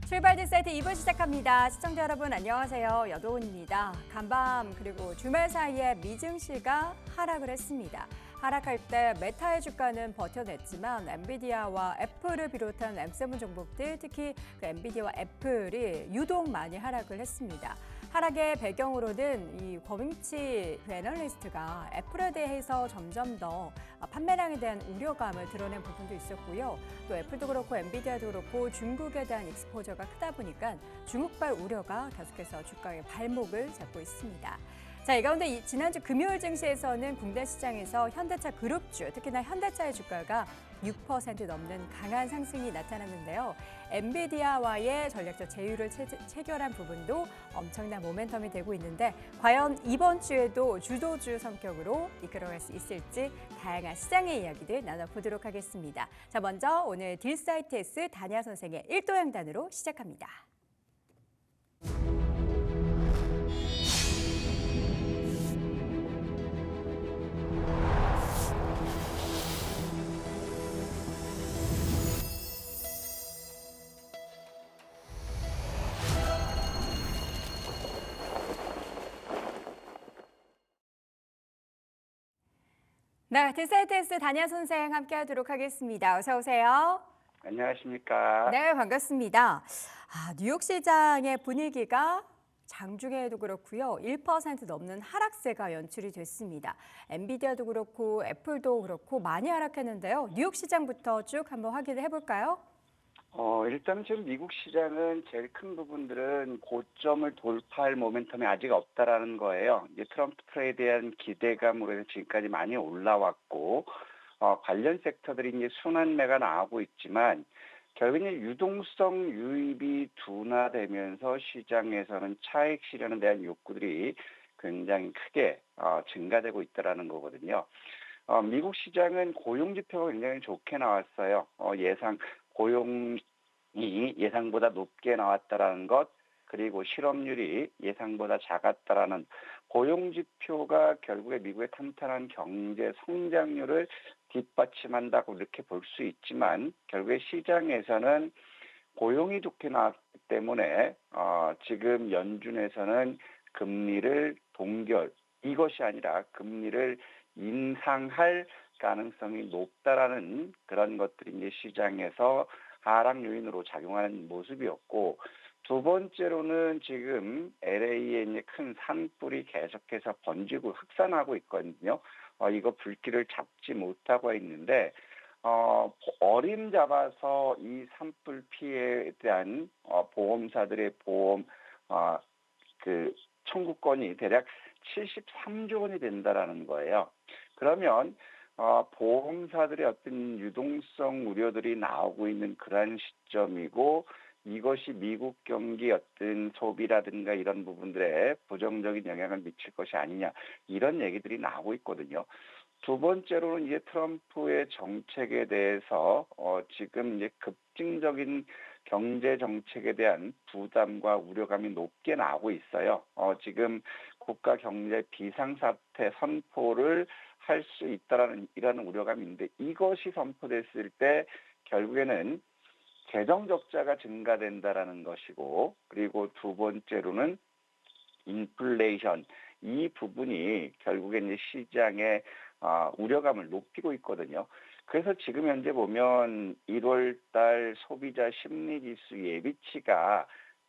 출발된 사이트 2부 시작합니다. 시청자 여러분 안녕하세요. 여도은입니다. 간밤 그리고 주말 사이에 미증시가 하락을 했습니다. 하락할 때 메타의 주가는 버텨냈지만 엔비디아와 애플을 비롯한 M7 종목들, 특히 엔비디아와 애플이 유독 많이 하락을 했습니다. 하락의 배경으로는 이 권민치 애널리스트가 애플에 대해서 점점 더 판매량에 대한 우려감을 드러낸 부분도 있었고요. 또 애플도 그렇고 엔비디아도 그렇고 중국에 대한 익스포저가 크다 보니까 중국발 우려가 계속해서 주가의 발목을 잡고 있습니다. 자, 이 가운데 지난주 금요일 증시에서는 국내 시장에서 현대차 그룹주, 특히나 현대차의 주가가 6% 넘는 강한 상승이 나타났는데요. 엔비디아와의 전략적 제휴를 체결한 부분도 엄청난 모멘텀이 되고 있는데 과연 이번 주에도 주도주 성격으로 이끌어갈 수 있을지 다양한 시장의 이야기들 나눠보도록 하겠습니다. 자, 먼저 오늘 딜사이트S 다냐 선생의 1도양단으로 시작합니다. 네, 딜사이트S 다냐 선생 함께하도록 하겠습니다. 어서 오세요. 안녕하십니까. 네, 반갑습니다. 뉴욕 시장의 분위기가 장중에도 그렇고요. 1% 넘는 하락세가 연출이 됐습니다. 엔비디아도 그렇고 애플도 그렇고 많이 하락했는데요. 뉴욕 시장부터 쭉 한번 확인을 해볼까요? 일단 지금 미국 시장은 제일 큰 부분들은 고점을 돌파할 모멘텀이 아직 없다라는 거예요. 이제 트럼프 트레이드에 대한 기대감으로 해서 지금까지 많이 올라왔고, 관련 섹터들이 이제 순환매가 나오고 있지만, 결국 이제 유동성 유입이 둔화되면서 시장에서는 차익 실현에 대한 욕구들이 굉장히 크게 증가되고 있다라는 거거든요. 미국 시장은 고용 지표가 굉장히 좋게 나왔어요. 고용이 예상보다 높게 나왔다라는 것, 그리고 실업률이 예상보다 작았다라는 고용 지표가 결국에 미국의 탄탄한 경제 성장률을 뒷받침한다고 이렇게 볼 수 있지만 결국에 시장에서는 고용이 좋게 나왔기 때문에 지금 연준에서는 금리를 이것이 아니라 금리를 인상할 가능성이 높다라는 그런 것들이 이제 시장에서 하락 요인으로 작용하는 모습이었고, 두 번째로는 지금 LA에 이제 큰 산불이 계속해서 번지고 확산하고 있거든요. 이거 불길을 잡지 못하고 있는데 어림잡아서 이 산불 피해에 대한 보험사들의 보험 청구권이 대략 73조 원이 된다라는 거예요. 그러면 보험사들의 어떤 유동성 우려들이 나오고 있는 그러한 시점이고, 이것이 미국 경기 어떤 소비라든가 이런 부분들에 부정적인 영향을 미칠 것이 아니냐, 이런 얘기들이 나오고 있거든요. 두 번째로는 이제 트럼프의 정책에 대해서 지금 이제 급증적인 경제 정책에 대한 부담과 우려감이 높게 나오고 있어요. 지금 국가 경제 비상사태 선포를 할 수 있다라는 이런 우려감이 있는데, 이것이 선포됐을 때 결국에는 재정 적자가 증가된다라는 것이고, 그리고 두 번째로는 인플레이션, 이 부분이 결국엔 이제 시장의 우려감을 높이고 있거든요. 그래서 지금 현재 보면 1월 달 소비자 심리지수 예비치가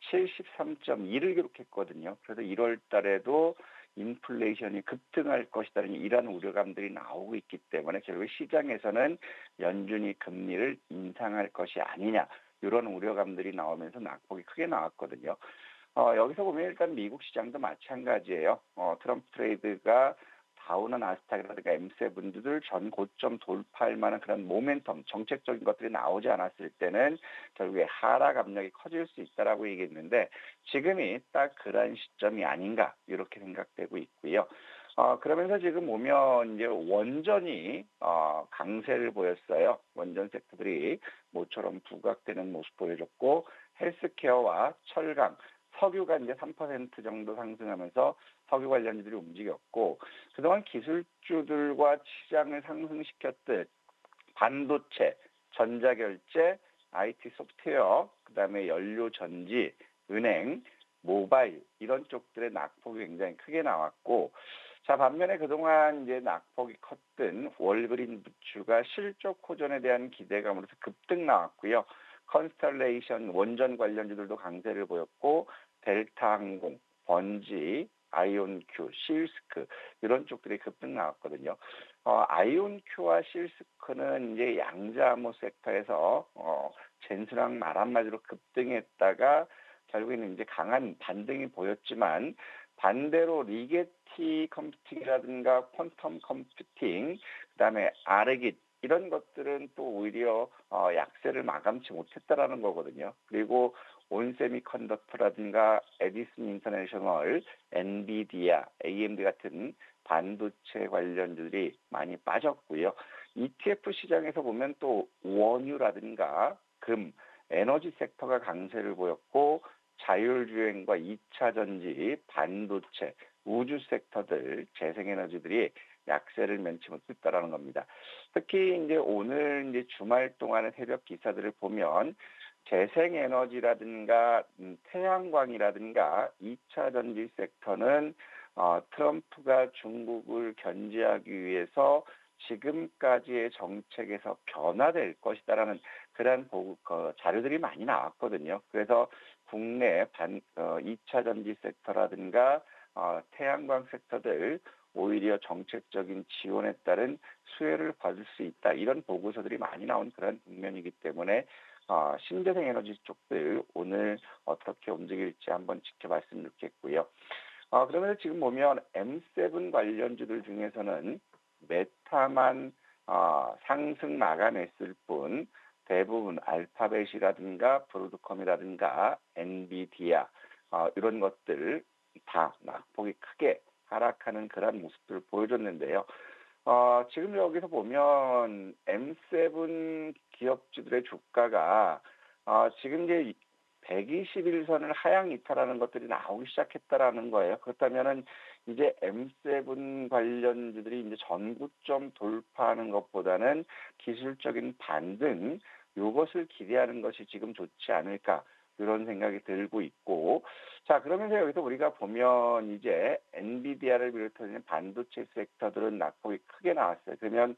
73.2를 기록했거든요. 그래서 1월 달에도 인플레이션이 급등할 것이라는 이러한 우려감들이 나오고 있기 때문에 결국 시장에서는 연준이 금리를 인상할 것이 아니냐, 이런 우려감들이 나오면서 낙폭이 크게 나왔거든요. 여기서 보면 일단 미국 시장도 마찬가지예요. 트럼프 트레이드가 다우나 나스닥이라든가 M7들 전 고점 돌파할 만한 그런 모멘텀, 정책적인 것들이 나오지 않았을 때는 결국에 하락 압력이 커질 수 있다라고 얘기했는데, 지금이 딱 그런 시점이 아닌가 이렇게 생각되고 있고요. 그러면서 지금 보면 이제 원전이 강세를 보였어요. 원전 섹터들이 모처럼 부각되는 모습 보여줬고, 헬스케어와 철강, 석유가 이제 3% 정도 상승하면서 석유 관련주들이 움직였고, 그동안 기술주들과 시장을 상승시켰듯 반도체, 전자결제, IT 소프트웨어, 그다음에 연료 전지, 은행, 모바일 이런 쪽들의 낙폭이 굉장히 크게 나왔고, 자, 반면에 그동안 이제 낙폭이 컸던 월그린 부추가 실적 호전에 대한 기대감으로서 급등 나왔고요. 컨스텔레이션 원전 관련주들도 강세를 보였고, 델타 항공, 번지, 아이온큐, 실스크 이런 쪽들이 급등 나왔거든요. 아이온큐와 실스크는 이제 양자암호 섹터에서 젠스랑 말 한마디로 급등했다가 결국에는 이제 강한 반등이 보였지만, 반대로 리게티 컴퓨팅이라든가 퀀텀 컴퓨팅, 그다음에 아르깃 이런 것들은 또 오히려 약세를 마감치 못했다라는 거거든요. 그리고 온세미컨덕터라든가 에디슨 인터내셔널, 엔비디아, AMD 같은 반도체 관련주들이 많이 빠졌고요. ETF 시장에서 보면 또 원유라든가 금, 에너지 섹터가 강세를 보였고, 자율주행과 2차 전지, 반도체, 우주 섹터들, 재생에너지들이 약세를 면치 못했다라는 겁니다. 특히 이제 오늘 이제 주말 동안의 새벽 기사들을 보면 재생에너지라든가 태양광이라든가 2차 전지 섹터는 트럼프가 중국을 견제하기 위해서 지금까지의 정책에서 변화될 것이다라는 그런 자료들이 많이 나왔거든요. 그래서 국내 2차 전지 섹터라든가 태양광 섹터들 오히려 정책적인 지원에 따른 수혜를 받을 수 있다. 이런 보고서들이 많이 나온 그런 국면이기 때문에 신재생 에너지 쪽들 오늘 어떻게 움직일지 한번 지켜봤으면 좋겠고요. 그러면 지금 보면 M7 관련주들 중에서는 메타만 상승 마감했을 뿐 대부분 알파벳이라든가 브로드컴이라든가 엔비디아 이런 것들 다 낙폭이 크게 하락하는 그런 모습들을 보여줬는데요. 지금 여기서 보면 M7 기업주들의 주가가 지금 이제 121선을 하향 이탈하는 것들이 나오기 시작했다라는 거예요. 그렇다면은 이제 M7 관련주들이 이제 전고점 돌파하는 것보다는 기술적인 반등, 이것을 기대하는 것이 지금 좋지 않을까, 이런 생각이 들고 있고, 자, 그러면서 여기서 우리가 보면 이제 엔비디아를 비롯한 반도체 섹터들은 낙폭이 크게 나왔어요. 그러면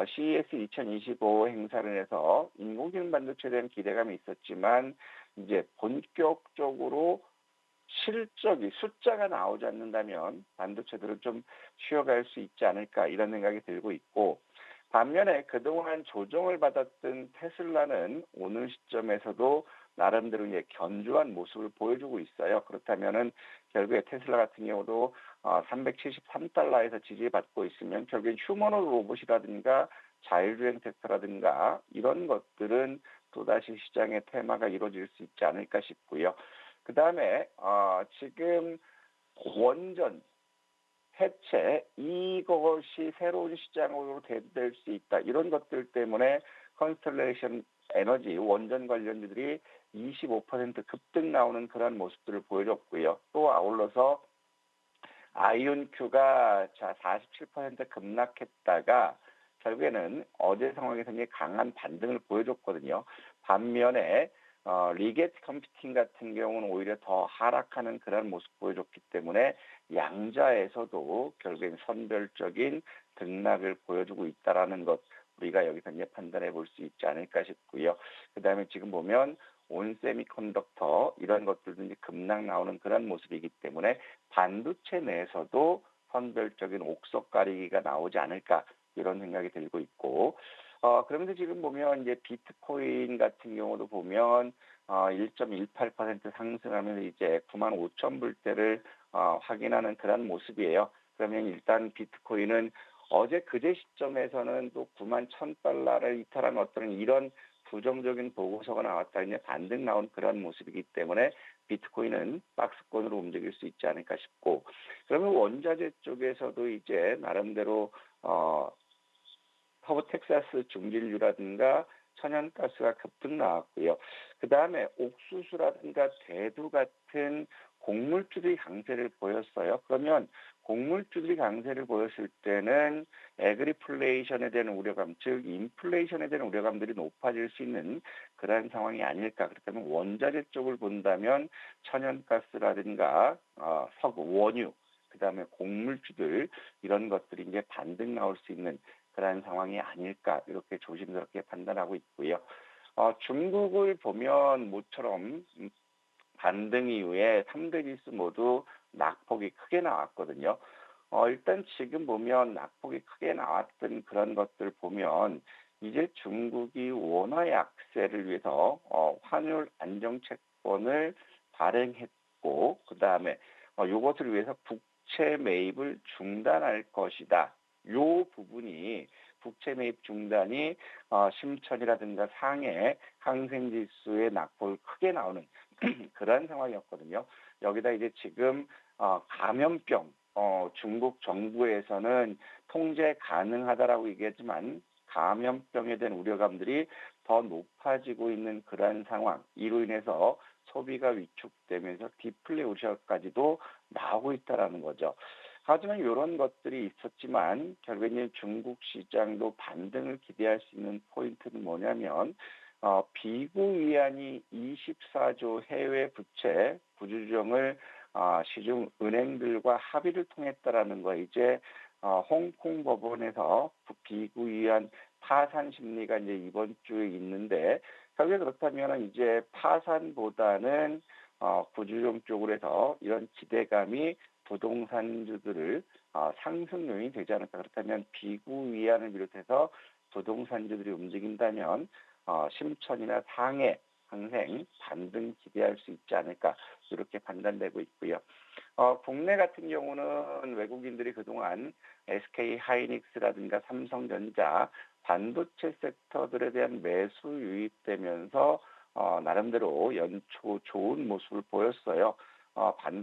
CES 2025 행사를 해서 인공지능 반도체에 대한 기대감이 있었지만, 이제 본격적으로 실적이 숫자가 나오지 않는다면 반도체들은 좀 쉬어갈 수 있지 않을까, 이런 생각이 들고 있고, 반면에 그동안 조정을 받았던 테슬라는 오늘 시점에서도 나름대로 이제 견조한 모습을 보여주고 있어요. 그렇다면은 결국에 테슬라 같은 경우도 373달러에서 지지받고 있으면 결국엔 휴머노드 로봇이라든가 자율주행 섹터라든가 이런 것들은 또다시 시장의 테마가 이루어질 수 있지 않을까 싶고요. 그 다음에 지금 원전 해체, 이것이 새로운 시장으로 대두될 수 있다. 이런 것들 때문에 컨스텔레이션 에너지 원전 관련주들이 25% 급등 나오는 그런 모습들을 보여줬고요. 또 아울러서 아이온큐가 47% 급락했다가 결국에는 어제 상황에서 강한 반등을 보여줬거든요. 반면에 리게트 컴퓨팅 같은 경우는 오히려 더 하락하는 그런 모습 보여줬기 때문에 양자에서도 결국엔 선별적인 등락을 보여주고 있다라는 것, 우리가 여기서 이제 판단해 볼 수 있지 않을까 싶고요. 그 다음에 지금 보면 온세미컨덕터 이런 것들도 이제 급락 나오는 그런 모습이기 때문에 반도체 내에서도 선별적인 옥석 가리기가 나오지 않을까, 이런 생각이 들고 있고, 그러면서 지금 보면 이제 비트코인 같은 경우도 보면 1.18% 상승하면서 이제 95,000불대를 확인하는 그런 모습이에요. 그러면 일단 비트코인은 어제 그제 시점에서는 또 91,000달러를 이탈한 어떤 이런 부정적인 보고서가 나왔다, 이제 반등 나온 그런 모습이기 때문에 비트코인은 박스권으로 움직일 수 있지 않을까 싶고, 그러면 원자재 쪽에서도 이제 나름대로 서부 텍사스 중진류라든가 천연가스가 급등 나왔고요. 그 다음에 옥수수라든가 대두 같은 곡물주들이 강세를 보였어요. 그러면 곡물주들이 강세를 보였을 때는 에그리플레이션에 대한 우려감, 즉 인플레이션에 대한 우려감들이 높아질 수 있는 그러한 상황이 아닐까. 그렇다면 원자재 쪽을 본다면 천연가스라든가 석유, 원유, 그다음에 곡물주들 이런 것들이 이제 반등 나올 수 있는 그러한 상황이 아닐까 이렇게 조심스럽게 판단하고 있고요. 중국을 보면 모처럼 반등 이후에 3대 지수 모두 낙폭이 크게 나왔거든요. 일단 지금 보면 낙폭이 크게 나왔던 그런 것들 보면 이제 중국이 원화 약세를 위해서 환율 안정 채권을 발행했고 그다음에 이것을 위해서 국채 매입을 중단할 것이다. 요 부분이 국채 매입 중단이 심천이라든가 상해 항생지수의 낙폭을 크게 나오는 그런 상황이었거든요. 여기다 이제 지금 감염병 중국 정부에서는 통제 가능하다라고 얘기했지만 감염병에 대한 우려감들이 더 높아지고 있는 그러한 상황, 이로 인해서 소비가 위축되면서 디플레이션까지도 나오고 있다라는 거죠. 하지만 이런 것들이 있었지만 결국에는 중국 시장도 반등을 기대할 수 있는 포인트는 뭐냐면 비구 위안이 24조 해외 부채 구조조정을 시중 은행들과 합의를 통했다라는 거 이제 홍콩 법원에서 비구 위안 파산 심리가 이제 이번 주에 있는데 결국에 그렇다면 이제 파산보다는 구조조정 쪽으로 해서 이런 기대감이 부동산주들을 상승 요인이 되지 않을까. 그렇다면 비구 위안을 비롯해서 부동산주들이 움직인다면 심천이나 상해 항생 반등 기대할 수 있지 않을까 이렇게 판단되고 있고요. 국내 같은 경우는 외국인들이 그동안 SK 하이닉스라든가 삼성전자 반도체 섹터들에 대한 매수 유입되면서 나름대로 연초 좋은 모습을 보였어요.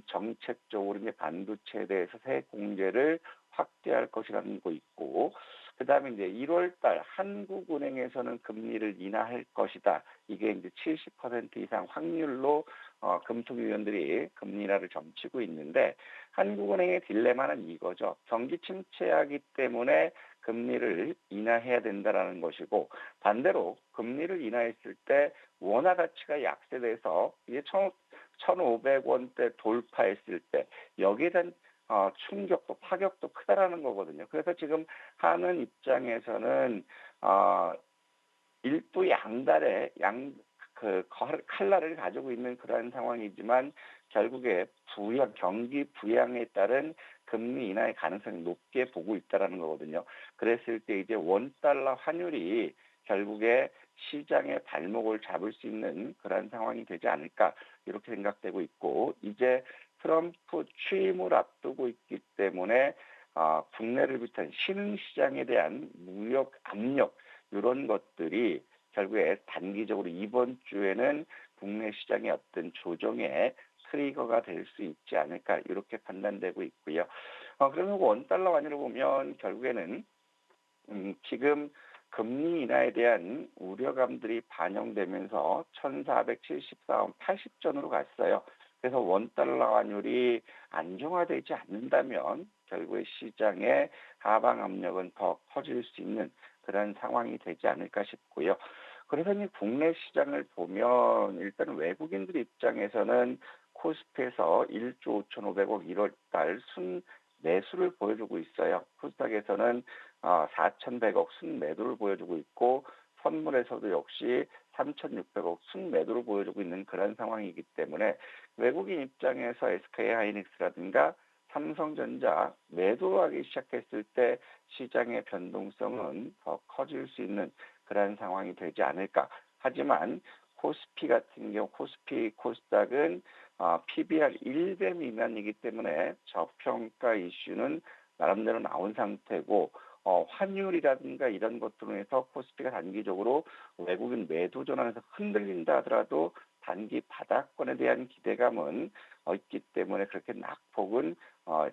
정책적으로 이제 반도체에 대해서 세 공제를 확대할 것이라는 거 있고, 그 다음에 이제 1월 달 한국은행에서는 금리를 인하할 것이다. 이게 이제 70% 이상 확률로 금통위원들이 금리 인하를 점치고 있는데, 한국은행의 딜레마는 이거죠. 경기 침체하기 때문에 금리를 인하해야 된다라는 것이고, 반대로 금리를 인하했을 때 원화 가치가 약세돼서 이게 1,500원대 돌파했을 때 여기에 대한 충격도 파격도 크다라는 거거든요. 그래서 지금 하는 입장에서는 일부 양달의 칼날을 가지고 있는 그러한 상황이지만 결국에 경기 부양에 따른 금리 인하의 가능성이 높게 보고 있다라는 거거든요. 그랬을 때 이제 원달러 환율이 결국에 시장의 발목을 잡을 수 있는 그러한 상황이 되지 않을까 이렇게 생각되고 있고 이제 트럼프 취임을 앞두고 있기 때문에 국내를 비롯한 신흥시장에 대한 무역 압력 이런 것들이 결국에 단기적으로 이번 주에는 국내 시장의 어떤 조정의 트리거가 될 수 있지 않을까 이렇게 판단되고 있고요. 그러면 원달러 환율을 보면 결국에는 지금 금리 인하에 대한 우려감들이 반영되면서 1,474원 80전으로 갔어요. 그래서 원달러 환율이 안정화되지 않는다면 결국에 시장의 하방 압력은 더 커질 수 있는 그런 상황이 되지 않을까 싶고요. 그래서 이 국내 시장을 보면 일단 외국인들 입장에서는 코스피에서 1조 5,500억 1월 달 순매수를 보여주고 있어요. 코스닥에서는 4,100억 순매도를 보여주고 있고 선물에서도 역시 3,600억 순매도를 보여주고 있는 그런 상황이기 때문에 외국인 입장에서 SK 하이닉스라든가 삼성전자 매도하기 시작했을 때 시장의 변동성은 더 커질 수 있는 그런 상황이 되지 않을까. 하지만 코스피 같은 경우 코스닥은 PBR 1배 미만이기 때문에 저평가 이슈는 나름대로 나온 상태고 환율이라든가 이런 것들로 해서 코스피가 단기적으로 외국인 매도 전환에서 흔들린다 하더라도 단기 바닥권에 대한 기대감은 있기 때문에 그렇게 낙폭은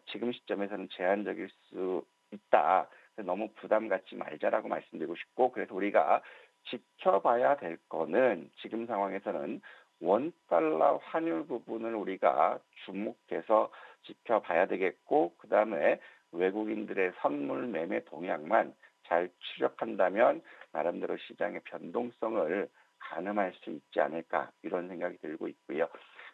지금 시점에서는 제한적일 수 있다. 너무 부담 갖지 말자라고 말씀드리고 싶고 그래서 우리가 지켜봐야 될 거는 지금 상황에서는 원달러 환율 부분을 우리가 주목해서 지켜봐야 되겠고, 그다음에 외국인들의 선물 매매 동향만 잘 추적한다면 나름대로 시장의 변동성을 가늠할 수 있지 않을까 이런 생각이 들고 있고요.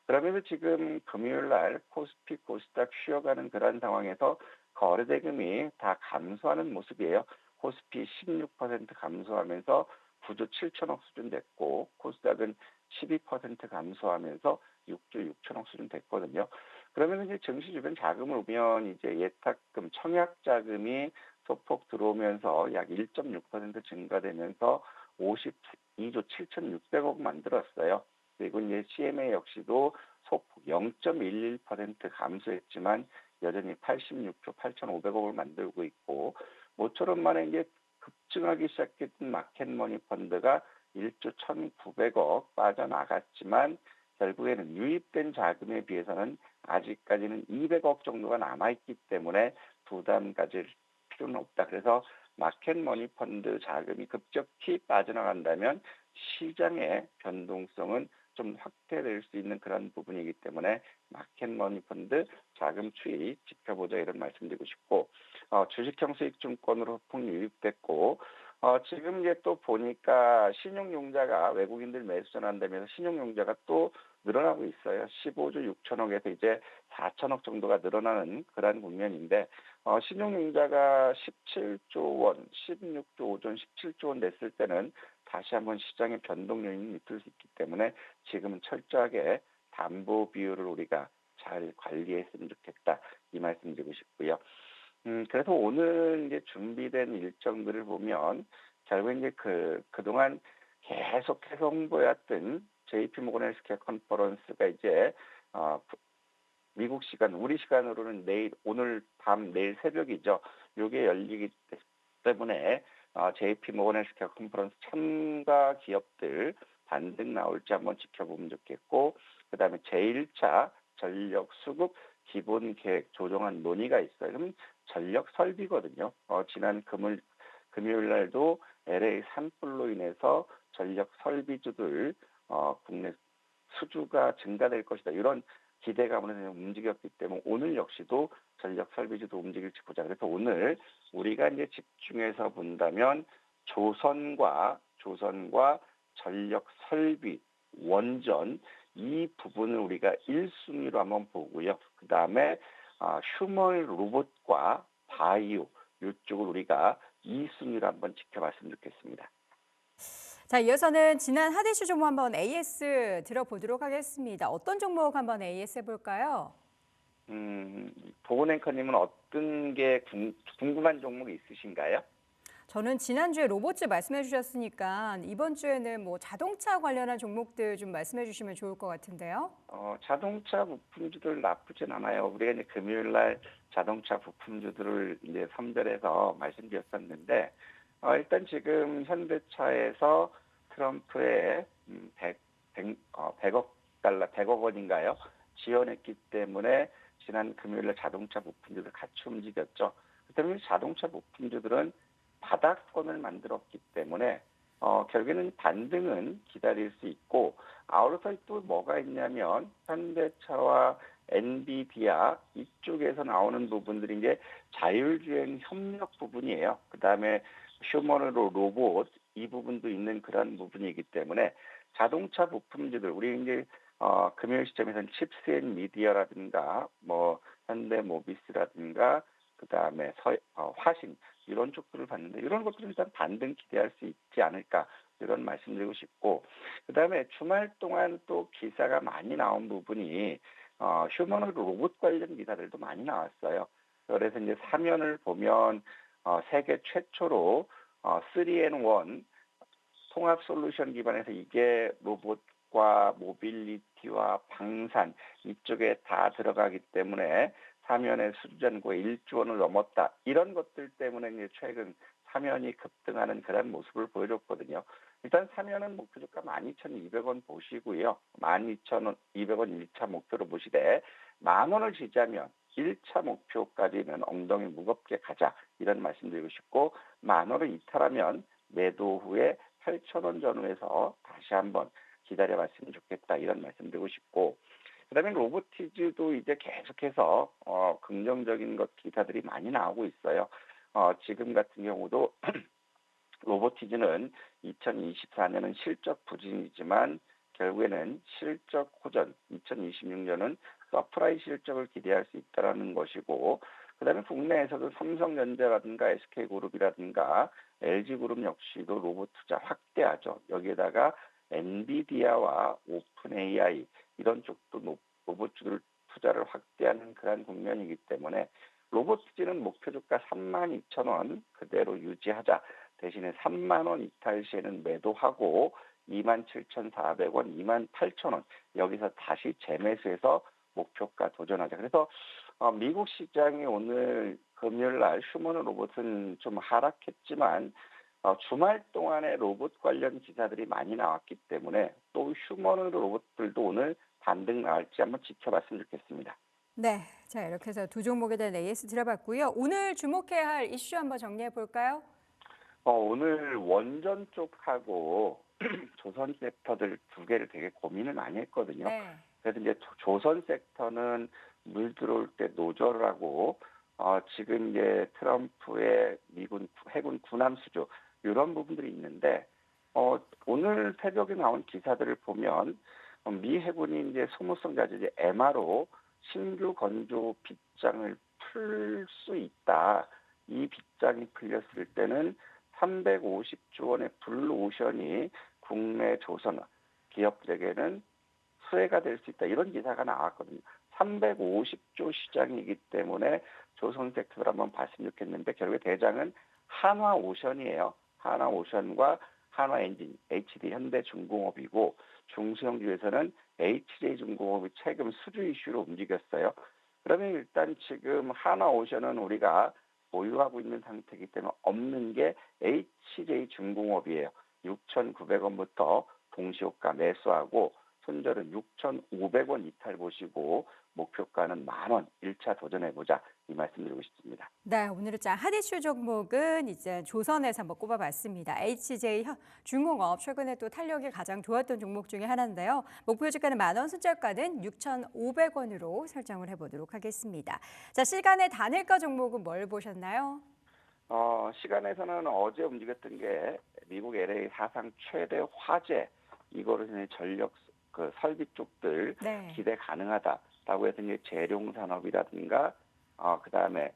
그러면서 지금 금요일 날 코스피 코스닥 쉬어가는 그런 상황에서 거래 대금이 다 감소하는 모습이에요. 코스피 16% 감소하면서 9조 7천억 수준 됐고, 코스닥은 12% 감소하면서 6조 6천억 수준 됐거든요. 그러면 이제 증시 주변 자금을 보면 이제 예탁금, 청약 자금이 소폭 들어오면서 약 1.6% 증가되면서 52조 7,600억 만들었어요. 그리고 이제 CMA 역시도 소폭 0.11% 감소했지만 여전히 86조 8,500억을 만들고 있고, 모처럼 만에 이제 급증하기 시작했던 마켓머니 펀드가 1조 1,900억 빠져나갔지만 결국에는 유입된 자금에 비해서는 아직까지는 200억 정도가 남아있기 때문에 부담 가질 필요는 없다. 그래서 마켓머니 펀드 자금이 급격히 빠져나간다면 시장의 변동성은 좀 확대될 수 있는 그런 부분이기 때문에 마켓머니 펀드 자금 추이 지켜보자 이런 말씀드리고 싶고, 주식형 수익증권으로 소폭 유입됐고, 지금 이제 또 보니까 신용융자가 외국인들 매수 전환되면서 신용융자가 또 늘어나고 있어요. 15조 6천억에서 이제 4천억 정도가 늘어나는 그런 국면인데, 신용융자가 17조 원, 16조 5전 17조 원 냈을 때는 다시 한번 시장의 변동 요인이 있을 수 있기 때문에 지금은 철저하게 담보 비율을 우리가 잘 관리했으면 좋겠다 이 말씀드리고 싶고요. 그래서 오늘 이제 준비된 일정들을 보면 결국 이제 그동안 계속해서 홍보해왔던 JP 모건 헬스케어 컨퍼런스가 이제 미국 시간, 우리 시간으로는 오늘 밤, 내일 새벽이죠. 이게 열리기 때문에 JP 모건 헬스케어 컨퍼런스 참가 기업들 반등 나올지 한번 지켜보면 좋겠고, 그다음에 제1차 전력 수급 기본 계획 조정안 논의가 있어요. 그럼 전력 설비거든요. 지난 금요일 날도 LA 산불로 인해서 전력 설비주들 국내 수주가 증가될 것이다. 이런 기대감으로 움직였기 때문에 오늘 역시도 전력 설비주도 움직일지 보자. 그래서 오늘 우리가 이제 집중해서 본다면 조선과 전력 설비, 원전 이 부분을 우리가 1순위로 한번 보고요. 그 다음에 휴머노이드 로봇과 바이오 이쪽을 우리가 2순위로 한번 지켜봤으면 좋겠습니다. 자, 이어서는 지난 핫 이슈 종목 한번 AS 들어보도록 하겠습니다. 어떤 종목 한번 AS 해볼까요? 보건 앵커님은 어떤 게 궁금한 종목이 있으신가요? 저는 지난주에 로봇즈 말씀해 주셨으니까 이번 주에는 뭐 자동차 관련한 종목들 좀 말씀해 주시면 좋을 것 같은데요. 자동차 부품주들 나쁘진 않아요. 우리가 이제 금요일 날 자동차 부품주들을 이제 선별해서 말씀드렸었는데, 일단 지금 현대차에서 트럼프의 100억 달러, 100억 원인가요? 지원했기 때문에 지난 금요일 날 자동차 부품주들 같이 움직였죠. 그 때문에 자동차 부품주들은 바닥권을 만들었기 때문에 결국에는 반등은 기다릴 수 있고, 아울러서 또 뭐가 있냐면 현대차와 엔비디아 이쪽에서 나오는 부분들이 이제 자율주행 협력 부분이에요. 그 다음에 휴머노이드 로봇 이 부분도 있는 그런 부분이기 때문에 자동차 부품주들 우리 이제 금요일 시점에서는 칩스앤미디어라든가 뭐 현대모비스라든가 그 다음에 화신 이런 쪽들을 봤는데 이런 것들은 일단 반등 기대할 수 있지 않을까 이런 말씀드리고 싶고, 그 다음에 주말 동안 또 기사가 많이 나온 부분이 휴머노이드 로봇 관련 기사들도 많이 나왔어요. 그래서 이제 사면을 보면 세계 최초로 3N1 통합 솔루션 기반에서 이게 로봇과 모빌리티와 방산 이쪽에 다 들어가기 때문에 사면의 수주잔고가 1조 원을 넘었다. 이런 것들 때문에 이제 최근 사면이 급등하는 그런 모습을 보여줬거든요. 일단 사면은 목표 주가 12,200원 보시고요. 12,200원 1차 목표로 보시되 10,000원을 지지하면 1차 목표까지는 엉덩이 무겁게 가자 이런 말씀드리고 싶고, 10,000원을 이탈하면 매도 후에 8,000원 전후에서 다시 한번 기다려봤으면 좋겠다 이런 말씀드리고 싶고 그다음에 로보티즈도 이제 계속해서 긍정적인 것 기사들이 많이 나오고 있어요. 지금 같은 경우도 로보티즈는 2024년은 실적 부진이지만 결국에는 실적 호전, 2026년은 서프라이즈 실적을 기대할 수 있다는 것이고 그다음에 국내에서도 삼성전자라든가 SK그룹이라든가 LG그룹 역시도 로봇 투자 확대하죠. 여기에다가 엔비디아와 오픈 AI 이런 쪽도 로봇 투자를 확대하는 그런 국면이기 때문에 로보티즈는 목표 주가 32,000원 그대로 유지하자. 대신에 3만 원 이탈 시에는 매도하고 27,400원, 28,000원 여기서 다시 재매수해서 목표가 도전하자. 그래서 미국 시장이 오늘 금요일 날 휴머노 로봇은 좀 하락했지만 주말 동안에 로봇 관련 기사들이 많이 나왔기 때문에 또 휴머노 로봇들도 오늘 반등 나올지 한번 지켜봤으면 좋겠습니다. 네, 자 이렇게 해서 두 종목에 대한 AS 들어봤고요. 오늘 주목해야 할 이슈 한번 정리해 볼까요? 오늘 원전 쪽하고 조선 섹터들 두 개를 되게 고민을 많이 했거든요. 네. 그래서 이제 조선 섹터는 물 들어올 때 노절하고 지금 이제 트럼프의 미군 해군 군함 수주 이런 부분들이 있는데 오늘 새벽에 나온 기사들을 보면 미 해군이 이제 소모성 자재 MRO 신규 건조 빗장을 풀 수 있다. 이 빗장이 풀렸을 때는 350조 원의 블루오션이 국내 조선 기업들에게는 수혜가 될 수 있다. 이런 기사가 나왔거든요. 350조 시장이기 때문에 조선 섹터를 한번 봤으면 좋겠는데 결국에 대장은 한화오션이에요. 한화오션과 한화엔진, HD 현대중공업이고 중소형주에서는 HJ중공업이 최근 수주 이슈로 움직였어요. 그러면 일단 지금 한화오션은 우리가 보유하고 있는 상태이기 때문에 없는 게 HJ중공업이에요. 6,900원부터 동시호가 매수하고 손절은 6,500원 이탈 보시고 목표가는 10,000원 1차 도전해보자 이 말씀드리고 싶습니다. 네, 오늘은 핫 이슈 종목은 이제 조선에서 한번 꼽아봤습니다. HJ 중공업 최근에 또 탄력이 가장 좋았던 종목 중에 하나인데요. 목표 주가는 10,000원, 손절가는 6,500원으로 설정을 해보도록 하겠습니다. 자, 시간의 단일가 종목은 뭘 보셨나요? 시간에서는 어제 움직였던 게 미국 LA 사상 최대 화재 이거를 전력 설비 쪽들 네. 기대 가능하다라고 해서 이제 재룡 산업이라든가 그다음에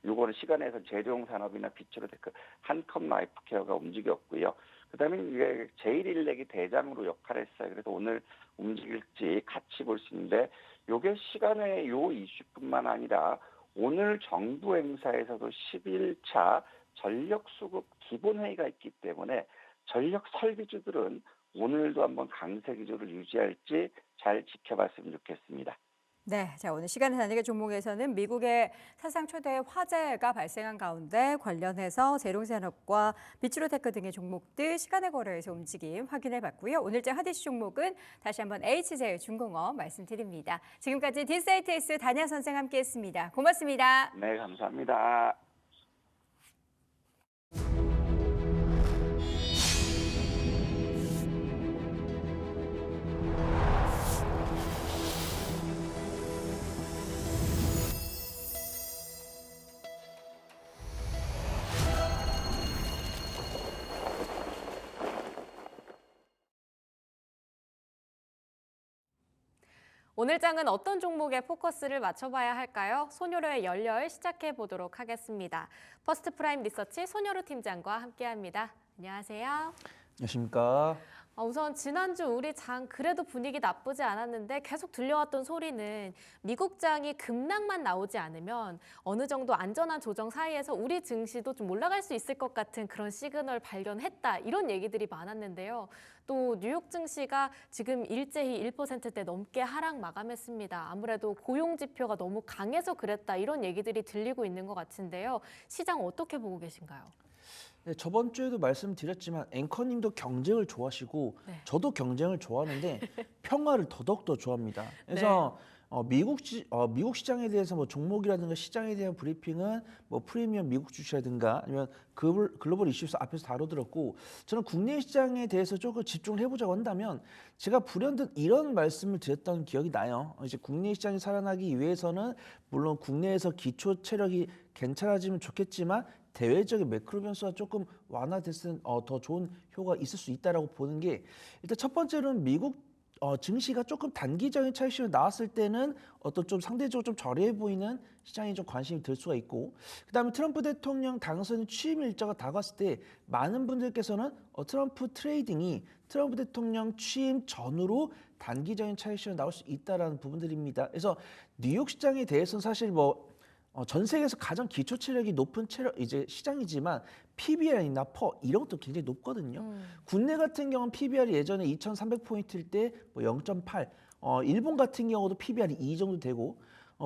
요거는 시간에서 재룡 산업이나 비추로 테크 한컵 라이프 케어가 움직였고요. 그다음에 이게 제일일렉이 대장으로 역할을 했어요. 그래서 오늘 움직일지 같이 볼 수 있는데 요게 시간의 요 이슈뿐만 아니라 오늘 정부 행사에서도 11차 전력 수급 기본회의가 있기 때문에 전력 설비주들은 오늘도 한번 강세 기조를 유지할지 잘 지켜봤으면 좋겠습니다. 네, 자 오늘 시간의 단일가 종목에서는 미국의 사상 최대 화재가 발생한 가운데 관련해서 제룡산업과 비추로테크 등의 종목들 시간의 거래에서 움직임 확인해봤고요. 오늘장 핫이슈 종목은 다시 한번 HJ중공업 말씀드립니다. 지금까지 딘사이트S 단야 선생 함께했습니다. 고맙습니다. 네, 감사합니다. 오늘 장은 어떤 종목에 포커스를 맞춰봐야 할까요? 손요로의 열렬 시작해 보도록 하겠습니다. 퍼스트 프라임 리서치 손요로 팀장과 함께합니다. 안녕하세요. 안녕하십니까. 우선 지난주 우리 장 그래도 분위기 나쁘지 않았는데 계속 들려왔던 소리는 미국 장이 급락만 나오지 않으면 어느 정도 안전한 조정 사이에서 우리 증시도 좀 올라갈 수 있을 것 같은 그런 시그널 발견했다 이런 얘기들이 많았는데요. 또 뉴욕 증시가 지금 일제히 1%대 넘게 하락 마감했습니다. 아무래도 고용 지표가 너무 강해서 그랬다 이런 얘기들이 들리고 있는 것 같은데요. 시장 어떻게 보고 계신가요? 네, 저번 주에도 말씀드렸지만 앵커님도 경쟁을 좋아하시고 네. 저도 경쟁을 좋아하는데 평화를 더더욱 더 좋아합니다. 그래서 미국 시장에 대해서 뭐 종목이라든가 시장에 대한 브리핑은 뭐 프리미엄 미국 주식이라든가 아니면 글로벌 이슈에서 앞에서 다뤄들었고 저는 국내 시장에 대해서 조금 집중을 해보자고 한다면 제가 불현듯 이런 말씀을 드렸던 기억이 나요. 이제 국내 시장이 살아나기 위해서는 물론 국내에서 기초 체력이 괜찮아지면 좋겠지만 대외적인 매크로 변수가 조금 완화됐을 더 좋은 효과가 있을 수 있다라고 보는 게 일단 첫 번째로는 미국 증시가 조금 단기적인 차익실로 나왔을 때는 어떤 좀 상대적으로 좀 저렴해 보이는 시장에 좀 관심이 들 수가 있고 그다음에 트럼프 대통령 당선 취임 일자가 다가왔을 때 많은 분들께서는 트럼프 트레이딩이 트럼프 대통령 취임 전후로 단기적인 차익실로 나올 수 있다라는 부분들입니다. 그래서 뉴욕 시장에 대해서는 사실 전 세계에서 가장 기초 체력이 높은 체력 이제 시장이지만 PBR이나 퍼 이런 것도 굉장히 높거든요. 국내 같은 경우는 PBR이 예전에 2,300포인트일 때 0.8, 일본 같은 경우도 PBR이 2 정도 되고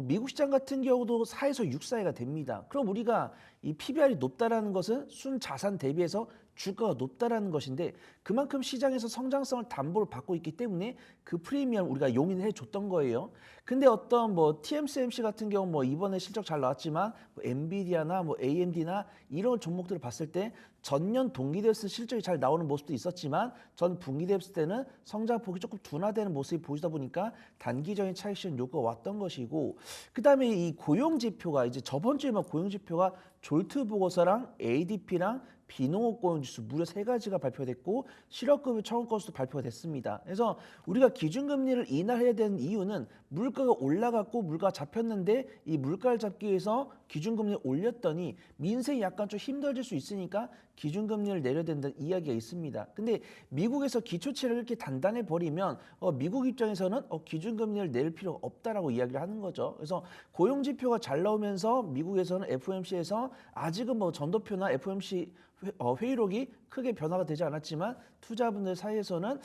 미국 시장 같은 경우도 4에서 6 사이가 됩니다. 그럼 우리가 이 PBR이 높다라는 것은 순 자산 대비해서 주가가 높다라는 것인데 그만큼 시장에서 성장성을 담보를 받고 있기 때문에 그 프리미엄 우리가 용인을 해줬던 거예요. 근데 어떤 TSMC 같은 경우 이번에 실적 잘 나왔지만 엔비디아나 AMD나 이런 종목들을 봤을 때 전년 동기 대비해서 실적이 잘 나오는 모습도 있었지만 전 분기 대비했을 때는 성장폭이 조금 둔화되는 모습이 보이다 보니까 단기적인 차익실현 요구가 왔던 것이고 그다음에 이 고용 지표가 이제 저번 주에만 고용 지표가 졸트 보고서랑 ADP랑 비농업 고용지수 무려 3가지가 발표됐고 실업급여 청원 건수도 발표가 됐습니다. 그래서 우리가 기준금리를 인하해야 되는 이유는 물가가 올라갔고 물가가 잡혔는데 이 물가를 잡기 위해서 기준금리를 올렸더니 민생이 약간 좀 힘들어질 수 있으니까 기준금리를 내려야 된다는 이야기가 있습니다. 근데 미국에서 기초체를 이렇게 단단해 버리면 미국 입장에서는 기준금리를 내릴 필요가 없다라고 이야기를 하는 거죠. 그래서 고용지표가 잘 나오면서 미국에서는 FOMC에서 아직은 전도표나 FOMC 회의록이 크게 변화가 되지 않았지만 투자분들 사이에서는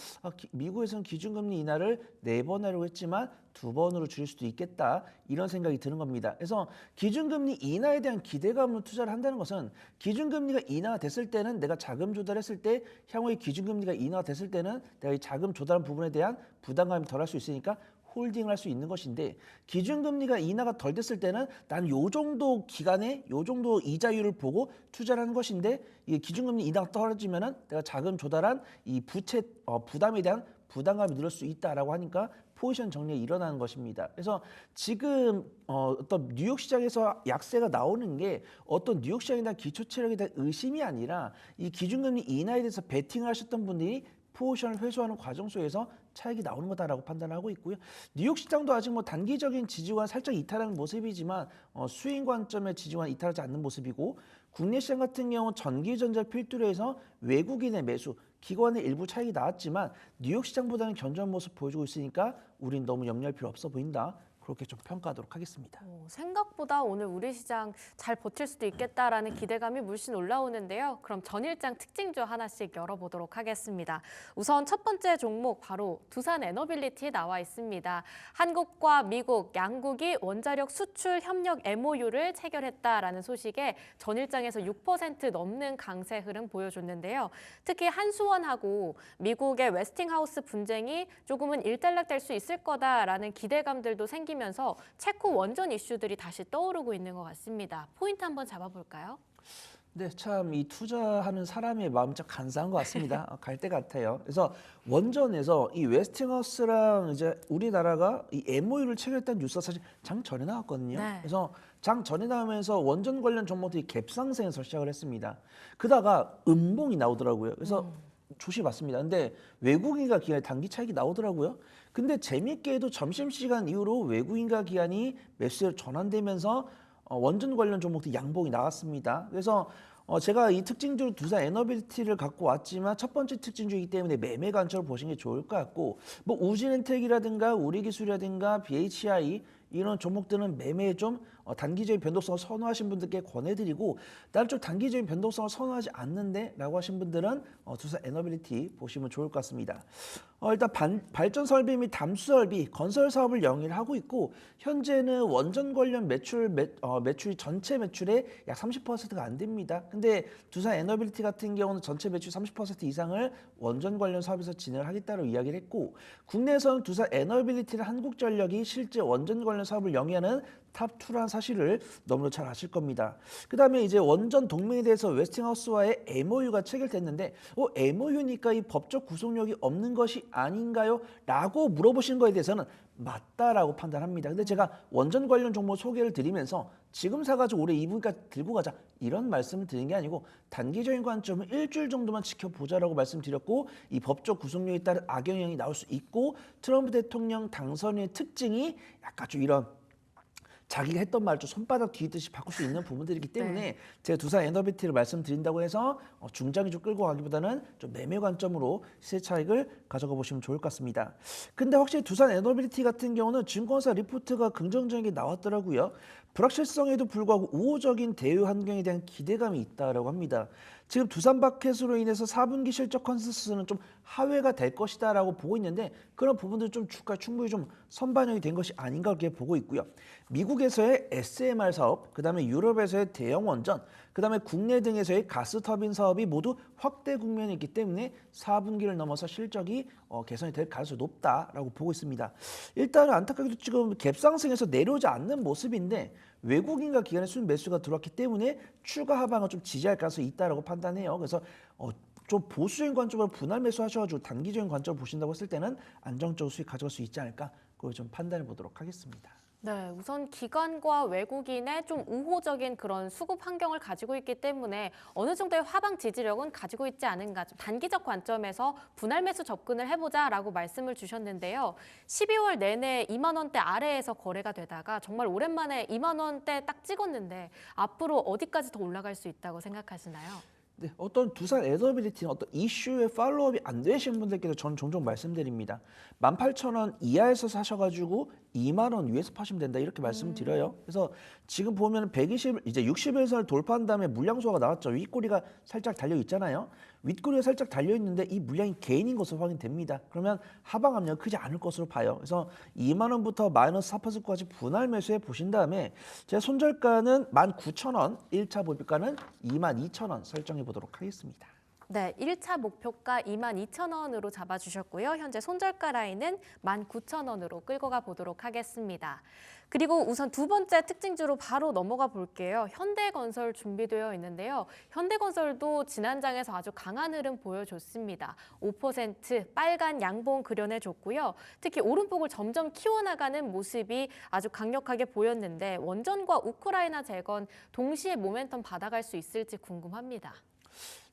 미국에서는 기준금리 인하를 4번 하려고 했지만 2번으로 줄일 수도 있겠다 이런 생각이 드는 겁니다. 그래서 기준금리 인하에 대한 기대감으로 투자를 한다는 것은 기준금리가 인하가 됐을 때는 내가 자금 조달했을 때 향후에 기준금리가 인하가 됐을 때는 내가 이 자금 조달한 부분에 대한 부담감이 덜할 수 있으니까 홀딩을 할 수 있는 것인데 기준금리가 인하가 덜 됐을 때는 난 요 정도 기간에 요 정도 이자율을 보고 투자를 하는 것인데 이게 기준금리 인하가 떨어지면은 내가 자금 조달한 이 부채 부담에 대한 부담감이 늘을 수 있다라고 하니까 포지션 정리가 일어나는 것입니다. 그래서 지금 어떤 뉴욕 시장에서 약세가 나오는 게 어떤 뉴욕 시장에 대한 기초 체력에 대한 의심이 아니라 이 기준금리 인하에 대해서 베팅을 하셨던 분들이 포지션을 회수하는 과정 속에서 차익이 나오는 거다라고 판단하고 있고요. 뉴욕 시장도 아직 단기적인 지지관 살짝 이탈하는 모습이지만 스윙 관점의 지지관 이탈하지 않는 모습이고 국내 시장 같은 경우 전기전자 필두로 해서 외국인의 매수, 기관의 일부 차익이 나왔지만 뉴욕 시장보다는 견조한 모습 보여주고 있으니까 우린 너무 염려할 필요 없어 보인다. 그렇게 좀 평가하도록 하겠습니다. 생각보다 오늘 우리 시장 잘 버틸 수도 있겠다라는 기대감이 물씬 올라오는데요. 그럼 전일장 특징주 하나씩 열어보도록 하겠습니다. 우선 첫 번째 종목 바로 두산 에너빌리티에 나와 있습니다. 한국과 미국 양국이 원자력 수출 협력 MOU를 체결했다라는 소식에 전일장에서 6% 넘는 강세 흐름 보여줬는데요. 특히 한수원하고 미국의 웨스팅하우스 분쟁이 조금은 일단락될 수 있을 거다라는 기대감들도 생기면서 체코 원전 이슈들이 다시 떠오르고 있는 것 같습니다. 포인트 한번 잡아볼까요? 네, 참 이 투자하는 사람의 마음이 참 간사한 것 같습니다. 갈 때 같아요. 그래서 원전에서 이 웨스팅하우스랑 이제 우리나라가 이 MOU를 체결했다는 뉴스가 사실 장 전에 나왔거든요. 네. 그래서 장 전에 나오면서 원전 관련 종목들이 갭상승에서 시작을 했습니다. 그러다가 음봉이 나오더라고요. 그래서 조심해봤습니다. 근데 외국인과 기관의 단기 차익이 나오더라고요. 근데 재미있게도 점심시간 이후로 외국인과 기관이 매수세로 전환되면서 원전 관련 종목들 양봉이 나왔습니다. 그래서 제가 이 특징주 두산 에너빌리티를 갖고 왔지만 첫 번째 특징주이기 때문에 매매 관점을 보시는 게 좋을 것 같고 우진엔텍이라든가 우리기술이라든가 BHI 이런 종목들은 매매에 좀 단기적인 변동성을 선호하신 분들께 권해드리고 나는 좀 단기적인 변동성을 선호하지 않는데 라고 하신 분들은 두산 에너빌리티 보시면 좋을 것 같습니다. 일단 발전 설비 및 담수 설비, 건설 사업을 영위를 하고 있고 현재는 원전 관련 매출이 전체 매출의 약 30%가 안 됩니다. 근데 두산 에너빌리티 같은 경우는 전체 매출 30% 이상을 원전 관련 사업에서 진행을 하겠다고 이야기를 했고 국내에서는 두산 에너빌리티는 한국전력이 실제 원전 관련 사업을 영위하는 탑2라는 사실을 너무나 잘 아실 겁니다. 그 다음에 이제 원전 동맹에 대해서 웨스팅하우스와의 MOU가 체결됐는데 MOU니까 이 법적 구속력이 없는 것이 아닌가요? 라고 물어보신 거에 대해서는 맞다라고 판단합니다. 근데 제가 원전 관련 정보 소개를 드리면서 지금 사가지고 올해 2분까지 들고 가자 이런 말씀을 드린 게 아니고 단기적인 관점은 일주일 정도만 지켜보자라고 말씀드렸고 이 법적 구속력에 따른 악영향이 나올 수 있고 트럼프 대통령 당선의 특징이 약간 좀 이런 자기가 했던 말 좀 손바닥 뒤집듯이 바꿀 수 있는 부분들이기 때문에 네. 제가 두산 에너빌리티를 말씀드린다고 해서 중장기 좀 끌고 가기보다는 좀 매매 관점으로 시세 차익을 가져가 보시면 좋을 것 같습니다. 근데 확실히 두산 에너빌리티 같은 경우는 증권사 리포트가 긍정적인 게 나왔더라고요. 불확실성에도 불구하고 우호적인 대우 환경에 대한 기대감이 있다라고 합니다. 지금 두산 바켓으로 인해서 4분기 실적 컨센서스는 좀 하회가 될 것이다라고 보고 있는데 그런 부분들 좀 주가 충분히 좀 선반영이 된 것이 아닌가 그렇게 보고 있고요. 미국에서의 SMR 사업, 그다음에 유럽에서의 대형 원전, 그다음에 국내 등에서의 가스 터빈 사업이 모두 확대 국면이 있기 때문에 4분기를 넘어서 실적이 개선이 될 가능성이 높다라고 보고 있습니다. 일단은 안타깝게도 지금 갭상승에서 내려오지 않는 모습인데 외국인과 기관의 순 매수가 들어왔기 때문에 추가 하방을 좀 지지할 가능성이 있다라고 판단해요. 그래서 좀 보수적인 관점으로 분할 매수하셔가지고 단기적인 관점을 보신다고 했을 때는 안정적으로 수익 가져갈 수 있지 않을까 그걸 좀 판단해 보도록 하겠습니다. 네, 우선 기관과 외국인의 좀 우호적인 그런 수급 환경을 가지고 있기 때문에 어느 정도의 하방 지지력은 가지고 있지 않은가, 좀 단기적 관점에서 분할 매수 접근을 해보자라고 말씀을 주셨는데요. 12월 내내 2만 원대 아래에서 거래가 되다가 정말 오랜만에 2만 원대 딱 찍었는데 앞으로 어디까지 더 올라갈 수 있다고 생각하시나요? 네, 어떤 두산 에너빌리티는 어떤 이슈에 팔로우업이 안 되신 분들께도 저는 종종 말씀드립니다. 18,000원 이하에서 사셔가지고 2만 원 위에서 파시면 된다 이렇게 말씀드려요. 그래서 지금 보면 120 이제 60일선을 돌파한 다음에 물량소가 나왔죠. 윗꼬리가 살짝 달려 있잖아요. 윗꼬리가 살짝 달려 있는데 이 물량이 개인인 것으로 확인됩니다. 그러면 하방 압력은 크지 않을 것으로 봐요. 그래서 2만 원부터 마이너스 4%까지 분할 매수해 보신 다음에 제 손절가는 19,000원, 1차 목표가는 22,000원 설정해 보도록 하겠습니다. 네, 1차 목표가 22,000원으로 잡아주셨고요. 현재 손절가 라인은 19,000원으로 끌고 가 보도록 하겠습니다. 그리고 우선 두 번째 특징주로 바로 넘어가 볼게요. 현대건설 준비되어 있는데요. 현대건설도 지난장에서 아주 강한 흐름 보여줬습니다. 5% 빨간 양봉 그려내줬고요. 특히 오름폭을 점점 키워나가는 모습이 아주 강력하게 보였는데 원전과 우크라이나 재건 동시에 모멘텀 받아갈 수 있을지 궁금합니다.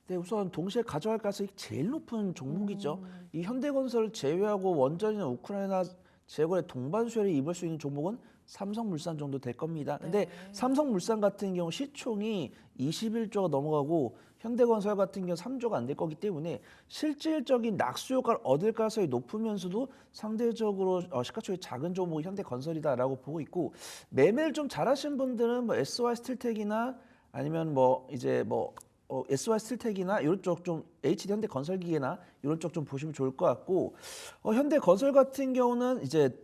네, 우선 동시에 가져갈 가능성이 제일 높은 종목이죠. 이 현대건설을 제외하고 원전이나 우크라이나 재건의 동반 수혜를 입을 수 있는 종목은 삼성물산 정도 될 겁니다. 근데 삼성물산 같은 경우 시총이 21조가 넘어가고 현대건설 같은 경우 3조가 안 될 거기 때문에 실질적인 낙수 효과를 얻을 가능성이 높으면서도 상대적으로 시가총액이 작은 종목이 현대건설이다라고 보고 있고 매매를 좀 잘하신 분들은 뭐 SY 스틸텍이나 아니면 SY 스틸텍이나 이런 쪽 좀 HD 현대건설기계나 이런 쪽 좀 보시면 좋을 것 같고 현대건설 같은 경우는 이제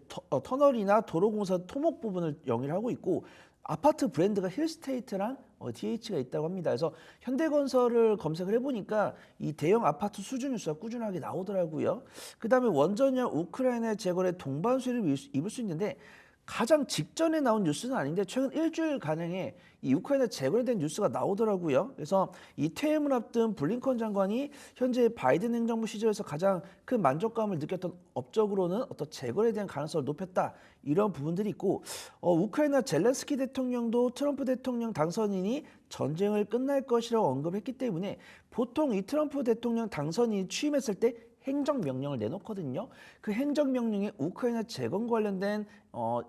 터널이나 도로공사 토목 부분을 영위를 하고 있고 아파트 브랜드가 힐스테이트랑 DH가 있다고 합니다. 그래서 현대건설을 검색을 해보니까 이 대형 아파트 수주 뉴스가 꾸준하게 나오더라고요. 그다음에 원전이나 우크라이나 재건의 동반 수혜를 입을 수 있는데 가장 직전에 나온 뉴스는 아닌데 최근 일주일 가량에 이 우크라이나 재건에 대한 뉴스가 나오더라고요. 그래서 이 퇴임을 앞둔 블링컨 장관이 현재 바이든 행정부 시절에서 가장 큰 만족감을 느꼈던 업적으로는 어떤 재건에 대한 가능성을 높였다. 이런 부분들이 있고 우크라이나 젤렌스키 대통령도 트럼프 대통령 당선인이 전쟁을 끝날 것이라고 언급했기 때문에 보통 이 트럼프 대통령 당선인이 취임했을 때 행정명령을 내놓거든요. 그 행정명령에 우크라이나 재건 관련된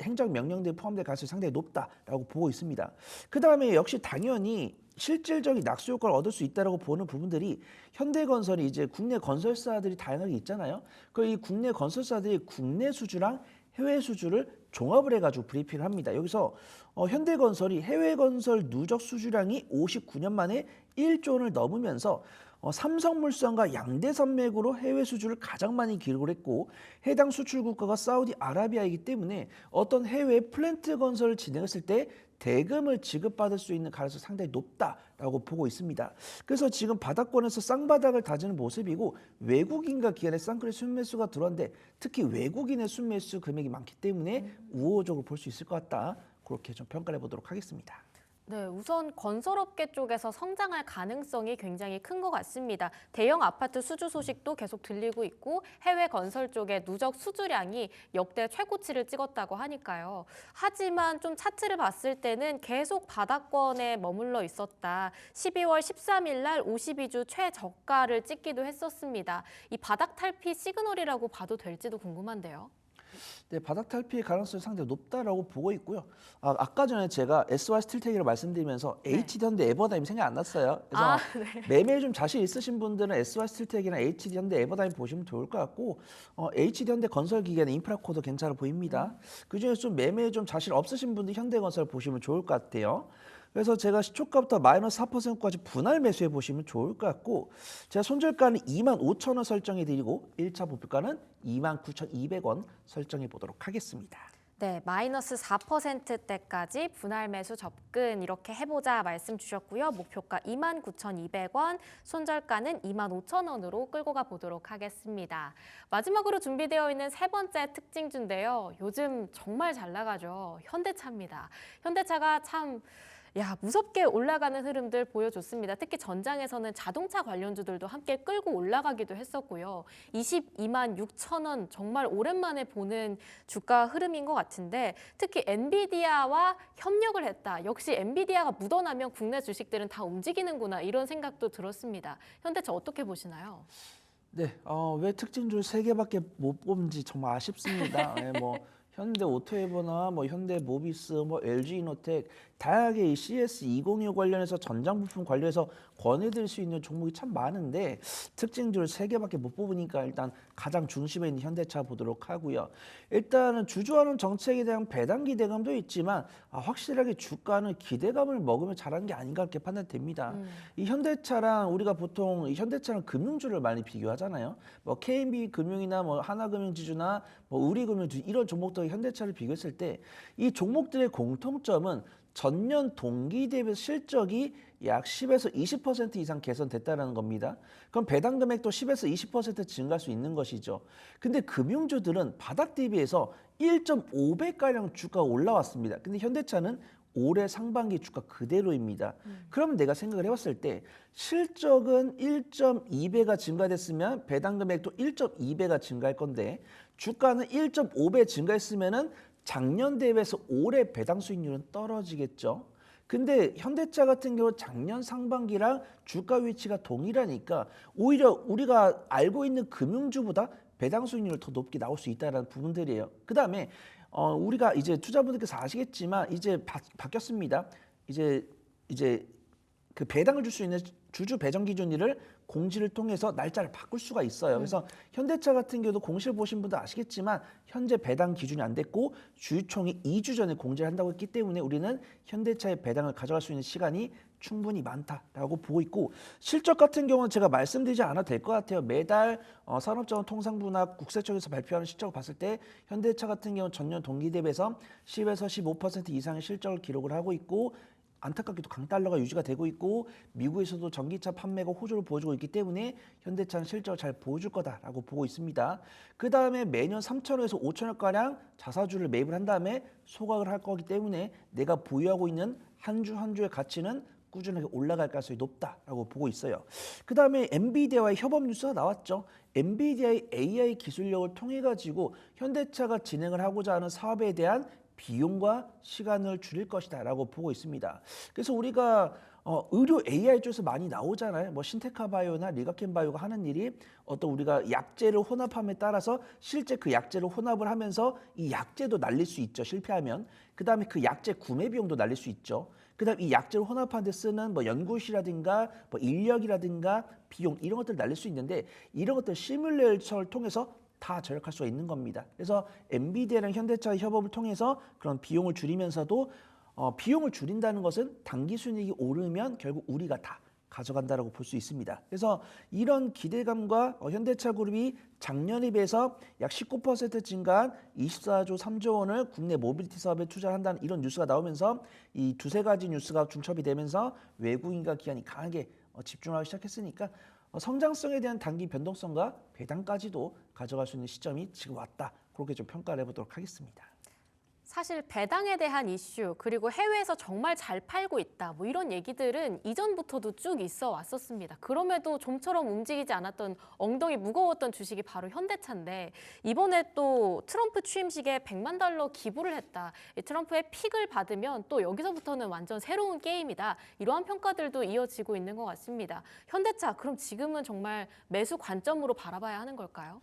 행정명령들이 포함될 가능성이 상당히 높다라고 보고 있습니다. 그 다음에 역시 당연히 실질적인 낙수 효과를 얻을 수 있다라고 보는 부분들이 현대건설이 이제 국내 건설사들이 다양하게 있잖아요. 그 이 국내 건설사들이 국내 수주랑 해외 수주를 종합을 해가지고 브리핑을 합니다. 여기서 현대건설이 해외 건설 누적 수주량이 59년 만에 1조 원을 넘으면서 삼성물산과 양대산맥으로 해외 수주를 가장 많이 기록을 했고 해당 수출 국가가 사우디아라비아이기 때문에 어떤 해외 플랜트 건설을 진행했을 때 대금을 지급받을 수 있는 가능성이 상당히 높다라고 보고 있습니다. 그래서 지금 바닥권에서 쌍바닥을 다지는 모습이고 외국인과 기관의 쌍끌이 순매수가 들어왔는데 특히 외국인의 순매수 금액이 많기 때문에 우호적으로 볼 수 있을 것 같다. 그렇게 좀 평가를 해보도록 하겠습니다. 네, 우선 건설업계 쪽에서 성장할 가능성이 굉장히 큰 것 같습니다. 대형 아파트 수주 소식도 계속 들리고 있고 해외 건설 쪽의 누적 수주량이 역대 최고치를 찍었다고 하니까요. 하지만 좀 차트를 봤을 때는 계속 바닥권에 머물러 있었다. 12월 13일 날 52주 최저가를 찍기도 했었습니다. 이 바닥 탈피 시그널이라고 봐도 될지도 궁금한데요. 네, 바닥 탈피의 가능성이 상당히 높다라고 보고 있고요. 아까 전에 제가 SY 스틸텍이라고 말씀드리면서 네. HD 현대 에버다임 생각 안 났어요. 그래서 매매에 좀 자신 있으신 분들은 SY 스틸텍이나 HD 현대 에버다임 보시면 좋을 것 같고 HD 현대 건설기계는 인프라코도 괜찮아 보입니다. 그중에서 좀 매매에 좀 자신 없으신 분들 현대건설 보시면 좋을 것 같아요. 그래서 제가 시초가부터 마이너스 4%까지 분할 매수해 보시면 좋을 것 같고 제가 손절가는 25,000원 설정해 드리고 1차 목표가는 29,200원 설정해 보도록 하겠습니다. 네, 마이너스 4%대까지 분할 매수 접근 이렇게 해보자 말씀 주셨고요. 목표가 29,200원, 손절가는 25,000원으로 끌고 가 보도록 하겠습니다. 마지막으로 준비되어 있는 세 번째 특징주인데요. 요즘 정말 잘 나가죠. 현대차입니다. 현대차가 참 무섭게 올라가는 흐름들 보여줬습니다. 특히 전장에서는 자동차 관련주들도 함께 끌고 올라가기도 했었고요. 22만 6천 원 정말 오랜만에 보는 주가 흐름인 것 같은데 특히 엔비디아와 협력을 했다. 역시 엔비디아가 묻어나면 국내 주식들은 다 움직이는구나 이런 생각도 들었습니다. 현대차 어떻게 보시나요? 네, 왜 특징주를 3개밖에 못 뽑는지 정말 아쉽습니다. 네, 현대 오토에버나 현대 모비스, LG 이노텍 다양하게 이 CS206 관련해서 전장 부품 관련해서 권해드릴 수 있는 종목이 참 많은데 특징주를 3개밖에 못 뽑으니까 일단 가장 중심에 있는 현대차 보도록 하고요. 일단은 주주하는 정책에 대한 배당 기대감도 있지만 확실하게 주가는 기대감을 먹으면 잘한 게 아닌가 이렇게 판단됩니다. 이 현대차랑 우리가 보통 이 현대차랑 금융주를 많이 비교하잖아요. KMB 금융이나 하나금융지주나 우리금융지주 이런 종목들 현대차를 비교했을 때 이 종목들의 공통점은 전년 동기 대비 실적이 약 10에서 20% 이상 개선됐다는 겁니다. 그럼 배당 금액도 10에서 20% 증가할 수 있는 것이죠. 근데 금융주들은 바닥 대비해서 1.5배가량 주가가 올라왔습니다. 근데 현대차는 올해 상반기 주가 그대로입니다. 그럼 내가 생각을 해봤을 때 실적은 1.2배가 증가됐으면 배당 금액도 1.2배가 증가할 건데 주가는 1.5배 증가했으면은 작년 대비해서 올해 배당 수익률은 떨어지겠죠. 근데 현대차 같은 경우 작년 상반기랑 주가 위치가 동일하니까 오히려 우리가 알고 있는 금융주보다 배당 수익률이 더 높게 나올 수 있다는 부분들이에요. 그다음에 우리가 이제 투자분들께서 아시겠지만 이제 바뀌었습니다. 이제 그 배당을 줄 수 있는 주주 배정 기준일을 공시를 통해서 날짜를 바꿀 수가 있어요. 그래서 현대차 같은 경우도 공시를 보신 분들 아시겠지만 현재 배당 기준이 안 됐고 주주총이 2주 전에 공지를 한다고 했기 때문에 우리는 현대차의 배당을 가져갈 수 있는 시간이 충분히 많다라고 보고 있고 실적 같은 경우는 제가 말씀드리지 않아도 될 것 같아요. 매달 산업자원통상부나 국세청에서 발표하는 실적을 봤을 때 현대차 같은 경우는 전년 동기 대비해서 10에서 15% 이상의 실적을 기록을 하고 있고 안타깝게도 강달러가 유지가 되고 있고 미국에서도 전기차 판매가 호조를 보여주고 있기 때문에 현대차는 실적을 잘 보여줄 거다라고 보고 있습니다. 그 다음에 매년 3천억에서 5천억가량 자사주를 매입을 한 다음에 소각을 할 거기 때문에 내가 보유하고 있는 한 주 한 주의 가치는 꾸준하게 올라갈 가능성이 높다라고 보고 있어요. 그 다음에 엔비디아와의 협업 뉴스가 나왔죠. 엔비디아의 AI 기술력을 통해 가지고 현대차가 진행을 하고자 하는 사업에 대한 비용과 시간을 줄일 것이다 라고 보고 있습니다. 그래서 우리가 의료 AI 쪽에서 많이 나오잖아요. 신테카바이오나 리가켄바이오가 하는 일이 어떤 우리가 약제를 혼합함에 따라서 실제 그 약제를 혼합을 하면서 이 약제도 날릴 수 있죠. 실패하면. 그 다음에 그 약제 구매 비용도 날릴 수 있죠. 그 다음 이 약제를 혼합하는 데 쓰는 연구실이라든가 인력이라든가 비용 이런 것들을 날릴 수 있는데 이런 것들 시뮬레이션을 통해서 다 절약할 수가 있는 겁니다. 그래서 엔비디아랑 현대차의 협업을 통해서 그런 비용을 줄이면서도 비용을 줄인다는 것은 당기 순이익이 오르면 결국 우리가 다 가져간다라고 볼 수 있습니다. 그래서 이런 기대감과 현대차 그룹이 작년에 비해서 약 19% 증가한 24조 3조 원을 국내 모빌리티 사업에 투자한다는 이런 뉴스가 나오면서 이 두세 가지 뉴스가 중첩이 되면서 외국인과 기관이 강하게 집중하기 시작했으니까 성장성에 대한 단기 변동성과 배당까지도 가져갈 수 있는 시점이 지금 왔다. 그렇게 좀 평가를 해보도록 하겠습니다. 사실 배당에 대한 이슈 그리고 해외에서 정말 잘 팔고 있다 뭐 이런 얘기들은 이전부터도 쭉 있어 왔었습니다. 그럼에도 좀처럼 움직이지 않았던 엉덩이 무거웠던 주식이 바로 현대차인데 이번에 또 트럼프 취임식에 $100만 기부를 했다. 트럼프의 픽을 받으면 또 여기서부터는 완전 새로운 게임이다. 이러한 평가들도 이어지고 있는 것 같습니다. 현대차 그럼 지금은 정말 매수 관점으로 바라봐야 하는 걸까요?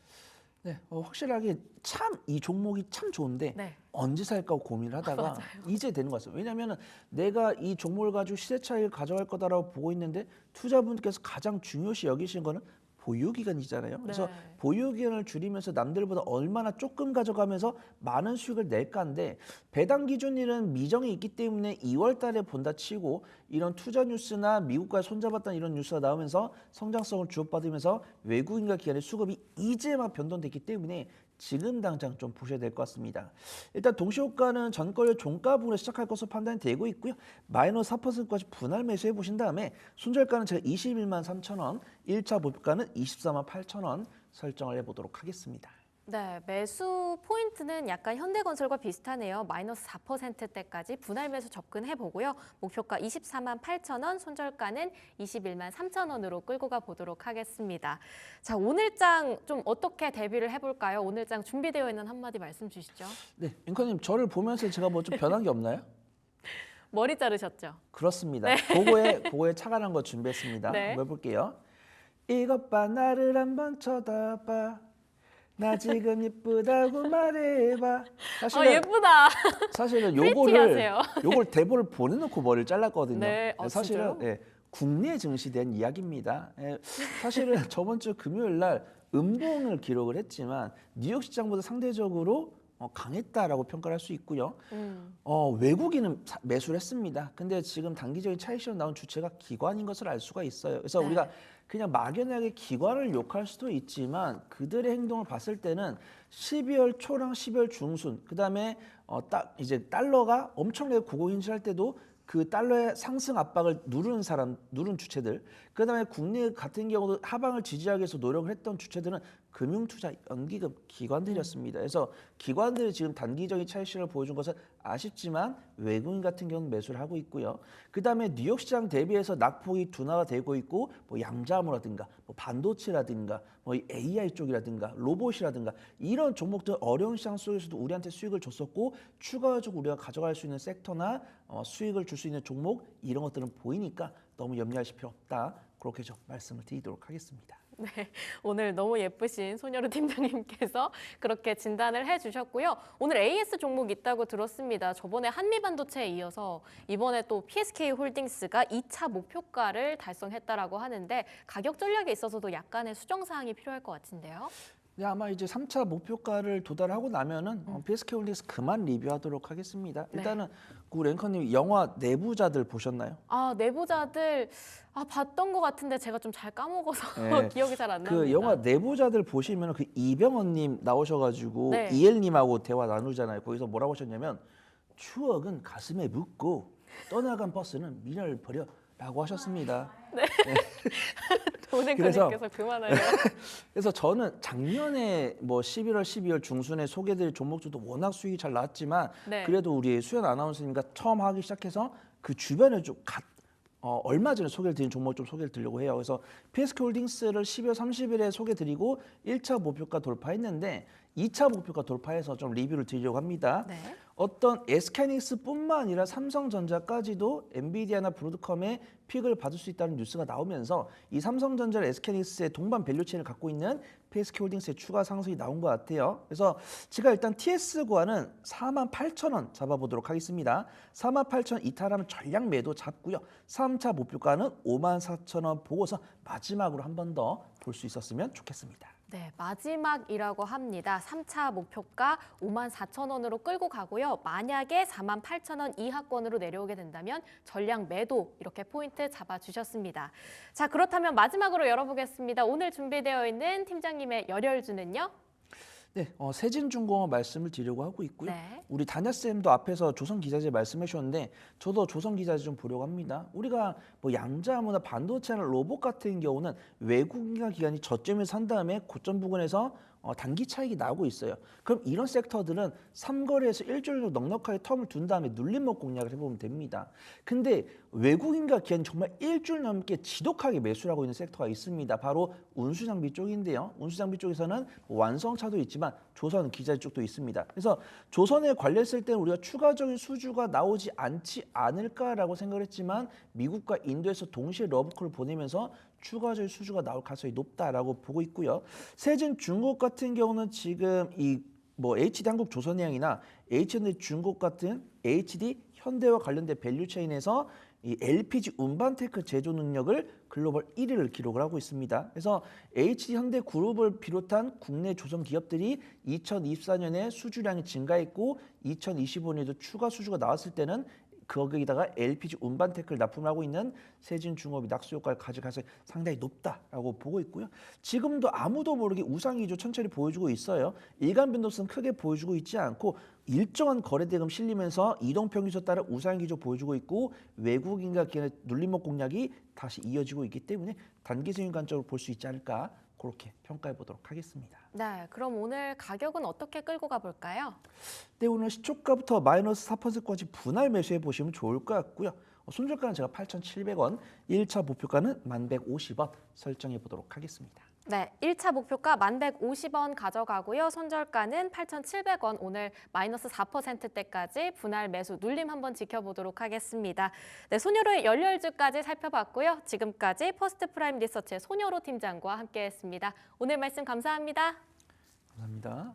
네, 확실하게 참 이 종목이 참 좋은데 네. 언제 살까 고민을 하다가 이제 되는 것 같습니다. 왜냐하면 내가 이 종목을 가지고 시세 차익을 가져갈 거다라고 보고 있는데 투자분께서 가장 중요시 여기시는 거는 보유기간이잖아요. 그래서 네. 보유기간을 줄이면서 남들보다 얼마나 조금 가져가면서 많은 수익을 낼까인데 배당 기준일은 미정이 있기 때문에 2월 달에 본다 치고 이런 투자 뉴스나 미국과 손잡았다는 이런 뉴스가 나오면서 성장성을 주목받으면서 외국인과 기관의 수급이 이제 막 변동됐기 때문에 지금 당장 좀 보셔야 될 것 같습니다. 일단 동시효과는 전거래 종가 부분에 시작할 것으로 판단이 되고 있고요. 마이너스 4%까지 분할 매수해 보신 다음에 손절가는 제가 21만 3천 원, 1차 목표가는 24만 8천 원 설정을 해보도록 하겠습니다. 네, 매수 포인트는 약간 현대건설과 비슷하네요. 마이너스 4%대까지 분할 매수 접근해 보고요. 목표가 24만 8천 원, 손절가는 21만 3천 원으로 끌고 가 보도록 하겠습니다. 자, 오늘장 좀 어떻게 대비를 해볼까요? 오늘장 준비되어 있는 한마디 말씀 주시죠. 네, 앵커님 저를 보면서 제가 뭐 좀 변한 게 없나요? 머리 자르셨죠? 그렇습니다. 그거에 착안한 거 준비했습니다. 네. 한번 해볼게요. 이것 봐 나를 한번 쳐다봐. 나 지금 예쁘다고 말해봐. 예쁘다. 사실은 프리티하세요. 요걸 대본을 보내놓고 머리를 잘랐거든요. 네, 사실은 진짜요? 국내 증시에 대한 이야기입니다. 사실은 저번 주 금요일 날 음봉을 기록을 했지만 뉴욕 시장보다 상대적으로 강했다라고 평가를 할 수 있고요. 외국인은 매수를 했습니다. 근데 지금 단기적인 차익실현 나온 주체가 기관인 것을 알 수가 있어요. 그래서 네. 우리가 그냥 막연하게 기관을 욕할 수도 있지만 그들의 행동을 봤을 때는 12월 초랑 12월 중순 그다음에 이제 달러가 엄청나게 고공행진할 때도 그 달러의 상승 압박을 누른 주체들, 그다음에 국내 같은 경우도 하방을 지지하기 위해서 노력을 했던 주체들은 금융투자 연기금 기관들이었습니다. 그래서 기관들이 지금 단기적인 차익실현을 보여준 것은 아쉽지만 외국인 같은 경우는 매수를 하고 있고요. 그다음에 뉴욕 시장 대비해서 낙폭이 둔화가 되고 있고 뭐 양자모라든가 뭐 반도체라든가 뭐 AI 쪽이라든가 로봇이라든가 이런 종목들 어려운 시장 속에서도 우리한테 수익을 줬었고 추가적으로 우리가 가져갈 수 있는 섹터나 수익을 줄 수 있는 종목 이런 것들은 보이니까 너무 염려하실 필요 없다. 그렇게 좀 말씀을 드리도록 하겠습니다. 네, 오늘 너무 예쁘신 손여루 팀장님께서 그렇게 진단을 해주셨고요. 오늘 AS 종목 있다고 들었습니다. 저번에 한미반도체에 이어서 이번에 또 PSK홀딩스가 2차 목표가를 달성했다라고 하는데 가격 전략에 있어서도 약간의 수정사항이 필요할 것 같은데요. 네, 아마 이제 3차 목표가를 도달하고 나면은 PSK홀딩스 그만 리뷰하도록 하겠습니다. 일단은 그 랭커님 영화 내부자들 보셨나요? 내부자들 봤던 것 같은데 제가 좀 잘 까먹어서 네. 기억이 잘 안 납니다. 그 영화 내부자들 보시면 그 이병헌님 나오셔가지고 네. 이엘님하고 대화 나누잖아요. 거기서 뭐라고 하셨냐면 추억은 가슴에 묻고 떠나간 버스는 미련을 버려라고 하셨습니다. 도네커님께서 그만하려고. 그래서 저는 작년에 뭐 11월, 12월 중순에 소개드릴 종목들도 워낙 수익이 잘 나왔지만 네. 그래도 우리 수연 아나운서님과 처음 하기 시작해서 그 주변에 좀 얼마 전에 소개를 드린 종목 좀 소개를 드리려고 해요. 그래서 PSK홀딩스를 12월 30일에 소개드리고 1차 목표가 돌파했는데 2차 목표가 돌파해서 좀 리뷰를 드리려고 합니다. 네. 어떤 SK하이닉스뿐만 아니라 삼성전자까지도 엔비디아나 브로드컴의 픽을 받을 수 있다는 뉴스가 나오면서 이 삼성전자, SK하이닉스의 동반 밸류체인을 갖고 있는 PSK홀딩스의 추가 상승이 나온 것 같아요. 그래서 제가 일단 TS구간은 48,000원 잡아보도록 하겠습니다. 48,000원 이탈하면 전량 매도 잡고요. 3차 목표가는 54,000원 보고서 마지막으로 한 번 더 볼 수 있었으면 좋겠습니다. 네, 마지막이라고 합니다. 3차 목표가 54,000원으로 끌고 가고요. 만약에 48,000원 이하권으로 내려오게 된다면 전량 매도 이렇게 포인트 잡아주셨습니다. 자, 그렇다면 마지막으로 열어보겠습니다. 오늘 준비되어 있는 팀장님의 열혈주는요? 네, 세진중공업 말씀을 드리려고 하고 있고요. 네. 우리 다냐쌤도 앞에서 조선기자재 말씀해 주셨는데 저도 조선기자재 좀 보려고 합니다. 우리가 뭐 양자문화 반도체나 로봇 같은 경우는 외국인과 기관이 저점에서 산 다음에 고점 부근에서 단기 차익이 나오고 있어요. 그럼 이런 섹터들은 삼거래에서 일주일 정도 넉넉하게 텀을 둔 다음에 눌림목 공략을 해보면 됩니다. 근데 외국인과 기관이 정말 일주일 넘게 지독하게 매수를 하고 있는 섹터가 있습니다. 바로 운수장비 쪽인데요. 운수장비 쪽에서는 완성차도 있지만 조선 기자재 쪽도 있습니다. 그래서 조선에 관련했을 때는 우리가 추가적인 수주가 나오지 않지 않을까라고 생각을 했지만 미국과 인도에서 동시에 러브콜을 보내면서 추가적인 수주가 나올 가능성이 높다라고 보고 있고요. 세진중공업 같은 경우는 지금 이 HD 한국 조선해양이나 HD 중공업 같은 HD 현대와 관련된 밸류체인에서 이 LPG 운반탱크 제조 능력을 글로벌 1위를 기록을 하고 있습니다. 그래서 HD 현대 그룹을 비롯한 국내 조선 기업들이 2024년에 수주량이 증가했고 2025년에도 추가 수주가 나왔을 때는 거기다가 LPG 운반탱크를 납품하고 있는 세진중공업이 낙수 효과를 가져갈 가능성이 상당히 높다라고 보고 있고요. 지금도 아무도 모르게 우상기조 천천히 보여주고 있어요. 일간 변동성 크게 보여주고 있지 않고 일정한 거래대금 실리면서 이동평균선 따라 우상기조 보여주고 있고 외국인과 기관의 눌림목 공략이 다시 이어지고 있기 때문에 단기 수익 관점으로 볼 수 있지 않을까 그렇게 평가해 보도록 하겠습니다. 네, 그럼 오늘 가격은 어떻게 끌고 가볼까요? 네, 오늘 시초가부터 마이너스 4%까지 분할 매수해 보시면 좋을 것 같고요. 손절가는 제가 8,700원, 1차 목표가는 1,150원 설정해 보도록 하겠습니다. 네, 1차 목표가 1,150원 가져가고요. 손절가는 8,700원, 오늘 마이너스 4%대까지 분할 매수 눌림 한번 지켜보도록 하겠습니다. 네, 손여로의 열혈주까지 살펴봤고요. 지금까지 퍼스트프라임 리서치의 손여로 팀장과 함께했습니다. 오늘 말씀 감사합니다. 감사합니다.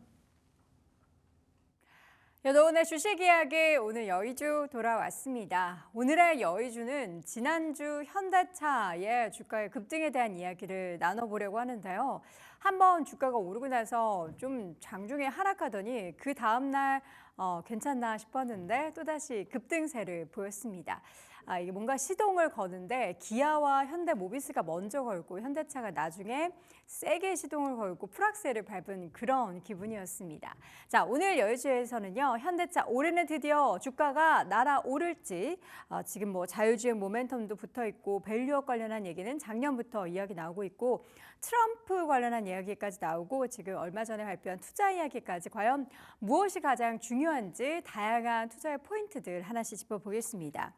여러분의 주식 이야기 오늘 여의주 돌아왔습니다. 오늘의 여의주는 지난주 현대차의 주가의 급등에 대한 이야기를 나눠보려고 하는데요. 한번 주가가 오르고 나서 좀 장중에 하락하더니 그 다음날 괜찮나 싶었는데 또다시 급등세를 보였습니다. 이게 뭔가 시동을 거는데 기아와 현대모비스가 먼저 걸고 현대차가 나중에 세게 시동을 걸고 풀악셀을 밟은 그런 기분이었습니다. 자, 오늘 여의주에서는요. 현대차 올해는 드디어 주가가 날아오를지 지금 뭐 자율주행 모멘텀도 붙어있고 밸류업 관련한 얘기는 작년부터 이야기 나오고 있고 트럼프 관련한 이야기까지 나오고 지금 얼마 전에 발표한 투자 이야기까지 과연 무엇이 가장 중요한지 다양한 투자의 포인트들 하나씩 짚어보겠습니다.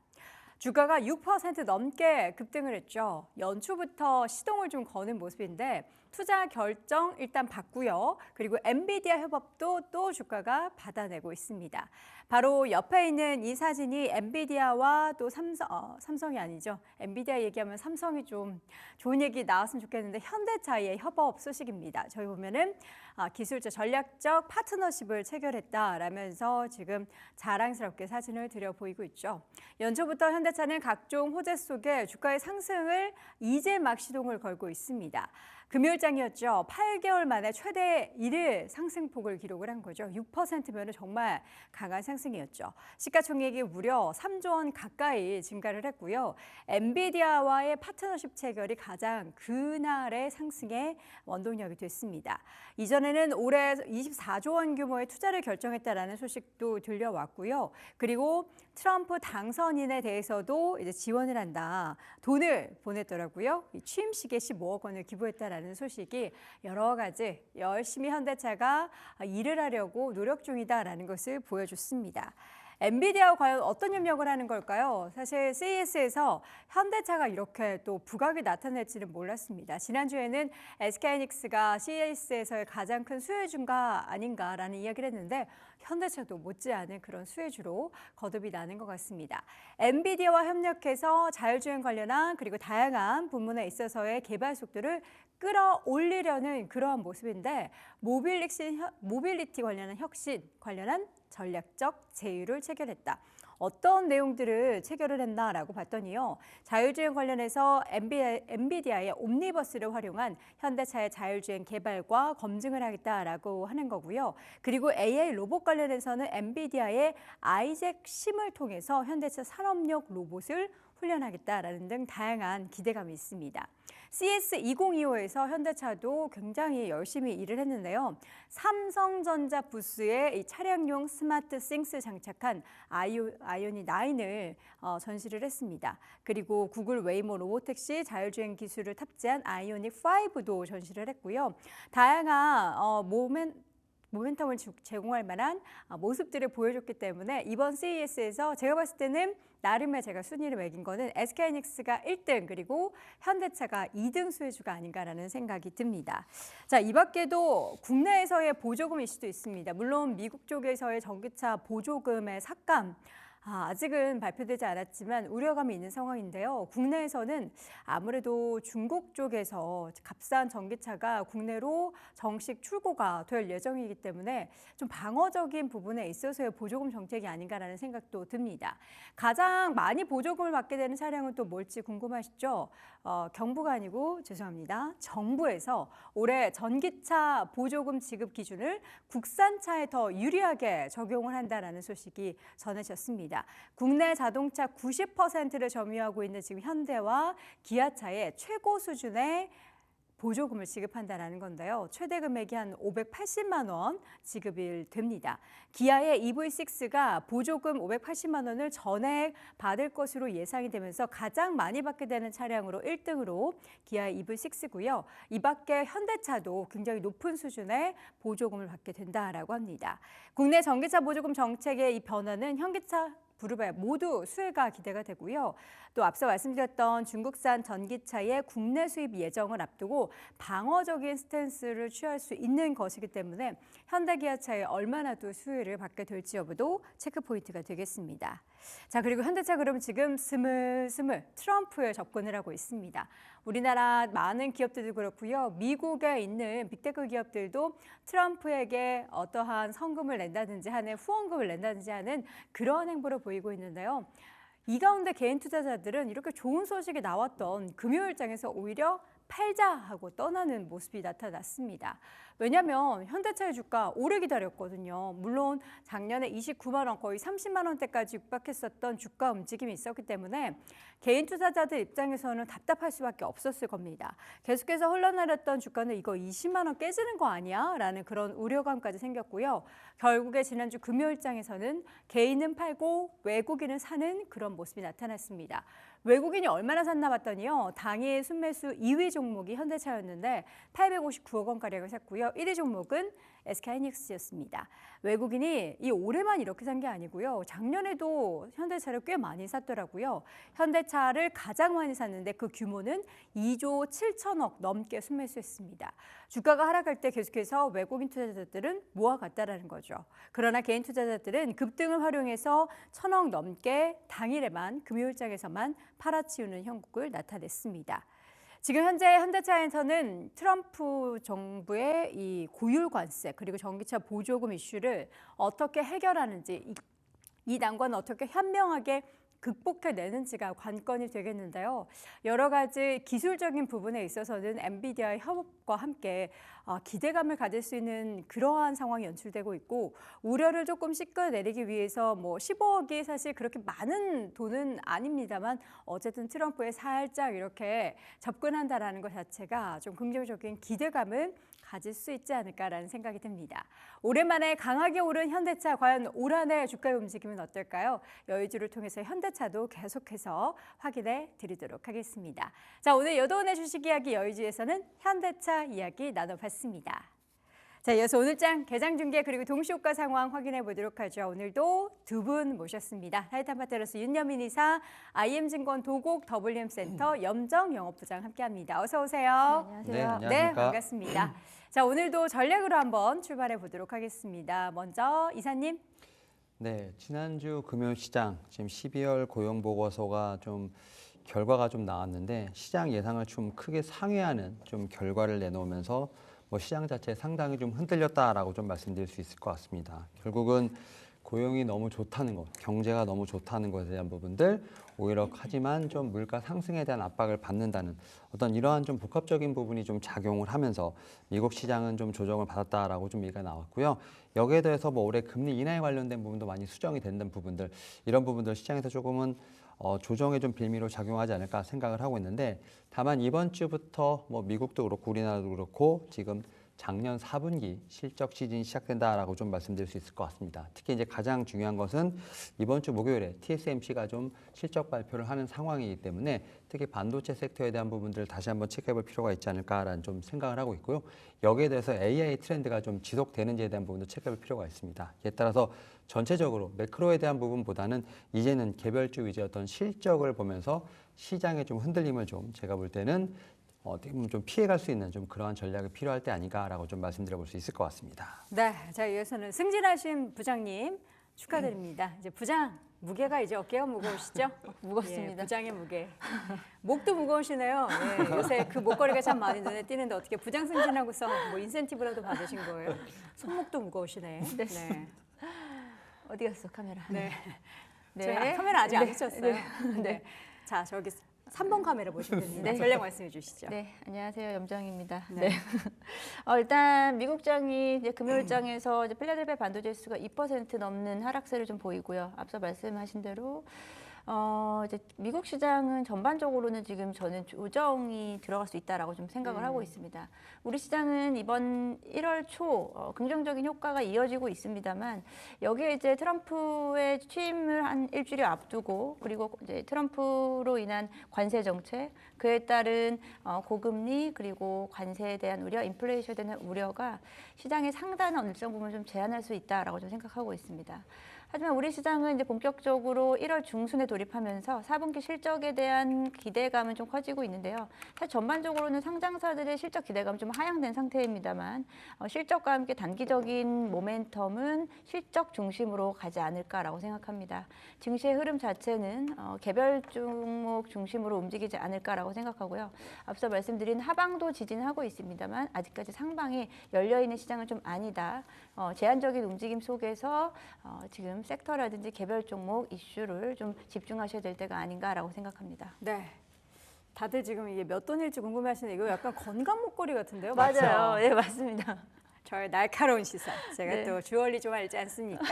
주가가 6% 넘게 급등을 했죠. 연초부터 시동을 좀 거는 모습인데 투자 결정 일단 받고요. 그리고 엔비디아 협업도 또 주가가 받아내고 있습니다. 바로 옆에 있는 이 사진이 엔비디아와 또 삼성이 아니죠. 엔비디아 얘기하면 삼성이 좀 좋은 얘기 나왔으면 좋겠는데 현대차의 협업 소식입니다. 저희 보면은 기술적 전략적 파트너십을 체결했다라면서 지금 자랑스럽게 사진을 들여 보이고 있죠. 연초부터 현대차는 각종 호재 속에 주가의 상승을 이제 막 시동을 걸고 있습니다. 금요일장이었죠. 8개월 만에 최대 1일 상승폭을 기록을 한 거죠. 6%면 정말 강한 상승이었죠. 시가총액이 무려 3조 원 가까이 증가를 했고요. 엔비디아와의 파트너십 체결이 가장 그날의 상승의 원동력이 됐습니다. 이전에는 올해 24조 원 규모의 투자를 결정했다라는 소식도 들려왔고요. 그리고 트럼프 당선인에 대해서도 이제 지원을 한다. 돈을 보냈더라고요. 취임식에 15억 원을 기부했다라는 소식이 여러 가지 열심히 현대차가 일을 하려고 노력 중이다라는 것을 보여줬습니다. 엔비디아와 과연 어떤 협력을 하는 걸까요? 사실 CES에서 현대차가 이렇게 또 부각이 나타날지는 몰랐습니다. 지난주에는 SK하이닉스가 CES에서의 가장 큰 수혜주가 아닌가라는 이야기를 했는데 현대차도 못지않은 그런 수혜주로 거듭이 나는 것 같습니다. 엔비디아와 협력해서 자율주행 관련한 그리고 다양한 부문에 있어서의 개발 속도를 끌어올리려는 그러한 모습인데 모빌리티 관련한 혁신 관련한 전략적 제휴를 체결했다. 어떤 내용들을 체결을 했나라고 봤더니요. 자율주행 관련해서 엔비디아의 옴니버스를 활용한 현대차의 자율주행 개발과 검증을 하겠다라고 하는 거고요. 그리고 AI 로봇 관련해서는 엔비디아의 아이잭 심을 통해서 현대차 산업용 로봇을 훈련하겠다라는 등 다양한 기대감이 있습니다. CES 2025에서 현대차도 굉장히 열심히 일을 했는데요. 삼성전자 부스에 이 차량용 스마트 싱스 장착한 아이오닉 9을 전시를 했습니다. 그리고 구글 웨이모 로보택시 자율주행 기술을 탑재한 아이오닉 5도 전시를 했고요. 다양한 모멘텀을 제공할 만한 모습들을 보여줬기 때문에 이번 CES에서 제가 봤을 때는 나름의 제가 순위를 매긴 거는 SK하이닉스가 1등 그리고 현대차가 2등 수혜주가 아닌가라는 생각이 듭니다. 자, 이 밖에도 국내에서의 보조금 이슈도 있습니다. 물론 미국 쪽에서의 전기차 보조금의 삭감 아직은 발표되지 않았지만 우려감이 있는 상황인데요. 국내에서는 아무래도 중국 쪽에서 값싼 전기차가 국내로 정식 출고가 될 예정이기 때문에 좀 방어적인 부분에 있어서의 보조금 정책이 아닌가라는 생각도 듭니다. 가장 많이 보조금을 받게 되는 차량은 또 뭘지 궁금하시죠? 경부가 아니고 죄송합니다. 정부에서 올해 전기차 보조금 지급 기준을 국산차에 더 유리하게 적용을 한다는 소식이 전해졌습니다. 국내 자동차 90%를 점유하고 있는 지금 현대와 기아차의 최고 수준의 보조금을 지급한다는 건데요. 최대 금액이 한 580만 원 지급이 됩니다. 기아의 EV6가 보조금 580만 원을 전액 받을 것으로 예상이 되면서 가장 많이 받게 되는 차량으로 1등으로 기아의 EV6고요. 이 밖에 현대차도 굉장히 높은 수준의 보조금을 받게 된다라고 합니다. 국내 전기차 보조금 정책의 이 변화는 현기차 그룹에 모두 수혜가 기대가 되고요. 또 앞서 말씀드렸던 중국산 전기차의 국내 수입 예정을 앞두고 방어적인 스탠스를 취할 수 있는 것이기 때문에 현대기아차에 얼마나 또 수혜를 받게 될지 여부도 체크 포인트가 되겠습니다. 자, 그리고 현대차 그럼 지금 스물스물 트럼프에 접근을 하고 있습니다. 우리나라 많은 기업들도 그렇고요. 미국에 있는 빅테크 기업들도 트럼프에게 어떠한 성금을 낸다든지 하는 후원금을 낸다든지 하는 그런 행보를 보이고 있는데요. 이 가운데 개인 투자자들은 이렇게 좋은 소식이 나왔던 금요일장에서 오히려 팔자 하고 떠나는 모습이 나타났습니다. 왜냐하면 현대차의 주가 오래 기다렸거든요. 물론 작년에 29만 원 거의 30만 원대까지 육박했었던 주가 움직임이 있었기 때문에 개인 투자자들 입장에서는 답답할 수밖에 없었을 겁니다. 계속해서 흘러내렸던 주가는 이거 20만 원 깨지는 거 아니야? 라는 그런 우려감까지 생겼고요. 결국에 지난주 금요일장에서는 개인은 팔고 외국인은 사는 그런 모습이 나타났습니다. 외국인이 얼마나 샀나 봤더니요. 당일 순매수 2위 종목이 현대차였는데 859억 원가량을 샀고요. 1위 종목은 SK하이닉스였습니다. 외국인이 이 올해만 이렇게 산 게 아니고요. 작년에도 현대차를 꽤 많이 샀더라고요. 현대차를 가장 많이 샀는데 그 규모는 2조 7천억 넘게 순매수했습니다. 주가가 하락할 때 계속해서 외국인 투자자들은 모아갔다라는 거죠. 그러나 개인 투자자들은 급등을 활용해서 1,000억 넘게 당일에만 금요일장에서만 팔아치우는 형국을 나타냈습니다. 지금 현재 현대차에서는 트럼프 정부의 이 고율 관세 그리고 전기차 보조금 이슈를 어떻게 해결하는지 이 난관을 어떻게 현명하게 극복해내는지가 관건이 되겠는데요. 여러 가지 기술적인 부분에 있어서는 엔비디아의 협업과 함께 기대감을 가질 수 있는 그러한 상황이 연출되고 있고 우려를 조금씩 끌어내리기 위해서 15억이 사실 그렇게 많은 돈은 아닙니다만 어쨌든 트럼프에 살짝 이렇게 접근한다라는 것 자체가 좀 긍정적인 기대감을 가질 수 있지 않을까라는 생각이 듭니다. 오랜만에 강하게 오른 현대차 과연 올 한 해 주가의 움직임은 어떨까요? 여의주를 통해서 현대차도 계속해서 확인해 드리도록 하겠습니다. 자, 오늘 여도은의 주식 이야기 여의주에서는 현대차 이야기 나눠봤습니다. 자, 이어서 오늘장 개장 중계 그리고 동시효과 상황 확인해 보도록 하죠. 오늘도 두 분 모셨습니다. 타이탄파트너스 윤여민 이사, IM증권 도곡 WM센터 염정 영업부장 함께합니다. 어서 오세요. 네, 안녕하세요. 네, 반갑습니다. 자, 오늘도 전략으로 한번 출발해 보도록 하겠습니다. 먼저 이사님. 네, 지난주 금요시장 지금 12월 고용 보고서가 좀 결과가 좀 나왔는데 시장 예상을 좀 크게 상회하는 좀 결과를 내놓으면서 시장 자체 상당히 좀 흔들렸다라고 좀 말씀드릴 수 있을 것 같습니다. 결국은 고용이 너무 좋다는 것, 경제가 너무 좋다는 것에 대한 부분들, 오히려 하지만 좀 물가 상승에 대한 압박을 받는다는 어떤 이러한 좀 복합적인 부분이 좀 작용을 하면서 미국 시장은 좀 조정을 받았다라고 좀 얘기가 나왔고요. 여기에 대해서 뭐 올해 금리 인하에 관련된 부분도 많이 수정이 된다는 부분들, 이런 부분들 시장에서 조금은 조정의 좀 빌미로 작용하지 않을까 생각을 하고 있는데, 다만 이번 주부터 뭐 미국도 그렇고 우리나라도 그렇고 지금 작년 4분기 실적 시즌이 시작된다라고 좀 말씀드릴 수 있을 것 같습니다. 특히 이제 가장 중요한 것은 이번 주 목요일에 TSMC가 좀 실적 발표를 하는 상황이기 때문에 특히 반도체 섹터에 대한 부분들을 다시 한번 체크해볼 필요가 있지 않을까라는 좀 생각을 하고 있고요. 여기에 대해서 AI 트렌드가 좀 지속되는지에 대한 부분도 체크해볼 필요가 있습니다. 이에 따라서 전체적으로 매크로에 대한 부분보다는 이제는 개별주 위주의 어떤 실적을 보면서 시장의 좀 흔들림을 좀 제가 볼 때는 어떻게 보면 좀 피해갈 수 있는 좀 그러한 전략이 필요할 때 아닌가라고 좀 말씀드려볼 수 있을 것 같습니다. 네, 자 이어서는 승진하신 부장님 축하드립니다. 이제 부장 무게가 이제 어깨가 무거우시죠? 무겁습니다. 예, 부장의 무게. 목도 무거우시네요. 예, 요새 그 목걸이가 참 많이 눈에 띄는데 어떻게 부장 승진하고서 뭐 인센티브라도 받으신 거예요? 손목도 무거우시네. 네. 네. 어디 갔어 카메라? 네. 네. 제가 카메라 아직 안 네. 붙였어요. 네. 네. 자 저기 3번 카메라 보시면 됩니다. 네. 전략 말씀해 주시죠. 네, 안녕하세요. 염정입니다. 네. 네. 일단 미국장이 이제 금요일장에서 이제 필라델피아 반도체 지수가 2% 넘는 하락세를 좀 보이고요. 앞서 말씀하신 대로 이제 미국 시장은 전반적으로는 지금 저는 조정이 들어갈 수 있다라고 좀 생각을 하고 있습니다. 우리 시장은 이번 1월 초 긍정적인 효과가 이어지고 있습니다만 여기에 이제 트럼프의 취임을 한 일주일 앞두고 그리고 이제 트럼프로 인한 관세 정책, 그에 따른 고금리 그리고 관세에 대한 우려, 인플레이션에 대한 우려가 시장의 상단한 일정 부분 좀 제한할 수 있다라고 좀 생각하고 있습니다. 하지만 우리 시장은 이제 본격적으로 1월 중순에 돌입하면서 4분기 실적에 대한 기대감은 좀 커지고 있는데요. 사실 전반적으로는 상장사들의 실적 기대감은 좀 하향된 상태입니다만 실적과 함께 단기적인 모멘텀은 실적 중심으로 가지 않을까라고 생각합니다. 증시의 흐름 자체는 개별 종목 중심으로 움직이지 않을까라고 생각하고요. 앞서 말씀드린 하방도 지진하고 있습니다만 아직까지 상방이 열려있는 시장은 좀 아니다. 제한적인 움직임 속에서 지금 섹터라든지 개별 종목 이슈를 좀 집중하셔야 될 때가 아닌가라고 생각합니다. 네. 다들 지금 이게 몇 돈일지 궁금해하시는데 이거 약간 건강 목걸이 같은데요? 맞아요. 맞죠? 네, 맞습니다. 저의 날카로운 시선. 제가 네. 또 주얼리 좀 알지 않습니까?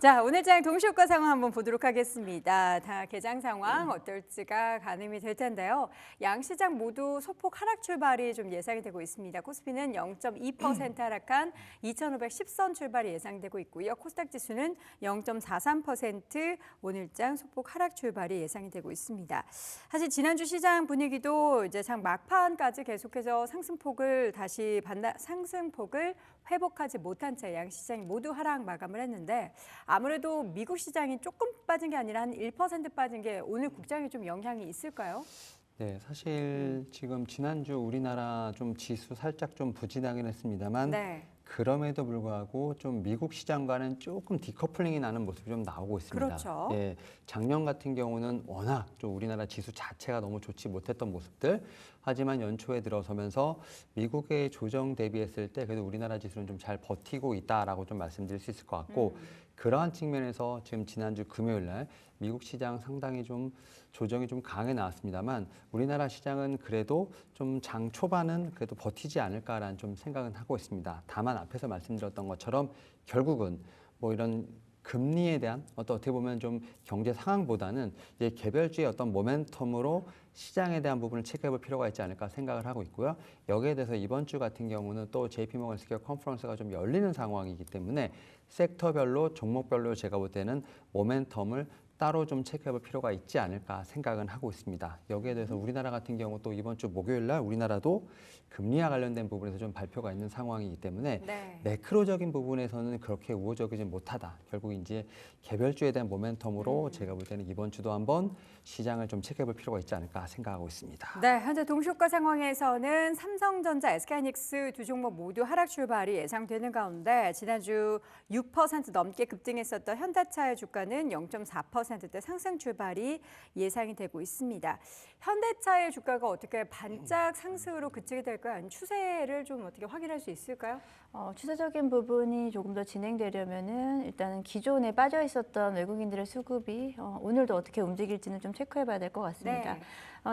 자, 오늘 장 동시효과 상황 한번 보도록 하겠습니다. 다 개장 상황 어떨지가 가늠이 될 텐데요. 양 시장 모두 소폭 하락 출발이 좀 예상이 되고 있습니다. 코스피는 0.2% 하락한 2,510선 출발이 예상되고 있고요. 코스닥 지수는 0.43% 오늘장 소폭 하락 출발이 예상이 되고 있습니다. 사실 지난주 시장 분위기도 이제 장 막판까지 계속해서 상승폭을 회복하지 못한 채 양 시장이 모두 하락 마감을 했는데 아무래도 미국 시장이 조금 빠진 게 아니라 한 1% 빠진 게 오늘 국장에 좀 영향이 있을까요? 네, 사실 지금 지난주 우리나라 좀 지수 살짝 좀 부진하긴 했습니다만 네. 그럼에도 불구하고 좀 미국 시장과는 조금 디커플링이 나는 모습이 좀 나오고 있습니다. 그렇죠. 예, 작년 같은 경우는 워낙 좀 우리나라 지수 자체가 너무 좋지 못했던 모습들, 하지만 연초에 들어서면서 미국의 조정 대비했을 때 그래도 우리나라 지수는 좀 잘 버티고 있다라고 좀 말씀드릴 수 있을 것 같고 그러한 측면에서 지금 지난주 금요일 날 미국 시장 상당히 좀 조정이 좀 강하게 나왔습니다만 우리나라 시장은 그래도 좀 장 초반은 그래도 버티지 않을까라는 좀 생각은 하고 있습니다. 다만 앞에서 말씀드렸던 것처럼 결국은 뭐 이런 금리에 대한 어떻게 보면 좀 경제 상황보다는 이제 개별주의 어떤 모멘텀으로 시장에 대한 부분을 체크해볼 필요가 있지 않을까 생각을 하고 있고요. 여기에 대해서 이번 주 같은 경우는 또 JP모건 스퀘어 컨퍼런스가 좀 열리는 상황이기 때문에 섹터별로 종목별로 제가 볼 때는 모멘텀을 따로 좀 체크해볼 필요가 있지 않을까 생각은 하고 있습니다. 여기에 대해서 우리나라 같은 경우 또 이번 주 목요일 날 우리나라도 금리와 관련된 부분에서 좀 발표가 있는 상황이기 때문에 네. 매크로적인 부분에서는 그렇게 우호적이지 못하다. 결국 이제 개별주에 대한 모멘텀으로 제가 볼 때는 이번 주도 한번 시장을 좀 체크해볼 필요가 있지 않을까 생각하고 있습니다. 네, 현재 동시효과 상황에서는 삼성전자, SK하이닉스 두 종목 모두 하락 출발이 예상되는 가운데 지난주 6% 넘게 급등했었던 현대차의 주가는 0.4% 2%대 상승 출발이 예상이 되고 있습니다. 현대차의 주가가 어떻게 반짝 상승으로 그치게 될까요? 아니면 추세를 좀 어떻게 확인할 수 있을까요? 추세적인 부분이 조금 더 진행되려면은 일단은 기존에 빠져 있었던 외국인들의 수급이 오늘도 어떻게 움직일지는 좀 체크해봐야 될 것 같습니다. 네.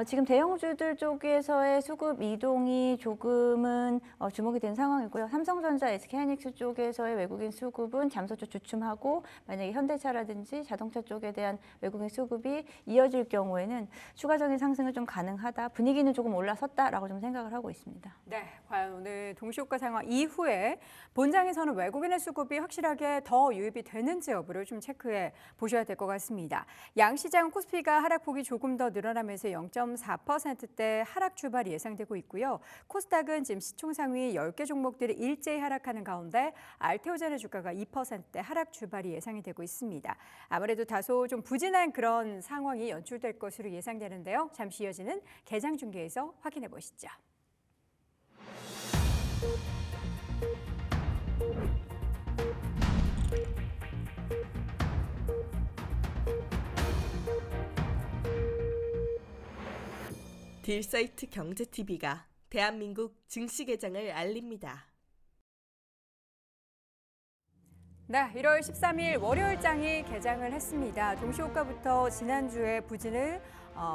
지금 대형주들 쪽에서의 수급 이동이 조금은 주목이 된 상황이고요. 삼성전자, SK하이닉스 쪽에서의 외국인 수급은 잠시 주춤하고 만약에 현대차라든지 자동차 쪽에 대한 외국인 수급이 이어질 경우에는 추가적인 상승은 좀 가능하다. 분위기는 조금 올라섰다라고 좀 생각을 하고 있습니다. 네, 과연 오늘 동시효과 상황 이후에 본장에서는 외국인의 수급이 확실하게 더 유입이 되는지 여부를 좀 체크해 보셔야 될 것 같습니다. 양시장 코스피가 하락폭이 조금 더 늘어나면서 0.4%대 하락 출발이 예상되고 있고요. 코스닥은 지금 시총 상위 10개 종목들이 일제히 하락하는 가운데 알테오젠의 주가가 2%대 하락 출발이 예상이 되고 있습니다. 아무래도 다소 좀 부진한 그런 상황이 연출될 것으로 예상되는데요. 잠시 이어지는 개장 중계에서 확인해 보시죠. 딜사이트 경제TV가 대한민국 증시 개장을 알립니다. 네, 1월 13일 월요일장이 개장을 했습니다. 동시효과부터 지난주에 부진을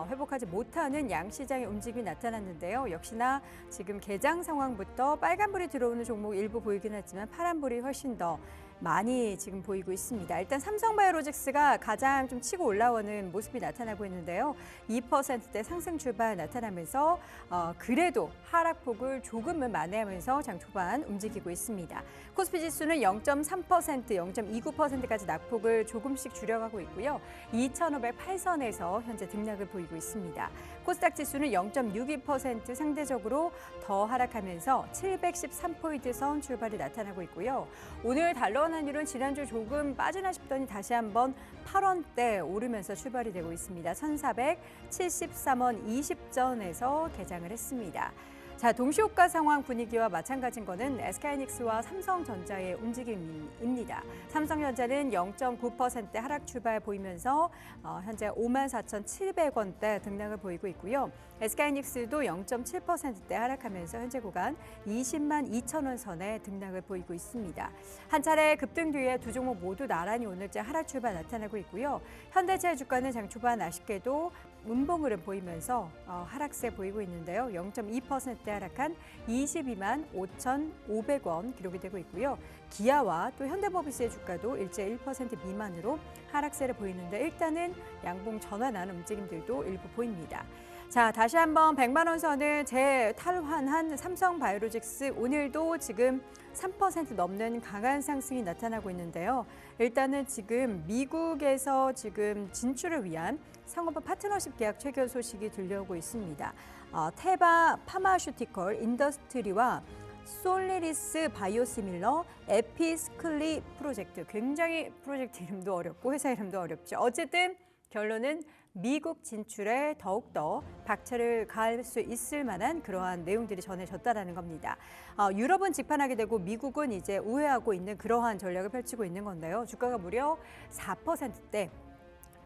회복하지 못하는 양시장의 움직임이 나타났는데요. 역시나 지금 개장 상황부터 빨간불이 들어오는 종목 일부 보이긴 했지만 파란불이 훨씬 더 많이 지금 보이고 있습니다. 일단 삼성바이오로직스가 가장 좀 치고 올라오는 모습이 나타나고 있는데요. 2%대 상승 출발 나타나면서 그래도 하락폭을 조금은 만회하면서 장 초반 움직이고 있습니다. 코스피 지수는 0.3%, 0.29%까지 낙폭을 조금씩 줄여가고 있고요. 2,508선에서 현재 등락을 보이고 있습니다. 코스닥 지수는 0.62% 상대적으로 더 하락하면서 713포인트 선 출발이 나타나고 있고요. 오늘 달러 환율은 지난주 조금 빠지나 싶더니 다시 한번 8원대 오르면서 출발이 되고 있습니다. 1,473원 20전에서 개장을 했습니다. 자, 동시효과 상황 분위기와 마찬가지인 거는 SK하이닉스와 삼성전자의 움직임입니다. 삼성전자는 0.9% 하락 출발 보이면서 현재 54,700원대 등락을 보이고 있고요. SK하이닉스도 0.7%대 하락하면서 현재 구간 20만 2천원 선에 등락을 보이고 있습니다. 한 차례 급등 뒤에 두 종목 모두 나란히 오늘자 하락 출발 나타나고 있고요. 현대차의 주가는 장 초반 아쉽게도 운봉 흐름 보이면서 하락세 보이고 있는데요. 0.2%대 하락한 22만 5,500원 기록이 되고 있고요. 기아와 또 현대모비스의 주가도 일제 1% 미만으로 하락세를 보이는데 일단은 양봉 전환하는 움직임들도 일부 보입니다. 자, 다시 한번 100만 원 선을 재탈환한 삼성바이오로직스 오늘도 지금 3% 넘는 강한 상승이 나타나고 있는데요. 일단은 지금 미국에서 지금 진출을 위한 상호부 파트너십 계약 체결 소식이 들려오고 있습니다. 테바 파마슈티컬 인더스트리와 솔리리스 바이오시밀러 에피스클리 프로젝트. 굉장히 프로젝트 이름도 어렵고 회사 이름도 어렵죠. 어쨌든 결론은 미국 진출에 더욱더 박차를 가할 수 있을 만한 그러한 내용들이 전해졌다라는 겁니다. 유럽은 직판하게 되고 미국은 이제 우회하고 있는 그러한 전략을 펼치고 있는 건데요. 주가가 무려 4%대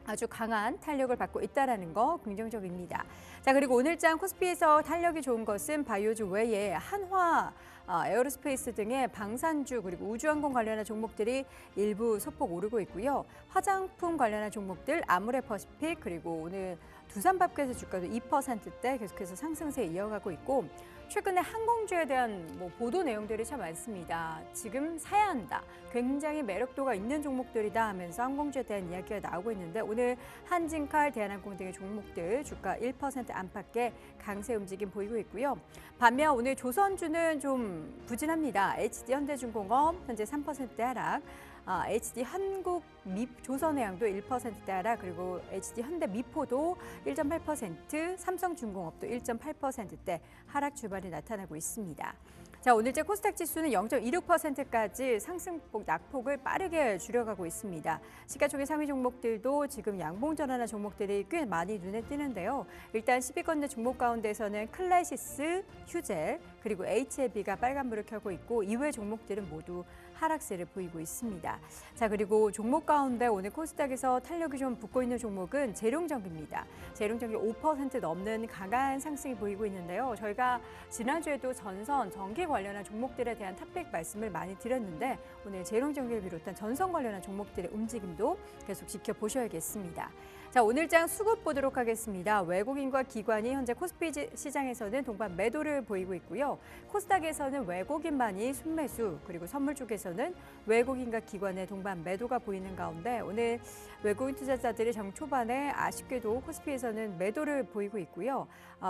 아주 강한 탄력을 받고 있다는 거 긍정적입니다. 자, 그리고 오늘장 코스피에서 탄력이 좋은 것은 바이오주 외에 한화, 에어로스페이스 등의 방산주 그리고 우주항공 관련한 종목들이 일부 소폭 오르고 있고요. 화장품 관련한 종목들 아모레퍼시픽 그리고 오늘 두산밥그레스 주가도 2%대 계속해서 상승세 이어가고 있고 최근에 항공주에 대한 보도 내용들이 참 많습니다. 지금 사야 한다. 굉장히 매력도가 있는 종목들이다 하면서 항공주에 대한 이야기가 나오고 있는데 오늘 한진칼, 대한항공 등의 종목들 주가 1% 안팎의 강세 움직임 보이고 있고요. 반면 오늘 조선주는 좀 부진합니다. HD 현대중공업 현재 3%대 하락. HD 한국조선해양도 1%대 하락, 그리고 HD 현대미포도 1.8%, 삼성중공업도 1.8%대 하락 출발이 나타나고 있습니다. 자, 오늘째 코스닥 지수는 0.26%까지 상승폭, 낙폭을 빠르게 줄여가고 있습니다. 시가총액 상위 종목들도 지금 양봉 전환한 종목들이 꽤 많이 눈에 띄는데요. 일단 10위권 내 종목 가운데서는 클래시스, 휴젤, 그리고 HLB가 빨간불을 켜고 있고 이외 종목들은 모두 하락세를 보이고 있습니다. 자, 그리고 종목 가운데 오늘 코스닥에서 탄력이 좀 붙고 있는 종목은 재룡전기입니다. 재룡전기 5% 넘는 강한 상승이 보이고 있는데요. 저희가 지난주에도 전선, 전기 관련한 종목들에 대한 탑픽 말씀을 많이 드렸는데 오늘 재룡전기를 비롯한 전선 관련한 종목들의 움직임도 계속 지켜보셔야겠습니다. 자, 오늘장 수급 보도록 하겠습니다. 외국인과 기관이 현재 코스피 시장에서는 동반 매도를 보이고 있고요. 코스닥에서는 외국인만이 순매수, 그리고 선물 쪽에서는 외국인과 기관의 동반 매도가 보이는 가운데 오늘 외국인 투자자들이 장 초반에 아쉽게도 코스피에서는 매도를 보이고 있고요.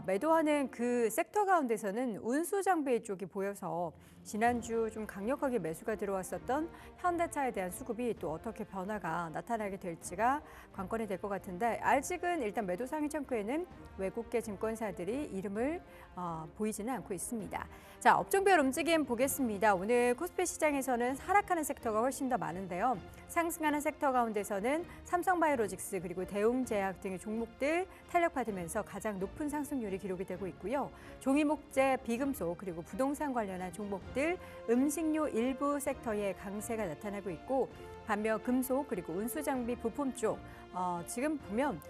매도하는 그 섹터 가운데서는 운수 장비 쪽이 보여서 지난주 좀 강력하게 매수가 들어왔었던 현대차에 대한 수급이 또 어떻게 변화가 나타나게 될지가 관건이 될 것 같은데 아직은 일단 매도 상위 창구에는 외국계 증권사들이 이름을 보이지는 않고 있습니다. 자, 업종별 움직임 보겠습니다. 오늘 코스피 시장에서는 하락하는 섹터가 훨씬 더 많은데요. 상승하는 섹터 가운데서는 삼성바이오로직스 그리고 대웅제약 등의 종목들 탄력받으면서 가장 높은 상승률이 기록이 되고 있고요. 종이목재, 비금속 그리고 부동산 관련한 종목들, 음식료 일부 섹터의 강세가 나타나고 있고 반면 금속 그리고 운수장비 부품 쪽 지금 보면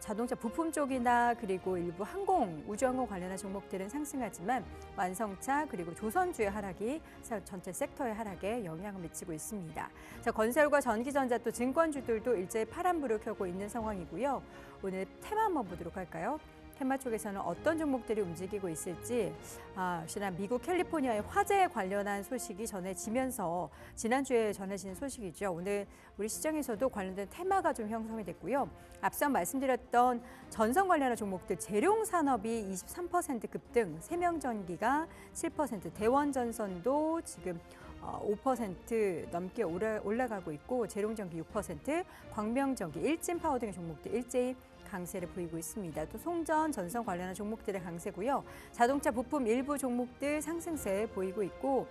자동차 부품 쪽이나 그리고 일부 항공, 우주항공 관련한 종목들은 상승하지만 완성차 그리고 조선주의 하락이 전체 섹터의 하락에 영향을 미치고 있습니다. 자, 건설과 전기전자 또 증권주들도 일제히 파란불을 켜고 있는 상황이고요. 오늘 테마 한번 보도록 할까요? 테마 쪽에서는 어떤 종목들이 움직이고 있을지 역시나 미국 캘리포니아의 화재 관련한 소식이 전해지면서 지난주에 전해진 소식이죠. 오늘 우리 시장에서도 관련된 테마가 좀 형성이 됐고요. 앞서 말씀드렸던 전선 관련한 종목들 재룡산업이 23% 급등, 세명전기가 7%, 대원전선도 지금 5% 넘게 올라가고 있고 재룡전기 6%, 광명전기, 일진파워 등의 종목들 일제히 강세를 보이고 있습니다. 또 송전, 전선 관련한 종목들의 강세고요. 자동차 부품 일부 종목들 상승세 보이고 있고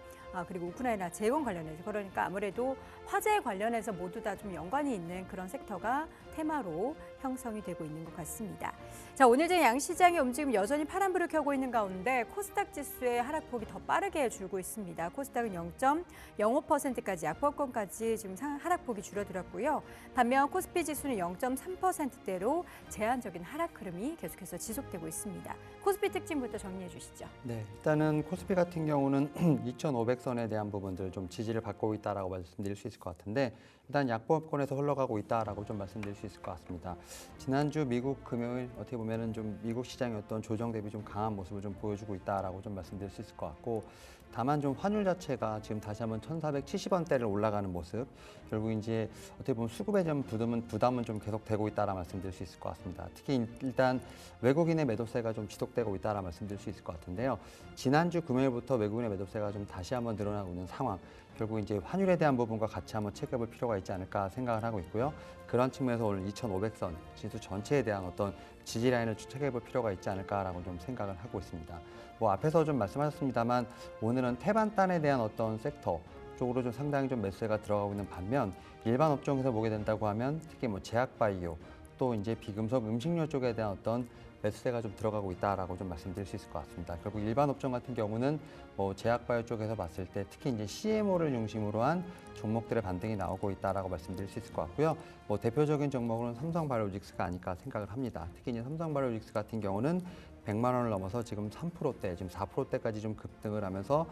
그리고 우크라이나 재건 관련해서 그러니까 아무래도 화재 관련해서 모두 다 좀 연관이 있는 그런 섹터가 테마로 형성이 되고 있는 것 같습니다. 자, 오늘 양시장의 움직임 여전히 파란불을 켜고 있는 가운데 코스닥 지수의 하락폭이 더 빠르게 줄고 있습니다. 코스닥은 0.05%까지 약보권까지 지금 하락폭이 줄어들었고요. 반면 코스피 지수는 0.3%대로 제한적인 하락 흐름이 계속해서 지속되고 있습니다. 코스피 특징부터 정리해 주시죠. 네, 일단은 코스피 같은 경우는 2,500선에 대한 부분들 좀 지지를 받고 있다라고 말씀드릴 수 있을 것 같은데 일단 약보권에서 흘러가고 있다라고 좀 말씀드릴 수 있을 것 같습니다. 지난주 미국 금요일 어떻게 보면은 좀 미국 시장의 어떤 조정 대비 좀 강한 모습을 좀 보여주고 있다라고 좀 말씀드릴 수 있을 것 같고 다만 좀 환율 자체가 지금 다시 한번 1,470원대를 올라가는 모습 결국 이제 어떻게 보면 수급에 좀 부담은 좀 계속되고 있다라 말씀드릴 수 있을 것 같습니다. 특히 일단 외국인의 매도세가 좀 지속되고 있다라 말씀드릴 수 있을 것 같은데요. 지난주 금요일부터 외국인의 매도세가 좀 다시 한번 늘어나고 있는 상황. 결국 이제 환율에 대한 부분과 같이 한번 체크해볼 필요가 있지 않을까 생각을 하고 있고요. 그런 측면에서 오늘 2,500선 지수 전체에 대한 어떤 지지 라인을 추측해볼 필요가 있지 않을까라고 좀 생각을 하고 있습니다. 뭐 앞에서 좀 말씀하셨습니다만 오늘은 태반단에 대한 어떤 섹터 쪽으로 좀 상당히 좀 매수세가 들어가고 있는 반면 일반 업종에서 보게 된다고 하면 특히 뭐 제약바이오 또 이제 비금속 음식료 쪽에 대한 어떤 매수세가 좀 들어가고 있다라고 좀 말씀드릴 수 있을 것 같습니다. 결국 일반 업종 같은 경우는 뭐 제약바이오 쪽에서 봤을 때 특히 이제 CMO를 중심으로 한 종목들의 반등이 나오고 있다라고 말씀드릴 수 있을 것 같고요. 뭐 대표적인 종목은 삼성바이오로직스가 아닐까 생각을 합니다. 특히 이제 삼성바이오로직스 같은 경우는 100만 원을 넘어서 지금 3%대, 지금 4%대까지 좀 급등을 하면서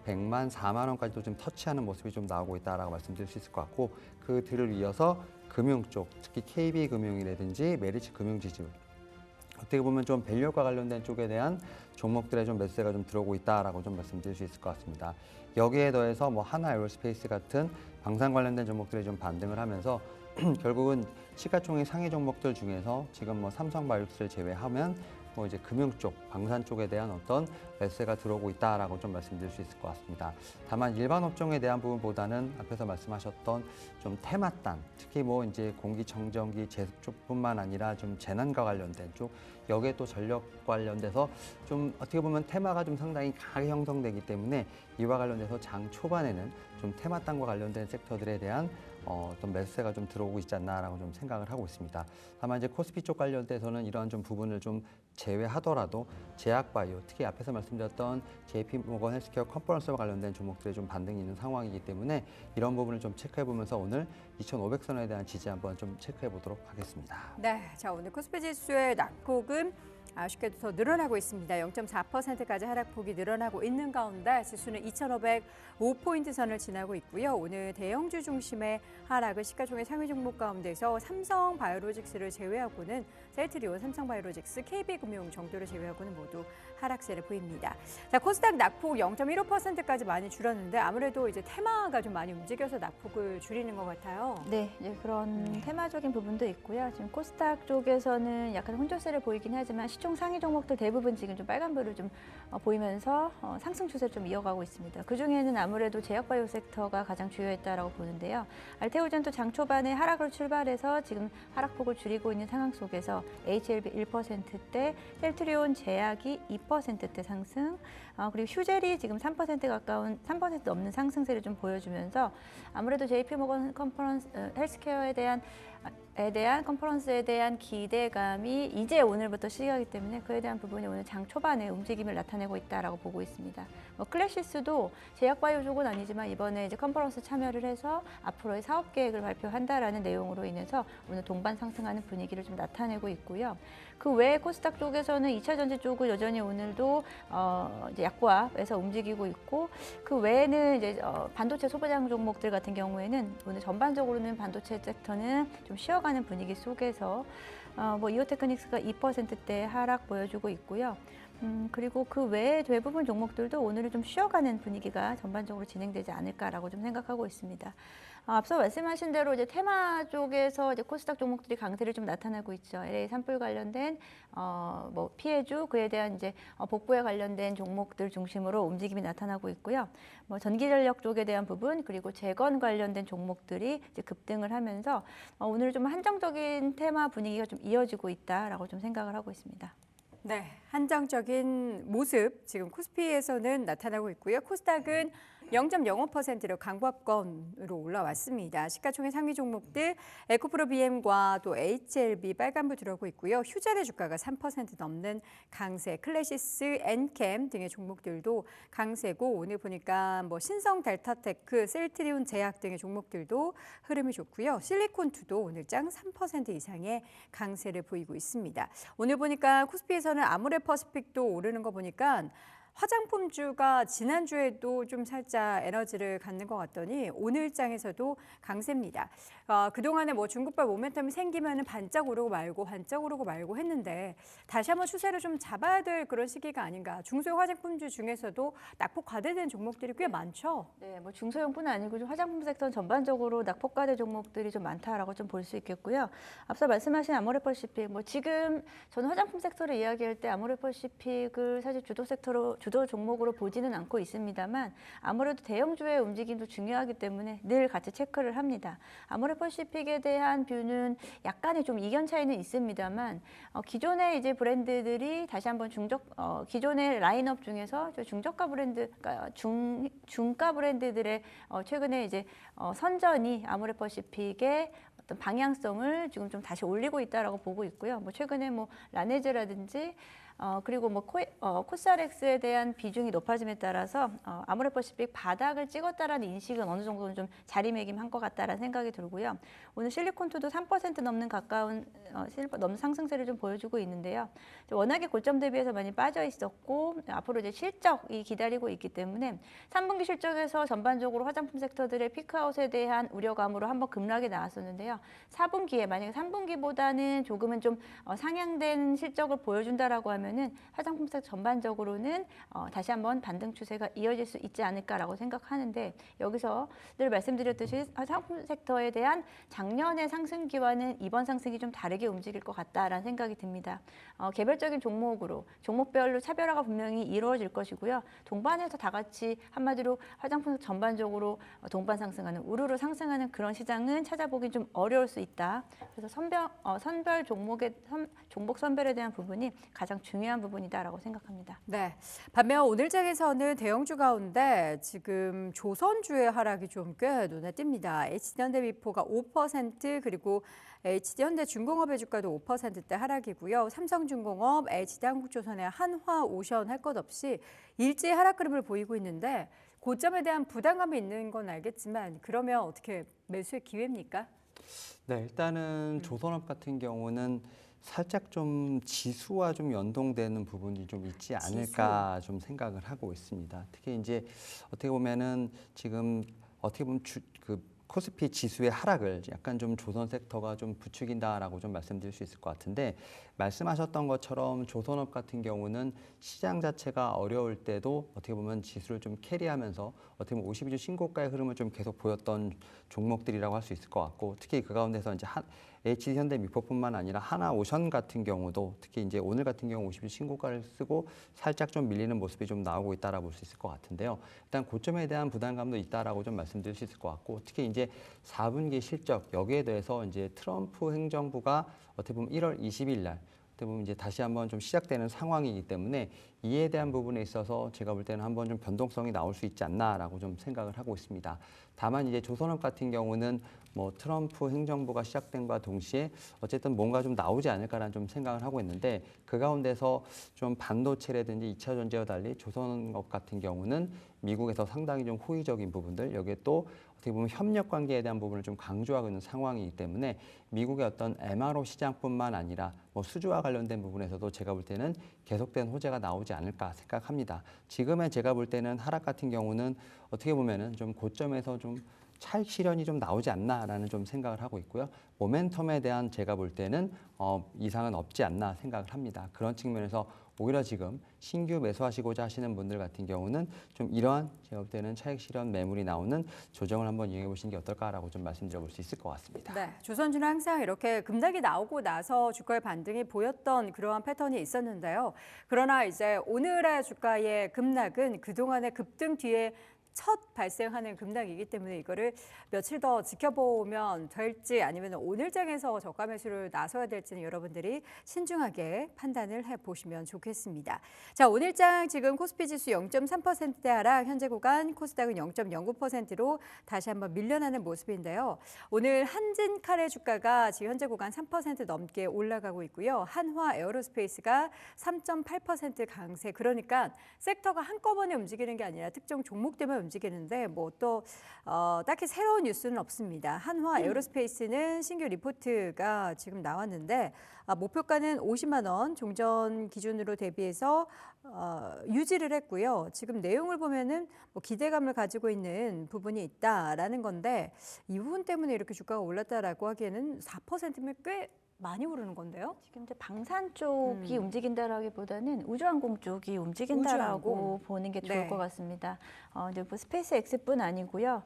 100만 4만 원까지도 좀 터치하는 모습이 좀 나오고 있다라고 말씀드릴 수 있을 것 같고 그 뒤를 이어서 금융 쪽, 특히 KB금융이라든지 메리츠금융지주 어떻게 보면 좀 밸류과 관련된 쪽에 대한 종목들의 좀 매수세가 좀 들어오고 있다라고 좀 말씀드릴 수 있을 것 같습니다. 여기에 더해서 뭐 하나에어로스페이스 같은 방산 관련된 종목들이 좀 반등을 하면서 결국은 시가총액 상위 종목들 중에서 지금 뭐 삼성바이오로직스를 제외하면 뭐 이제 금융 쪽, 방산 쪽에 대한 어떤 매수세가 들어오고 있다라고 좀 말씀드릴 수 있을 것 같습니다. 다만 일반 업종에 대한 부분보다는 앞에서 말씀하셨던 좀 테마단, 특히 뭐 이제 공기청정기 제습 쪽뿐만 아니라 좀 재난과 관련된 쪽, 여기에 또 전력 관련돼서 좀 어떻게 보면 테마가 좀 상당히 강하게 형성되기 때문에 이와 관련돼서 장 초반에는 좀 테마단과 관련된 섹터들에 대한 어떤 매수세가 좀 들어오고 있지 않나라고 좀 생각을 하고 있습니다. 다만 이제 코스피 쪽 관련돼서는 이러한 좀 부분을 좀 제외하더라도 제약바이오, 특히 앞에서 말씀드렸던 JP모건 헬스케어 컨퍼런스와 관련된 종목들의 좀 반등이 있는 상황이기 때문에 이런 부분을 좀 체크해 보면서 오늘 2,500선에 대한 지지 한번 좀 체크해 보도록 하겠습니다. 네, 자 오늘 코스피 지수의 낙폭은 아쉽게도 더 늘어나고 있습니다. 0.4%까지 하락폭이 늘어나고 있는 가운데 지수는 2,505포인트 선을 지나고 있고요. 오늘 대형주 중심의 하락은 시가총액 상위 종목 가운데서 삼성바이오로직스를 제외하고는 셀트리온, 삼성바이오로직스, KB금융 정도를 제외하고는 모두 하락세를 보입니다. 자, 코스닥 낙폭 0.15%까지 많이 줄었는데 아무래도 이제 테마가 좀 많이 움직여서 낙폭을 줄이는 것 같아요. 네, 이제 그런 테마적인 부분도 있고요. 지금 코스닥 쪽에서는 약간 혼조세를 보이긴 하지만 시총 상위 종목들 대부분 지금 좀 빨간불을 좀 보이면서 상승 추세를 좀 이어가고 있습니다. 그 중에는 아무래도 제약바이오 섹터가 가장 주요했다라고 보는데요. 알테오젠도 장 초반에 하락으로 출발해서 지금 하락폭을 줄이고 있는 상황 속에서 HLB 1%대, 셀트리온 제약이 2%대 상승, 그리고 휴젤이 지금 3% 가까운 3% 넘는 상승세를 좀 보여주면서 아무래도 JP모건 컨퍼런스 헬스케어에 대한 컨퍼런스에 대한 기대감이 이제 오늘부터 시작하기 때문에 그에 대한 부분이 오늘 장 초반에 움직임을 나타내고 있다라고 보고 있습니다. 클래시스도 제약바이오 쪽은 아니지만 이번에 이제 컨퍼런스 참여를 해서 앞으로의 사업 계획을 발표한다라는 내용으로 인해서 오늘 동반 상승하는 분위기를 좀 나타내고 있고요. 그 외에 코스닥 쪽에서는 2차 전지 쪽은 여전히 오늘도 이제 약보합에서 움직이고 있고 그 외에는 이제 반도체 소비장 종목들 같은 경우에는 오늘 전반적으로는 반도체 섹터는 좀 쉬어가는 분위기 속에서 이오테크닉스가 2%대 하락 보여주고 있고요. 그리고 그 외에 대부분 종목들도 오늘은 좀 쉬어가는 분위기가 전반적으로 진행되지 않을까라고 좀 생각하고 있습니다. 앞서 말씀하신 대로 이제 테마 쪽에서 이제 코스닥 종목들이 강세를 좀 나타내고 있죠. LA 산불 관련된 피해주 그에 대한 이제 복구에 관련된 종목들 중심으로 움직임이 나타나고 있고요. 전기전력 쪽에 대한 부분 그리고 재건 관련된 종목들이 이제 급등을 하면서 오늘 좀 한정적인 테마 분위기가 좀 이어지고 있다라고 좀 생각을 하고 있습니다. 네, 한정적인 모습 지금 코스피에서는 나타나고 있고요. 코스닥은 0.05%로 강보합권으로 올라왔습니다. 시가총액 상위 종목들 에코프로 BM과 또 HLB 빨간불 들어오고 있고요. 휴젤의 주가가 3% 넘는 강세, 클래시스, 엔캠 등의 종목들도 강세고 오늘 보니까 신성 델타테크, 셀트리온 제약 등의 종목들도 흐름이 좋고요. 실리콘투도 오늘 장 3% 이상의 강세를 보이고 있습니다. 오늘 보니까 코스피에서는 아모레퍼시픽도 오르는 거 보니까 화장품주가 지난주에도 좀 살짝 에너지를 갖는 것 같더니 오늘 장에서도 강세입니다. 그동안에 중국발 모멘텀이 생기면 반짝 오르고 말고 했는데 다시 한번 추세를 좀 잡아야 될 그런 시기가 아닌가. 중소형 화장품주 중에서도 낙폭 과대된 종목들이 꽤 많죠. 네, 중소형뿐 아니고 좀 화장품 섹터 전반적으로 낙폭 과대 종목들이 좀 많다라고 좀 볼 수 있겠고요. 앞서 말씀하신 아모레퍼시픽, 지금 저는 화장품 섹터를 이야기할 때 아모레퍼시픽을 사실 주도 종목으로 보지는 않고 있습니다만 아무래도 대형주의 움직임도 중요하기 때문에 늘 같이 체크를 합니다. 아모레퍼시픽에 대한 뷰는 약간의 좀 이견 차이는 있습니다만 기존의 이제 브랜드들이 다시 한번 기존의 라인업 중에서 중저가 브랜드, 그러니까 중가 브랜드들의 최근에 이제 선전이 아모레퍼시픽의 어떤 방향성을 지금 좀 다시 올리고 있다라고 보고 있고요. 최근에 라네즈라든지 그리고 코스알엑스에 대한 비중이 높아짐에 따라서 아모레퍼시픽 바닥을 찍었다라는 인식은 어느 정도는 좀 자리매김한 것 같다라는 생각이 들고요. 오늘 실리콘투도 3% 넘는 가까운 넘는 상승세를 좀 보여주고 있는데요. 워낙에 고점 대비해서 많이 빠져 있었고 앞으로 이제 실적이 기다리고 있기 때문에 3분기 실적에서 전반적으로 화장품 섹터들의 피크아웃에 대한 우려감으로 한번 급락이 나왔었는데요. 4분기에 만약에 3분기보다는 조금은 좀 상향된 실적을 보여준다라고 하면은 화장품 섹터 전반적으로는 다시 한번 반등 추세가 이어질 수 있지 않을까라고 생각하는데 여기서 늘 말씀드렸듯이 화장품 섹터에 대한 작년의 상승기와는 이번 상승이 좀 다르게 움직일 것 같다라는 생각이 듭니다. 개별적인 종목별로 차별화가 분명히 이루어질 것이고요. 동반해서 다 같이 한마디로 화장품 전반적으로 동반 상승하는 우르르 상승하는 그런 시장은 찾아보기 좀 어려울 수 있다. 그래서 종목 선별에 대한 부분이 가장 중요합니다. 중요한 부분이다라고 생각합니다. 네. 반면 오늘장에서는 대형주 가운데 지금 조선주의 하락이 좀 꽤 눈에 띕니다. HD현대미포가 5% 그리고 HD현대중공업의 주가도 5%대 하락이고요. 삼성중공업, HD한국조선의 한화오션 할 것 없이 일제히 하락 흐름을 보이고 있는데 고점에 대한 부담감이 있는 건 알겠지만 그러면 어떻게 매수의 기회입니까? 네, 일단은 조선업 같은 경우는 살짝 좀 지수와 좀 연동되는 부분이 좀 있지 않을까 좀 생각을 하고 있습니다. 특히 이제 어떻게 보면은 지금 어떻게 보면 그 코스피 지수의 하락을 약간 좀 조선 섹터가 좀 부추긴다라고 좀 말씀드릴 수 있을 것 같은데 말씀하셨던 것처럼 조선업 같은 경우는 시장 자체가 어려울 때도 어떻게 보면 지수를 좀 캐리하면서 어떻게 보면 52주 신고가의 흐름을 좀 계속 보였던 종목들이라고 할 수 있을 것 같고 특히 그 가운데서 이제 HD현대미포뿐만 아니라 하나오션 같은 경우도 특히 이제 오늘 같은 경우 52주 신고가를 쓰고 살짝 좀 밀리는 모습이 좀 나오고 있다라고 볼 수 있을 것 같은데요. 일단 고점에 대한 부담감도 있다라고 좀 말씀드릴 수 있을 것 같고 특히 이제 4분기 실적 여기에 대해서 이제 트럼프 행정부가 어떻게 보면 1월 20일 날 어떻게 보면 이제 다시 한번 좀 시작되는 상황이기 때문에 이에 대한 부분에 있어서 제가 볼 때는 한번 좀 변동성이 나올 수 있지 않나라고 좀 생각을 하고 있습니다. 다만 이제 조선업 같은 경우는 뭐 트럼프 행정부가 시작된과 동시에 어쨌든 뭔가 좀 나오지 않을까라는 좀 생각을 하고 있는데 그 가운데서 좀 반도체라든지 2차 전지와 달리 조선업 같은 경우는 미국에서 상당히 좀 호의적인 부분들 여기에 또 어떻게 보면 협력 관계에 대한 부분을 좀 강조하고 있는 상황이기 때문에 미국의 어떤 MRO 시장뿐만 아니라 뭐 수주와 관련된 부분에서도 제가 볼 때는 계속된 호재가 나오지 않을까 생각합니다. 지금의 제가 볼 때는 하락 같은 경우는 어떻게 보면은 좀 고점에서 좀 차익 실현이 좀 나오지 않나라는 좀 생각을 하고 있고요. 모멘텀에 대한 제가 볼 때는 이상은 없지 않나 생각을 합니다. 그런 측면에서 오히려 지금 신규 매수하시고자 하시는 분들 같은 경우는 좀 이러한 제가 볼 때는 차익 실현 매물이 나오는 조정을 한번 이용해 보시는 게 어떨까라고 좀 말씀드려 볼 수 있을 것 같습니다. 네, 조선주는 항상 이렇게 급락이 나오고 나서 주가의 반등이 보였던 그러한 패턴이 있었는데요. 그러나 이제 오늘의 주가의 급락은 그동안의 급등 뒤에 첫 발생하는 급락이기 때문에 이거를 며칠 더 지켜보면 될지 아니면 오늘장에서 저가 매수를 나서야 될지는 여러분들이 신중하게 판단을 해보시면 좋겠습니다. 자, 오늘장 지금 코스피 지수 0.3%대 하락, 현재 구간 코스닥은 0.09%로 다시 한번 밀려나는 모습인데요. 오늘 한진칼의 주가가 지금 현재 구간 3% 넘게 올라가고 있고요. 한화 에어로스페이스가 3.8% 강세, 그러니까 섹터가 한꺼번에 움직이는 게 아니라 특정 종목들만 움직이는데 뭐 또 딱히 새로운 뉴스는 없습니다. 한화 에어로스페이스는 신규 리포트가 지금 나왔는데 목표가는 50만 원 종전 기준으로 대비해서 유지를 했고요. 지금 내용을 보면은 뭐 기대감을 가지고 있는 부분이 있다라는 건데 이 부분 때문에 이렇게 주가가 올랐다라고 하기에는 4%면 꽤 많이 오르는 건데요. 지금 이제 방산 쪽이 움직인다라기보다는 우주항공 쪽이 움직인다라고 우주항공. 보는 게 좋을 네. 것 같습니다. 이제 뭐 스페이스X뿐 아니고요.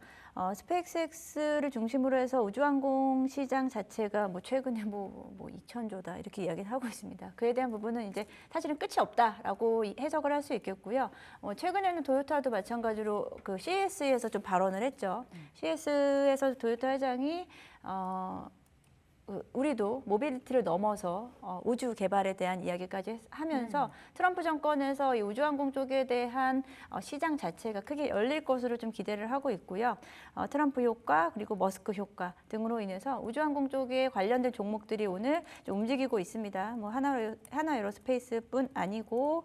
스페이스X를 중심으로 해서 우주항공 시장 자체가 뭐 최근에 뭐 2,000조다 이렇게 이야기를 하고 있습니다. 그에 대한 부분은 이제 사실은 끝이 없다라고 해석을 할 수 있겠고요. 최근에는 토요타도 마찬가지로 그 CES에서 좀 발언을 했죠. CES에서 토요타 회장이 우리도 모빌리티를 넘어서 우주 개발에 대한 이야기까지 하면서 트럼프 정권에서 이 우주항공 쪽에 대한 시장 자체가 크게 열릴 것으로 좀 기대를 하고 있고요. 트럼프 효과 그리고 머스크 효과 등으로 인해서 우주항공 쪽에 관련된 종목들이 오늘 좀 움직이고 있습니다. 뭐 하나 에어로스페이스뿐 아니고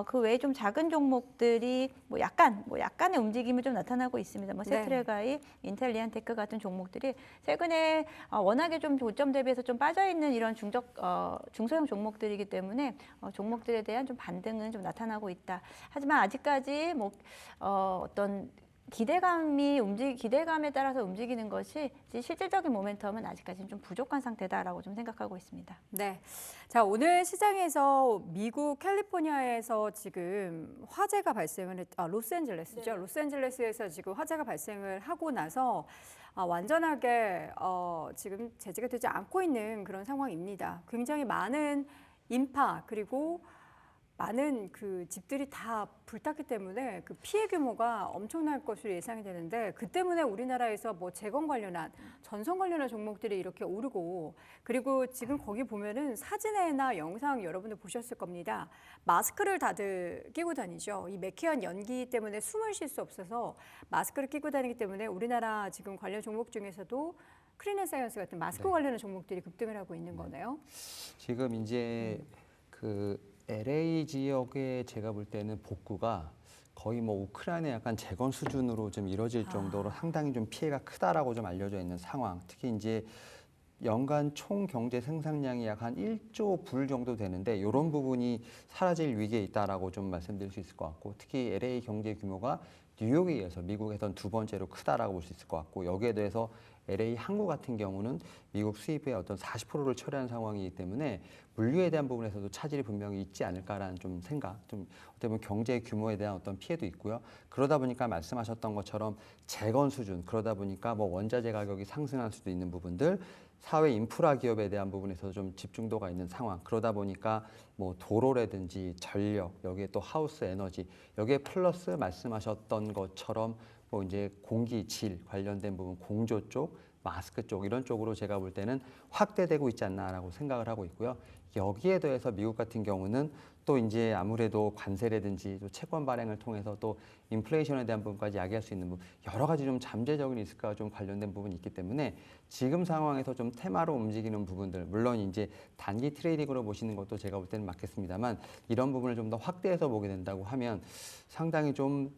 그 외에 좀 작은 종목들이 뭐 약간의 움직임이 좀 나타나고 있습니다. 뭐 세트레가이, 인텔리안테크 같은 종목들이 최근에 워낙에 좀 고점 대비해서 좀 빠져 있는 이런 중소형 종목들이기 때문에 종목들에 대한 좀 반등은 좀 나타나고 있다. 하지만 아직까지 뭐 어떤 기대감에 따라서 움직이는 것이 실질적인 모멘텀은 아직까지는 좀 부족한 상태다라고 좀 생각하고 있습니다. 네. 자, 오늘 시장에서 미국 캘리포니아에서 지금 화재가 발생을 로스앤젤레스죠. 네. 로스앤젤레스에서 지금 화재가 발생을 하고 나서 완전하게 지금 제재가 되지 않고 있는 그런 상황입니다. 굉장히 많은 인파 그리고 많은 그 집들이 다 불탔기 때문에 그 피해 규모가 엄청날 것으로 예상이 되는데 그 때문에 우리나라에서 뭐 재건 관련한 전선 관련한 종목들이 이렇게 오르고 그리고 지금 거기 보면은 사진이나 영상 여러분들 보셨을 겁니다. 마스크를 다들 끼고 다니죠. 이 매캐한 연기 때문에 숨을 쉴 수 없어서 마스크를 끼고 다니기 때문에 우리나라 지금 관련 종목 중에서도 크린앤사이언스 같은 마스크 관련한 종목들이 급등을 하고 있는 거네요. 지금 이제 그 LA 지역에 제가 볼 때는 복구가 거의 뭐 우크라이나 약간 재건 수준으로 좀 이뤄질 정도로 상당히 좀 피해가 크다라고 좀 알려져 있는 상황. 특히 이제 연간 총 경제 생산량이 약 한 1조 불 정도 되는데 이런 부분이 사라질 위기에 있다라고 좀 말씀드릴 수 있을 것 같고 특히 LA 경제 규모가 뉴욕에 이어서 미국에선 두 번째로 크다라고 볼 수 있을 것 같고 여기에 대해서 LA 항구 같은 경우는 미국 수입의 어떤 40%를 처리한 상황이기 때문에 물류에 대한 부분에서도 차질이 분명히 있지 않을까라는 좀 생각, 좀 어떻게 보면 경제 규모에 대한 어떤 피해도 있고요. 그러다 보니까 말씀하셨던 것처럼 재건 수준, 그러다 보니까 뭐 원자재 가격이 상승할 수도 있는 부분들, 사회 인프라 기업에 대한 부분에서 좀 집중도가 있는 상황. 그러다 보니까 뭐 도로라든지 전력, 여기에 또 하우스 에너지, 여기에 플러스 말씀하셨던 것처럼 뭐 이제 공기 질 관련된 부분, 공조 쪽, 마스크 쪽 이런 쪽으로 제가 볼 때는 확대되고 있지 않나라고 생각을 하고 있고요. 여기에 더해서 미국 같은 경우는 또 이제 아무래도 관세라든지 또 채권 발행을 통해서 또 인플레이션에 대한 부분까지 야기할 수 있는 부분 여러 가지 좀 잠재적인 리스크와 좀 관련된 부분이 있기 때문에 지금 상황에서 좀 테마로 움직이는 부분들 물론 이제 단기 트레이딩으로 보시는 것도 제가 볼 때는 맞겠습니다만 이런 부분을 좀 더 확대해서 보게 된다고 하면 상당히 좀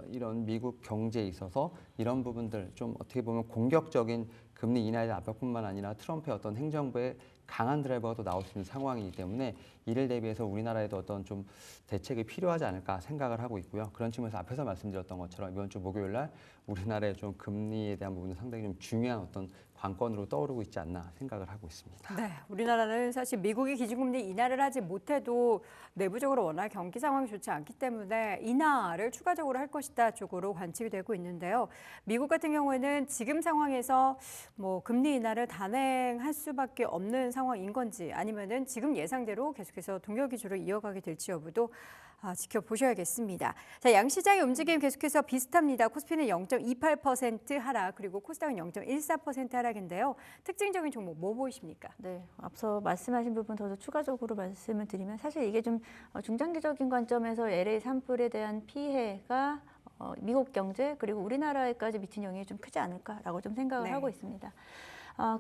이런 미국 경제에 있어서 이런 부분들 좀 어떻게 보면 공격적인 금리 인하의 압박뿐만 아니라 트럼프의 어떤 행정부의 강한 드라이버가 또 나올 수 있는 상황이기 때문에 이를 대비해서 우리나라에도 어떤 좀 대책이 필요하지 않을까 생각을 하고 있고요. 그런 측면에서 앞에서 말씀드렸던 것처럼 이번 주 목요일 날 우리나라의 좀 금리에 대한 부분은 상당히 좀 중요한 어떤 관건으로 떠오르고 있지 않나 생각을 하고 있습니다. 네, 우리나라는 사실 미국이 기준금리 인하를 하지 못해도 내부적으로 워낙 경기 상황이 좋지 않기 때문에 인하를 추가적으로 할 것이다 쪽으로 관측이 되고 있는데요. 미국 같은 경우에는 지금 상황에서 뭐 금리 인하를 단행할 수밖에 없는 상황인 건지 아니면은 지금 예상대로 계속해서 동결 기조로 이어가게 될지 여부도 지켜보셔야겠습니다. 자, 양시장의 움직임 계속해서 비슷합니다. 코스피는 0.28% 하락, 그리고 코스닥은 0.14% 하락인데요. 특징적인 종목 뭐 보이십니까? 네, 앞서 말씀하신 부분 더 추가적으로 말씀을 드리면 사실 이게 좀 중장기적인 관점에서 LA 산불에 대한 피해가 미국 경제 그리고 우리나라에까지 미친 영향이 좀 크지 않을까라고 좀 생각을 하고 있습니다.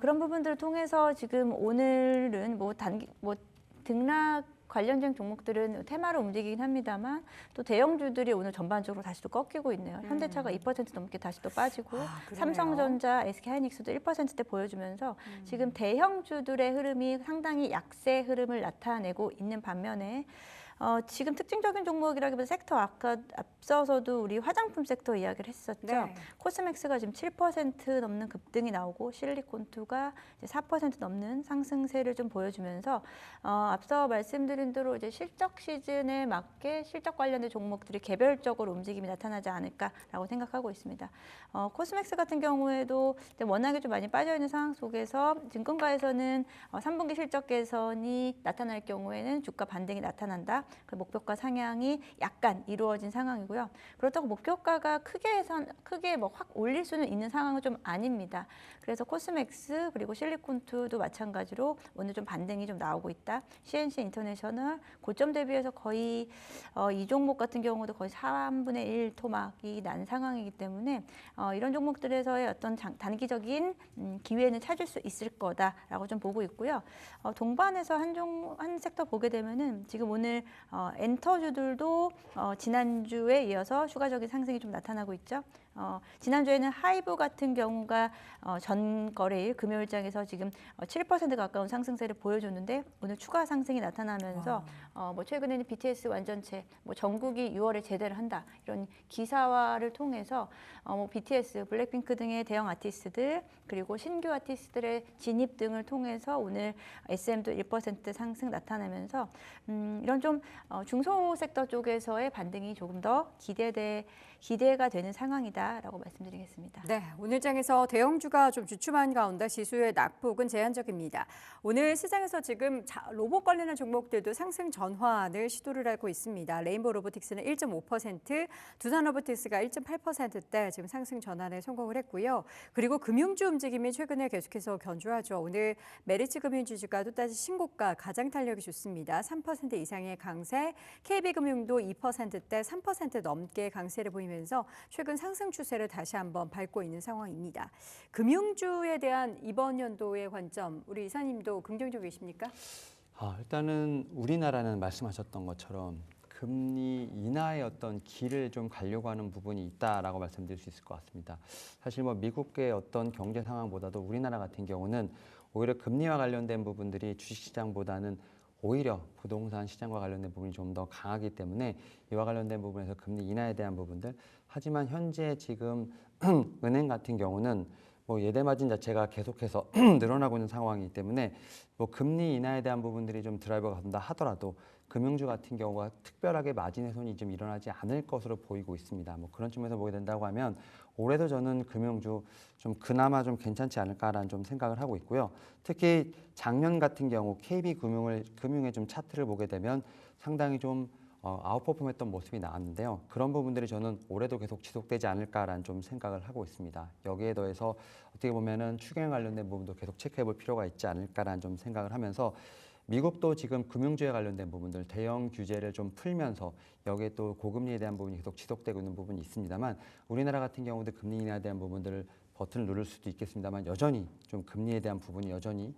그런 부분들을 통해서 지금 오늘은 뭐 등락 관련된 종목들은 테마로 움직이긴 합니다만 또 대형주들이 오늘 전반적으로 다시 또 꺾이고 있네요. 현대차가 2% 넘게 다시 또 빠지고 삼성전자, SK하이닉스도 1%대 보여주면서 지금 대형주들의 흐름이 상당히 약세 흐름을 나타내고 있는 반면에 지금 특징적인 종목이라기보다 섹터 앞서서도 우리 화장품 섹터 이야기를 했었죠. 네. 코스맥스가 지금 7% 넘는 급등이 나오고 실리콘투가 이제 4% 넘는 상승세를 좀 보여주면서 앞서 말씀드린 대로 이제 실적 시즌에 맞게 실적 관련된 종목들이 개별적으로 움직임이 나타나지 않을까라고 생각하고 있습니다. 코스맥스 같은 경우에도 워낙에 좀 많이 빠져 있는 상황 속에서 증권가에서는 3분기 실적 개선이 나타날 경우에는 주가 반등이 나타난다. 그 목표가 상향이 약간 이루어진 상황이고요. 그렇다고 목표가가 크게 뭐 확 올릴 수는 있는 상황은 좀 아닙니다. 그래서 코스맥스 그리고 실리콘투도 마찬가지로 오늘 좀 반등이 좀 나오고 있다. CNC 인터내셔널 고점 대비해서 거의 이 종목 같은 경우도 거의 3분의 1 토막이 난 상황이기 때문에 이런 종목들에서의 어떤 단기적인 기회는 찾을 수 있을 거다라고 좀 보고 있고요. 동반해서 한 섹터 보게 되면은 지금 오늘 엔터주들도 지난주에 이어서 추가적인 상승이 좀 나타나고 있죠. 지난주에는 하이브 같은 경우가 전 거래일 금요일장에서 지금 7% 가까운 상승세를 보여줬는데 오늘 추가 상승이 나타나면서 뭐 최근에는 BTS 완전체, 뭐 정국이 6월에 제대를 한다 이런 기사화를 통해서 뭐 BTS, 블랙핑크 등의 대형 아티스트들 그리고 신규 아티스트들의 진입 등을 통해서 오늘 SM도 1% 상승 나타나면서 이런 좀 중소 섹터 쪽에서의 반등이 조금 더 기대가 되는 상황이다라고 말씀드리겠습니다. 네, 오늘 장에서 대형주가 좀 주춤한 가운데 지수의 낙폭은 제한적입니다. 오늘 시장에서 지금 로봇 관련한 종목들도 상승 전환을 시도를 하고 있습니다. 레인보우 로보틱스는 1.5%, 두산 로보틱스가 1.8%대 지금 상승 전환에 성공을 했고요. 그리고 금융주 움직임이 최근에 계속해서 견조하죠. 오늘 메리츠 금융지주가 또다시 신고가 가장 탄력이 좋습니다. 3% 이상의 강세, KB금융도 2%대 3% 넘게 강세를 보이면서 최근 상승 추세를 다시 한번 밟고 있는 상황입니다. 금융주에 대한 이번 연도의 관점, 우리 이사님도 긍정적이십니까? 일단은 우리나라는 말씀하셨던 것처럼 금리 인하의 어떤 길을 좀 가려고 하는 부분이 있다라고 말씀드릴 수 있을 것 같습니다. 사실 뭐 미국의 어떤 경제 상황보다도 우리나라 같은 경우는 오히려 금리와 관련된 부분들이 주식시장보다는 오히려 부동산 시장과 관련된 부분이 좀 더 강하기 때문에 이와 관련된 부분에서 금리 인하에 대한 부분들, 하지만 현재 지금 은행 같은 경우는 뭐 예대 마진 자체가 계속해서 늘어나고 있는 상황이기 때문에 뭐 금리 인하에 대한 부분들이 좀 드라이버가 된다 하더라도 금융주 같은 경우가 특별하게 마진 훼손이 좀 일어나지 않을 것으로 보이고 있습니다. 뭐 그런 측면에서 보게 된다고 하면 올해도 저는 금융주 좀 그나마 좀 괜찮지 않을까라는 좀 생각을 하고 있고요. 특히 작년 같은 경우 KB금융의 좀 차트를 보게 되면 상당히 좀 아웃퍼폼했던 모습이 나왔는데요. 그런 부분들이 저는 올해도 계속 지속되지 않을까라는 좀 생각을 하고 있습니다. 여기에 더해서 어떻게 보면은 추경 관련된 부분도 계속 체크해볼 필요가 있지 않을까라는 좀 생각을 하면서 미국도 지금 금융주에 관련된 부분들 대형 규제를 좀 풀면서 여기에 또 고금리에 대한 부분이 계속 지속되고 있는 부분이 있습니다만 우리나라 같은 경우도 금리 인하에 대한 부분들을 버튼을 누를 수도 있겠습니다만 여전히 좀 금리에 대한 부분이 여전히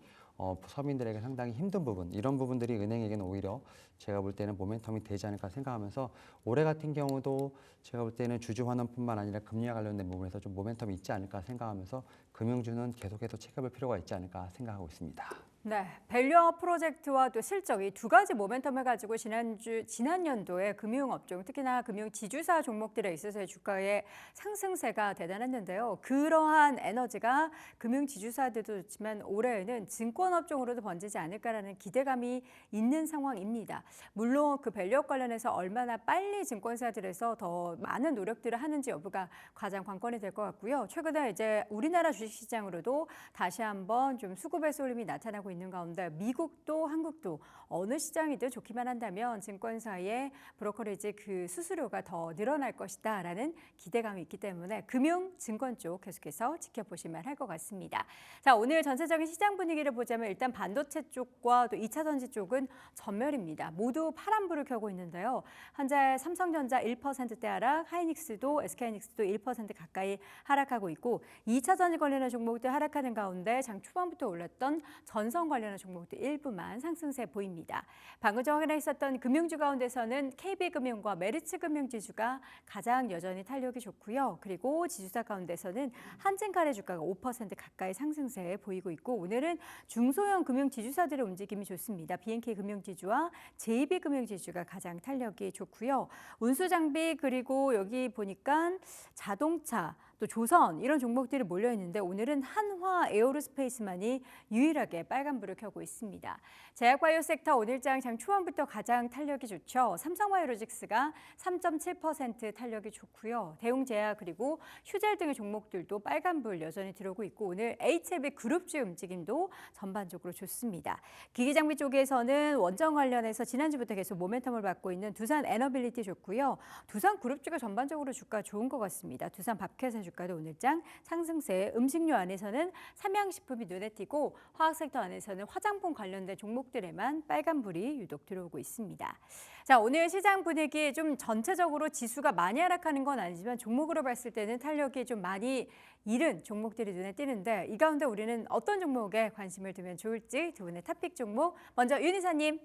서민들에게 상당히 힘든 부분, 이런 부분들이 은행에게는 오히려 제가 볼 때는 모멘텀이 되지 않을까 생각하면서 올해 같은 경우도 제가 볼 때는 주주 환원뿐만 아니라 금리와 관련된 부분에서 좀 모멘텀이 있지 않을까 생각하면서 금융주는 계속해서 체크해볼 필요가 있지 않을까 생각하고 있습니다. 네, 밸류업 프로젝트와 또 실적 이 두 가지 모멘텀을 가지고 지난 연도에 금융업종, 특히나 금융 지주사 종목들에 있어서의 주가의 상승세가 대단했는데요. 그러한 에너지가 금융 지주사들도 좋지만 올해에는 증권업종으로도 번지지 않을까라는 기대감이 있는 상황입니다. 물론 그 밸류업 관련해서 얼마나 빨리 증권사들에서 더 많은 노력들을 하는지 여부가 가장 관건이 될 것 같고요. 최근에 이제 우리나라 주식시장으로도 다시 한번 좀 수급의 쏠림이 나타나고 있는 가운데 미국도 한국도 어느 시장이든 좋기만 한다면 증권사의 브로커리지 그 수수료가 더 늘어날 것이다라는 기대감이 있기 때문에 금융, 증권 쪽 계속해서 지켜보실 만할 것 같습니다. 자, 오늘 전체적인 시장 분위기를 보자면 일단 반도체 쪽과 또 2차 전지 쪽은 전멸입니다. 모두 파란불을 켜고 있는데요. 현재 삼성전자 1%대 하락, 하이닉스도 SK하이닉스도 1% 가까이 하락하고 있고 2차 전지 관련한 종목들 하락하는 가운데 장 초반부터 올랐던 전선 관련한 종목들 일부만 상승세 보입니다. 방금 전에 있었던 금융주 가운데서는 KB금융과 메리츠금융지주가 가장 여전히 탄력이 좋고요. 그리고 지주사 가운데서는 한진칼의 주가가 5% 가까이 상승세 보이고 있고 오늘은 중소형 금융지주사들의 움직임이 좋습니다. BNK금융지주와 JB금융지주가 가장 탄력이 좋고요. 운수장비 그리고 여기 보니까 자동차 또 조선 이런 종목들이 몰려 있는데 오늘은 한화 에어로스페이스만이 유일하게 빨간불을 켜고 있습니다. 제약바이오 섹터 오늘장 장 초반부터 가장 탄력이 좋죠. 삼성바이오로직스가 3.7% 탄력이 좋고요. 대웅제약 그리고 휴젤 등의 종목들도 빨간불 여전히 들어오고 있고 오늘 HLB 그룹주의 움직임도 전반적으로 좋습니다. 기기장비 쪽에서는 원전 관련해서 지난주부터 계속 모멘텀을 받고 있는 두산 에너빌리티 좋고요. 두산 그룹주가 전반적으로 주가 좋은 것 같습니다. 두산 밥켓의 주가도 오늘장 상승세, 음식료 안에서는 삼양식품이 눈에 띄고 화학섹터 안에서는 화장품 관련된 종목들에만 빨간불이 유독 들어오고 있습니다. 자, 오늘 시장 분위기 좀 전체적으로 지수가 많이 하락하는 건 아니지만 종목으로 봤을 때는 탄력이 좀 많이 잃은 종목들이 눈에 띄는데 이 가운데 우리는 어떤 종목에 관심을 두면 좋을지 두 분의 탑픽 종목 먼저 윤 이사님.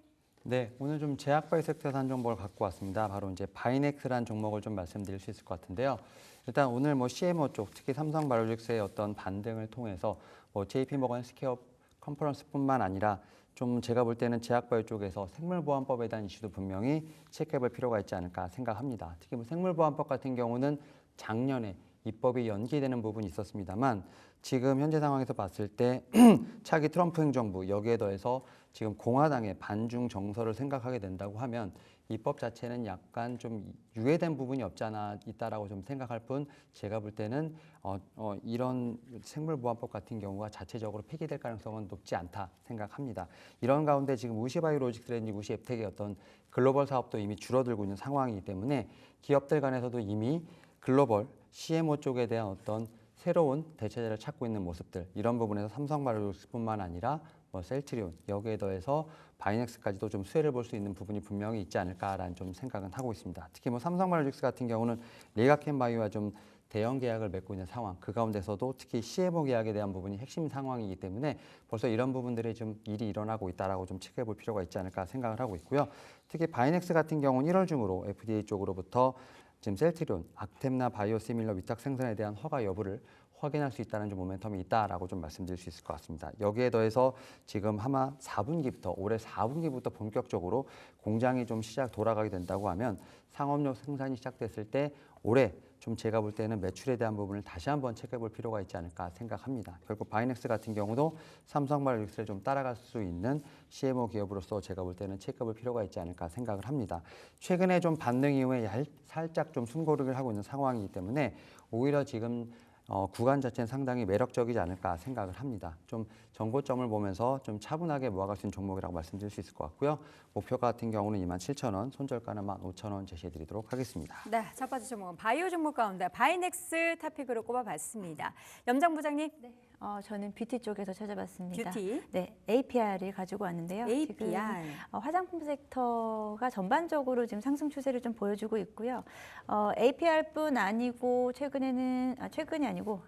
네, 오늘 좀 제약바이오 섹터에서 한 종목을 갖고 왔습니다. 바로 이제 바이넥스라는 종목을 좀 말씀드릴 수 있을 것 같은데요. 일단 오늘 뭐 CMO 쪽, 특히 삼성바이오로직스의 어떤 반등을 통해서 뭐 JP모건 스퀘어 컨퍼런스뿐만 아니라 좀 제가 볼 때는 제약바이오 쪽에서 생물보안법에 대한 이슈도 분명히 체크해볼 필요가 있지 않을까 생각합니다. 특히 뭐 생물보안법 같은 경우는 작년에 입법이 연기되는 부분이 있었습니다만 지금 현재 상황에서 봤을 때 차기 트럼프 행정부 여기에 더해서 지금 공화당의 반중 정서를 생각하게 된다고 하면 이 법 자체는 약간 좀 유예된 부분이 없잖아 있다라고 좀 생각할 뿐 제가 볼 때는 이런 생물보안법 같은 경우가 자체적으로 폐기될 가능성은 높지 않다 생각합니다. 이런 가운데 지금 우시바이오로직스라든지 우시앱텍의 어떤 글로벌 사업도 이미 줄어들고 있는 상황이기 때문에 기업들 간에서도 이미 글로벌 CMO 쪽에 대한 어떤 새로운 대체제를 찾고 있는 모습들 이런 부분에서 삼성바이오로직스뿐만 아니라 셀트리온 여기에 더해서 바이넥스까지도 좀 수혜를 볼 수 있는 부분이 분명히 있지 않을까라는 좀 생각은 하고 있습니다. 특히 삼성바이오로직스 같은 경우는 레가켄바이오와 좀 대형 계약을 맺고 있는 상황 그 가운데서도 특히 CMO 계약에 대한 부분이 핵심 상황이기 때문에 벌써 이런 부분들이 좀 일이 일어나고 있다라고 좀 체크해 볼 필요가 있지 않을까 생각을 하고 있고요. 특히 바이넥스 같은 경우는 1월 중으로 FDA 쪽으로부터 지금 셀트리온, 악템나 바이오시밀러 위탁 생산에 대한 허가 여부를 확인할 수 있다는 좀 모멘텀이 있다라고 좀 말씀드릴 수 있을 것 같습니다. 여기에 더해서 지금 아마 4분기부터 올해 4분기부터 본격적으로 공장이 좀 돌아가게 된다고 하면 상업용 생산이 시작됐을 때 올해 좀 제가 볼 때는 매출에 대한 부분을 다시 한번 체크해 볼 필요가 있지 않을까 생각합니다. 결국 바이넥스 같은 경우도 삼성바이오로직스를 좀 따라갈 수 있는 CMO 기업으로서 제가 볼 때는 체크해 볼 필요가 있지 않을까 생각을 합니다. 최근에 좀 반등 이후에 살짝 좀 숨고르기를 하고 있는 상황이기 때문에 오히려 지금 구간 자체는 상당히 매력적이지 않을까 생각을 합니다. 좀 정고점을 보면서 좀 차분하게 모아갈 수 있는 종목이라고 말씀드릴 수 있을 것 같고요. 목표 같은 경우는 27,000원, 손절가는 15,000원 제시해드리도록 하겠습니다. 네, 첫 번째 종목은 바이오 종목 가운데 바이넥스 토픽으로 꼽아봤습니다. 염정 부장님. 네. 저는 뷰티 쪽에서 찾아봤습니다. 뷰티. 네, APR을 가지고 왔는데요. APR. 지금 화장품 섹터가 전반적으로 지금 상승 추세를 좀 보여주고 있고요. APR뿐 아니고 최근이 아니고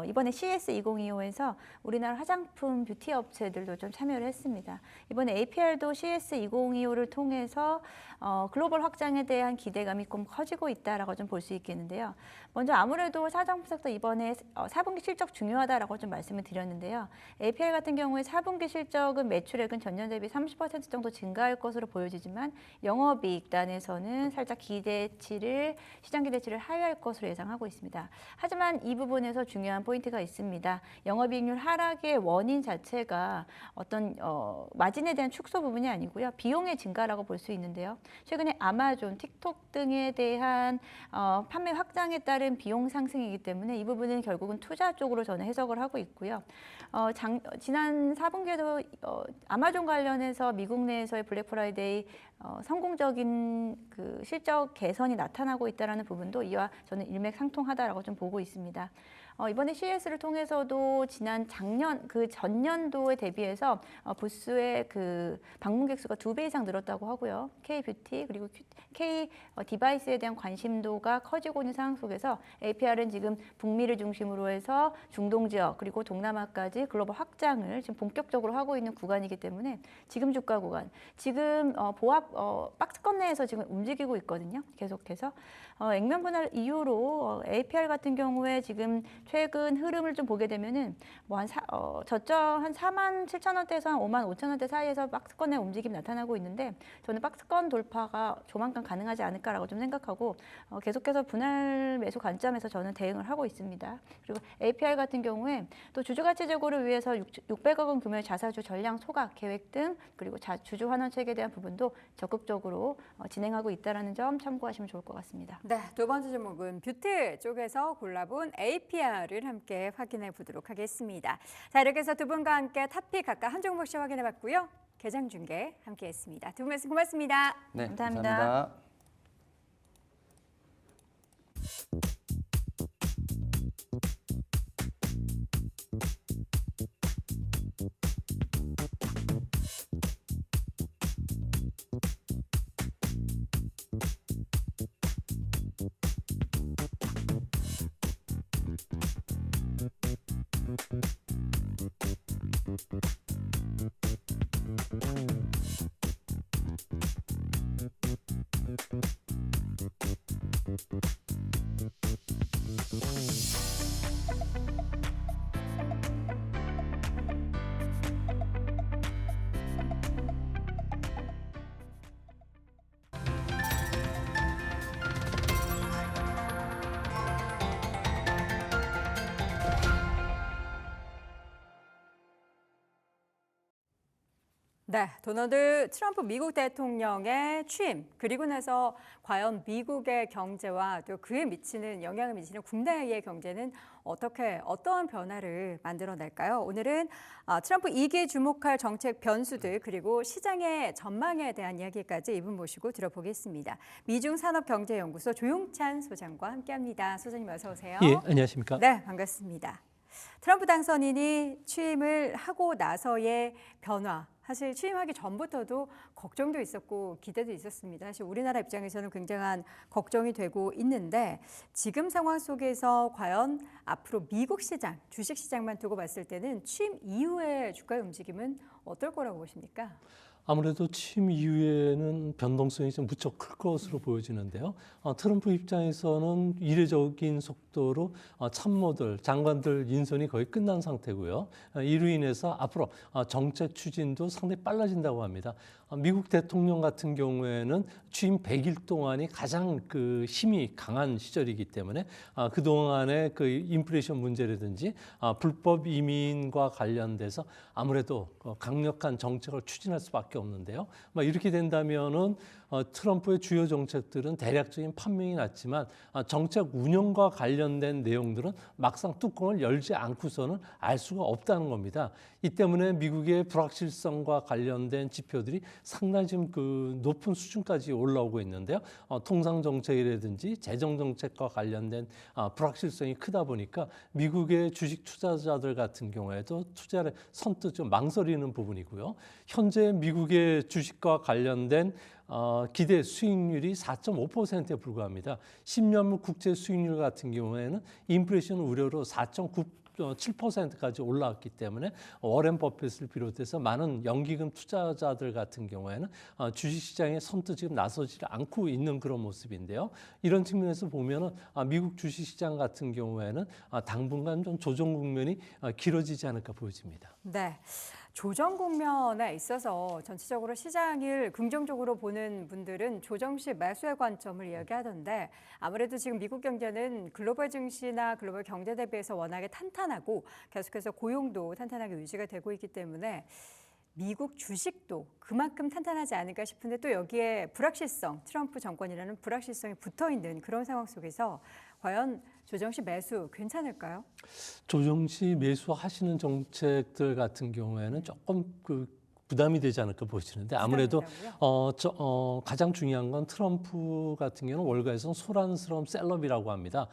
이번에 CS2025에서 우리나라 화장품 뷰티 업체들도 좀 참여를 했습니다. 이번에 APR도 CS2025를 통해서 글로벌 확장에 대한 기대감이 좀 커지고 있다라고 좀 볼 수 있겠는데요. 먼저 아무래도 화장품 섹터 이번에 4분기 실적 중요하다라고 좀 말씀을 드렸는데요. APR 같은 경우에 4분기 실적은 매출액은 전년 대비 30% 정도 증가할 것으로 보여지지만 영업이익단에서는 살짝 시장 기대치를 하회할 것으로 예상하고 있습니다. 하지만 이 부분에서 중요한 포인트가 있습니다. 영업이익률 하락의 원인 자체가 어떤 마진에 대한 축소 부분이 아니고요. 비용의 증가라고 볼 수 있는데요. 최근에 아마존, 틱톡 등에 대한 판매 확장에 따른 비용 상승이기 때문에 이 부분은 결국은 투자 쪽으로 저는 해석을 하고 있고요. 지난 4분기에도 아마존 관련해서 미국 내에서의 블랙 프라이데이 성공적인 그 실적 개선이 나타나고 있다는 부분도 이와 저는 일맥상통하다라고 좀 보고 있습니다. 이번에 CES를 통해서도 전년도에 대비해서 부스의 그 방문객 수가 2배 이상 늘었다고 하고요. K-뷰티 그리고 K-디바이스에 대한 관심도가 커지고 있는 상황 속에서 APR은 지금 북미를 중심으로 해서 중동 지역 그리고 동남아까지 글로벌 확장을 지금 본격적으로 하고 있는 구간이기 때문에 지금 주가 구간, 지금 박스권 내에서 지금 움직이고 있거든요. 계속해서 액면 분할 이후로 APR 같은 경우에 지금 최근 흐름을 좀 보게 되면은 저점 한 47,000원대에서 한 55,000원대 사이에서 박스권 내 움직임이 나타나고 있는데 저는 박스권 돌파가 조만간 가능하지 않을까라고 좀 생각하고 계속해서 분할 매수 관점에서 저는 대응을 하고 있습니다. 그리고 APR 같은 경우에 또 주주 가치 제고를 위해서 600억 원 규모의 자사주 전량 소각 계획 등 그리고 주주 환원 체계에 대한 부분도 적극적으로 진행하고 있다는 점 참고하시면 좋을 것 같습니다. 네, 두 번째 종목은 뷰티 쪽에서 골라본 APR을 함께 확인해 보도록 하겠습니다. 자, 이렇게 해서 두 분과 함께 토픽 각각 한 종목씩 확인해 봤고요. 개장 중계 함께 했습니다. 두 분 말씀 고맙습니다. 네, 감사합니다. 감사합니다. 네, 도널드 트럼프 미국 대통령의 취임, 그리고 나서 과연 미국의 경제와 또 그에 미치는 영향을 미치는 국내의 경제는 어떠한 변화를 만들어낼까요? 오늘은 트럼프 2기 주목할 정책 변수들 그리고 시장의 전망에 대한 이야기까지 이분 모시고 들어보겠습니다. 미중산업경제연구소 조용찬 소장과 함께합니다. 소장님 어서 오세요. 예, 안녕하십니까? 네, 반갑습니다. 트럼프 당선인이 취임을 하고 나서의 변화, 사실 취임하기 전부터도 걱정도 있었고 기대도 있었습니다. 사실 우리나라 입장에서는 굉장한 걱정이 되고 있는데 지금 상황 속에서 과연 앞으로 미국 시장, 주식 시장만 두고 봤을 때는 취임 이후의 주가의 움직임은 어떨 거라고 보십니까? 아무래도 취임 이후에는 변동성이 좀 무척 클 것으로 보여지는데요. 트럼프 입장에서는 이례적인 속도로 참모들, 장관들 인선이 거의 끝난 상태고요. 이로 인해서 앞으로 정책 추진도 상당히 빨라진다고 합니다. 미국 대통령 같은 경우에는 취임 100일 동안이 가장 그 힘이 강한 시절이기 때문에 그동안의 그 인플레이션 문제라든지 불법 이민과 관련돼서 아무래도 강력한 정책을 추진할 수밖에 없는데요. 이렇게 된다면은 트럼프의 주요 정책들은 대략적인 판명이 났지만 정책 운영과 관련된 내용들은 막상 뚜껑을 열지 않고서는 알 수가 없다는 겁니다. 이 때문에 미국의 불확실성과 관련된 지표들이 상당히 지금 그 높은 수준까지 올라오고 있는데요. 통상 정책이라든지 재정 정책과 관련된 불확실성이 크다 보니까 미국의 주식 투자자들 같은 경우에도 투자를 선뜻 좀 망설이는 부분이고요. 현재 미국의 주식과 관련된 기대 수익률이 4.5%에 불과합니다. 10년물 국채 수익률 같은 경우에는 인플레이션 우려로 4.7%까지 올라왔기 때문에 워렌 버핏을 비롯해서 많은 연기금 투자자들 같은 경우에는 주식시장에 선뜻 지금 나서지 않고 있는 그런 모습인데요. 이런 측면에서 보면은 미국 주식시장 같은 경우에는 당분간 좀 조정 국면이 길어지지 않을까 보여집니다. 네. 조정 국면에 있어서 전체적으로 시장을 긍정적으로 보는 분들은 조정 시 매수의 관점을 이야기하던데 아무래도 지금 미국 경제는 글로벌 증시나 글로벌 경제 대비해서 워낙에 탄탄하고 계속해서 고용도 탄탄하게 유지가 되고 있기 때문에 미국 주식도 그만큼 탄탄하지 않을까 싶은데 또 여기에 불확실성, 트럼프 정권이라는 불확실성이 붙어있는 그런 상황 속에서 과연 조정 시 매수 괜찮을까요? 조정 시 매수하시는 정책들 같은 경우에는 조금 부담이 되지 않을까 보시는데 아무래도 가장 중요한 건 트럼프 같은 경우는 월가에서는 소란스러운 셀럽이라고 합니다.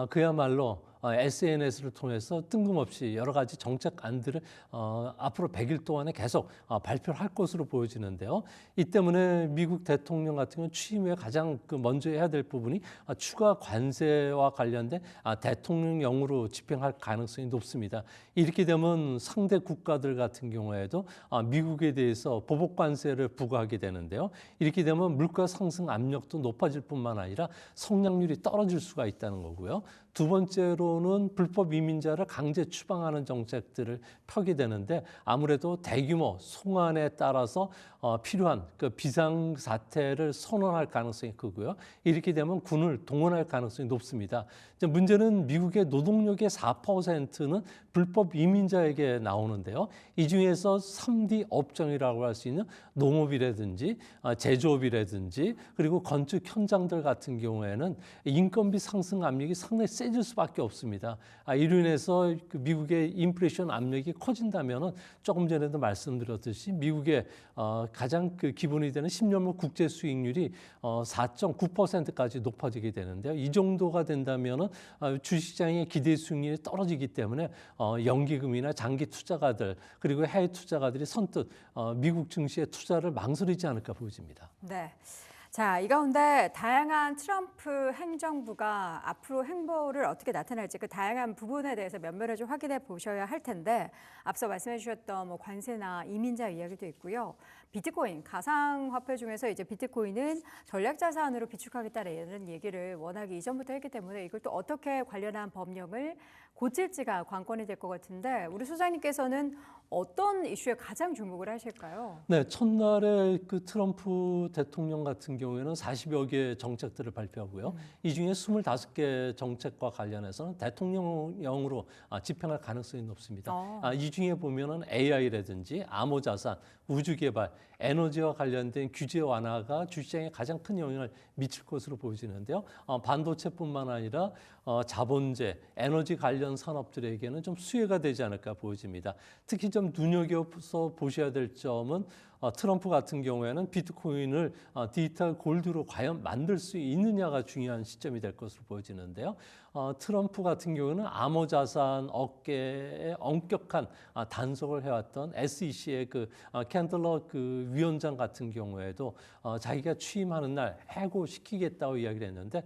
그야말로 SNS를 통해서 뜬금없이 여러 가지 정책안들을 앞으로 100일 동안에 계속 발표를 할 것으로 보여지는데요. 이 때문에 미국 대통령 같은 경우는 취임 후에 가장 먼저 해야 될 부분이 추가 관세와 관련된 대통령령으로 집행할 가능성이 높습니다. 이렇게 되면 상대 국가들 같은 경우에도 미국에 대해서 보복 관세를 부과하게 되는데요. 이렇게 되면 물가 상승 압력도 높아질 뿐만 아니라 성장률이 떨어질 수가 있다는 거고요. 두 번째로는 불법 이민자를 강제 추방하는 정책들을 펴게 되는데 아무래도 대규모 송환에 따라서 필요한 그 비상 사태를 선언할 가능성이 크고요. 이렇게 되면 군을 동원할 가능성이 높습니다. 이제 문제는 미국의 노동력의 4%는 불법 이민자에게 나오는데요. 이 중에서 3D 업종이라고 할 수 있는 농업이라든지 제조업이라든지 그리고 건축 현장들 같은 경우에는 인건비 상승 압력이 상당히 세질 수밖에 없습니다. 이로 인해서 미국의 인플레이션 압력이 커진다면은 조금 전에도 말씀드렸듯이 미국의 가장 기본이 되는 10년물 국제 수익률이 4.9%까지 높아지게 되는데요. 이 정도가 된다면은 주식시장의 기대 수익률이 떨어지기 때문에 연기금이나 장기 투자가들 그리고 해외 투자가들이 선뜻 미국 증시에 투자를 망설이지 않을까 보여집니다. 네. 자, 이 가운데 다양한 트럼프 행정부가 앞으로 행보를 어떻게 나타날지 그 다양한 부분에 대해서 면밀히 좀 확인해 보셔야 할 텐데 앞서 말씀해 주셨던 뭐 관세나 이민자 이야기도 있고요. 비트코인, 가상화폐 중에서 이제 비트코인은 전략자산으로 비축하겠다는 얘기를 워낙 이전부터 했기 때문에 이걸 또 어떻게 관련한 법령을 고칠지가 관건이 될 것 같은데 우리 소장님께서는 어떤 이슈에 가장 주목을 하실까요? 네, 첫날에 그 트럼프 대통령 같은 경우에는 40여 개의 정책들을 발표하고요. 이 중에 25개 정책과 관련해서는 대통령령으로 집행할 가능성이 높습니다. 이 중에 보면은 AI라든지 암호자산, 우주 개발, 에너지와 관련된 규제 완화가 주시장에 가장 큰 영향을 미칠 것으로 보여지는데요. 반도체뿐만 아니라 자본재, 에너지 관련 산업들에게는 좀 수혜가 되지 않을까 보여집니다. 특히 좀 눈여겨서 보셔야 될 점은 트럼프 같은 경우에는 비트코인을 디지털 골드로 과연 만들 수 있느냐가 중요한 시점이 될 것으로 보여지는데요. 트럼프 같은 경우는 암호자산 업계에 엄격한 단속을 해왔던 SEC의 캔들러 위원장 같은 경우에도 자기가 취임하는 날 해고시키겠다고 이야기를 했는데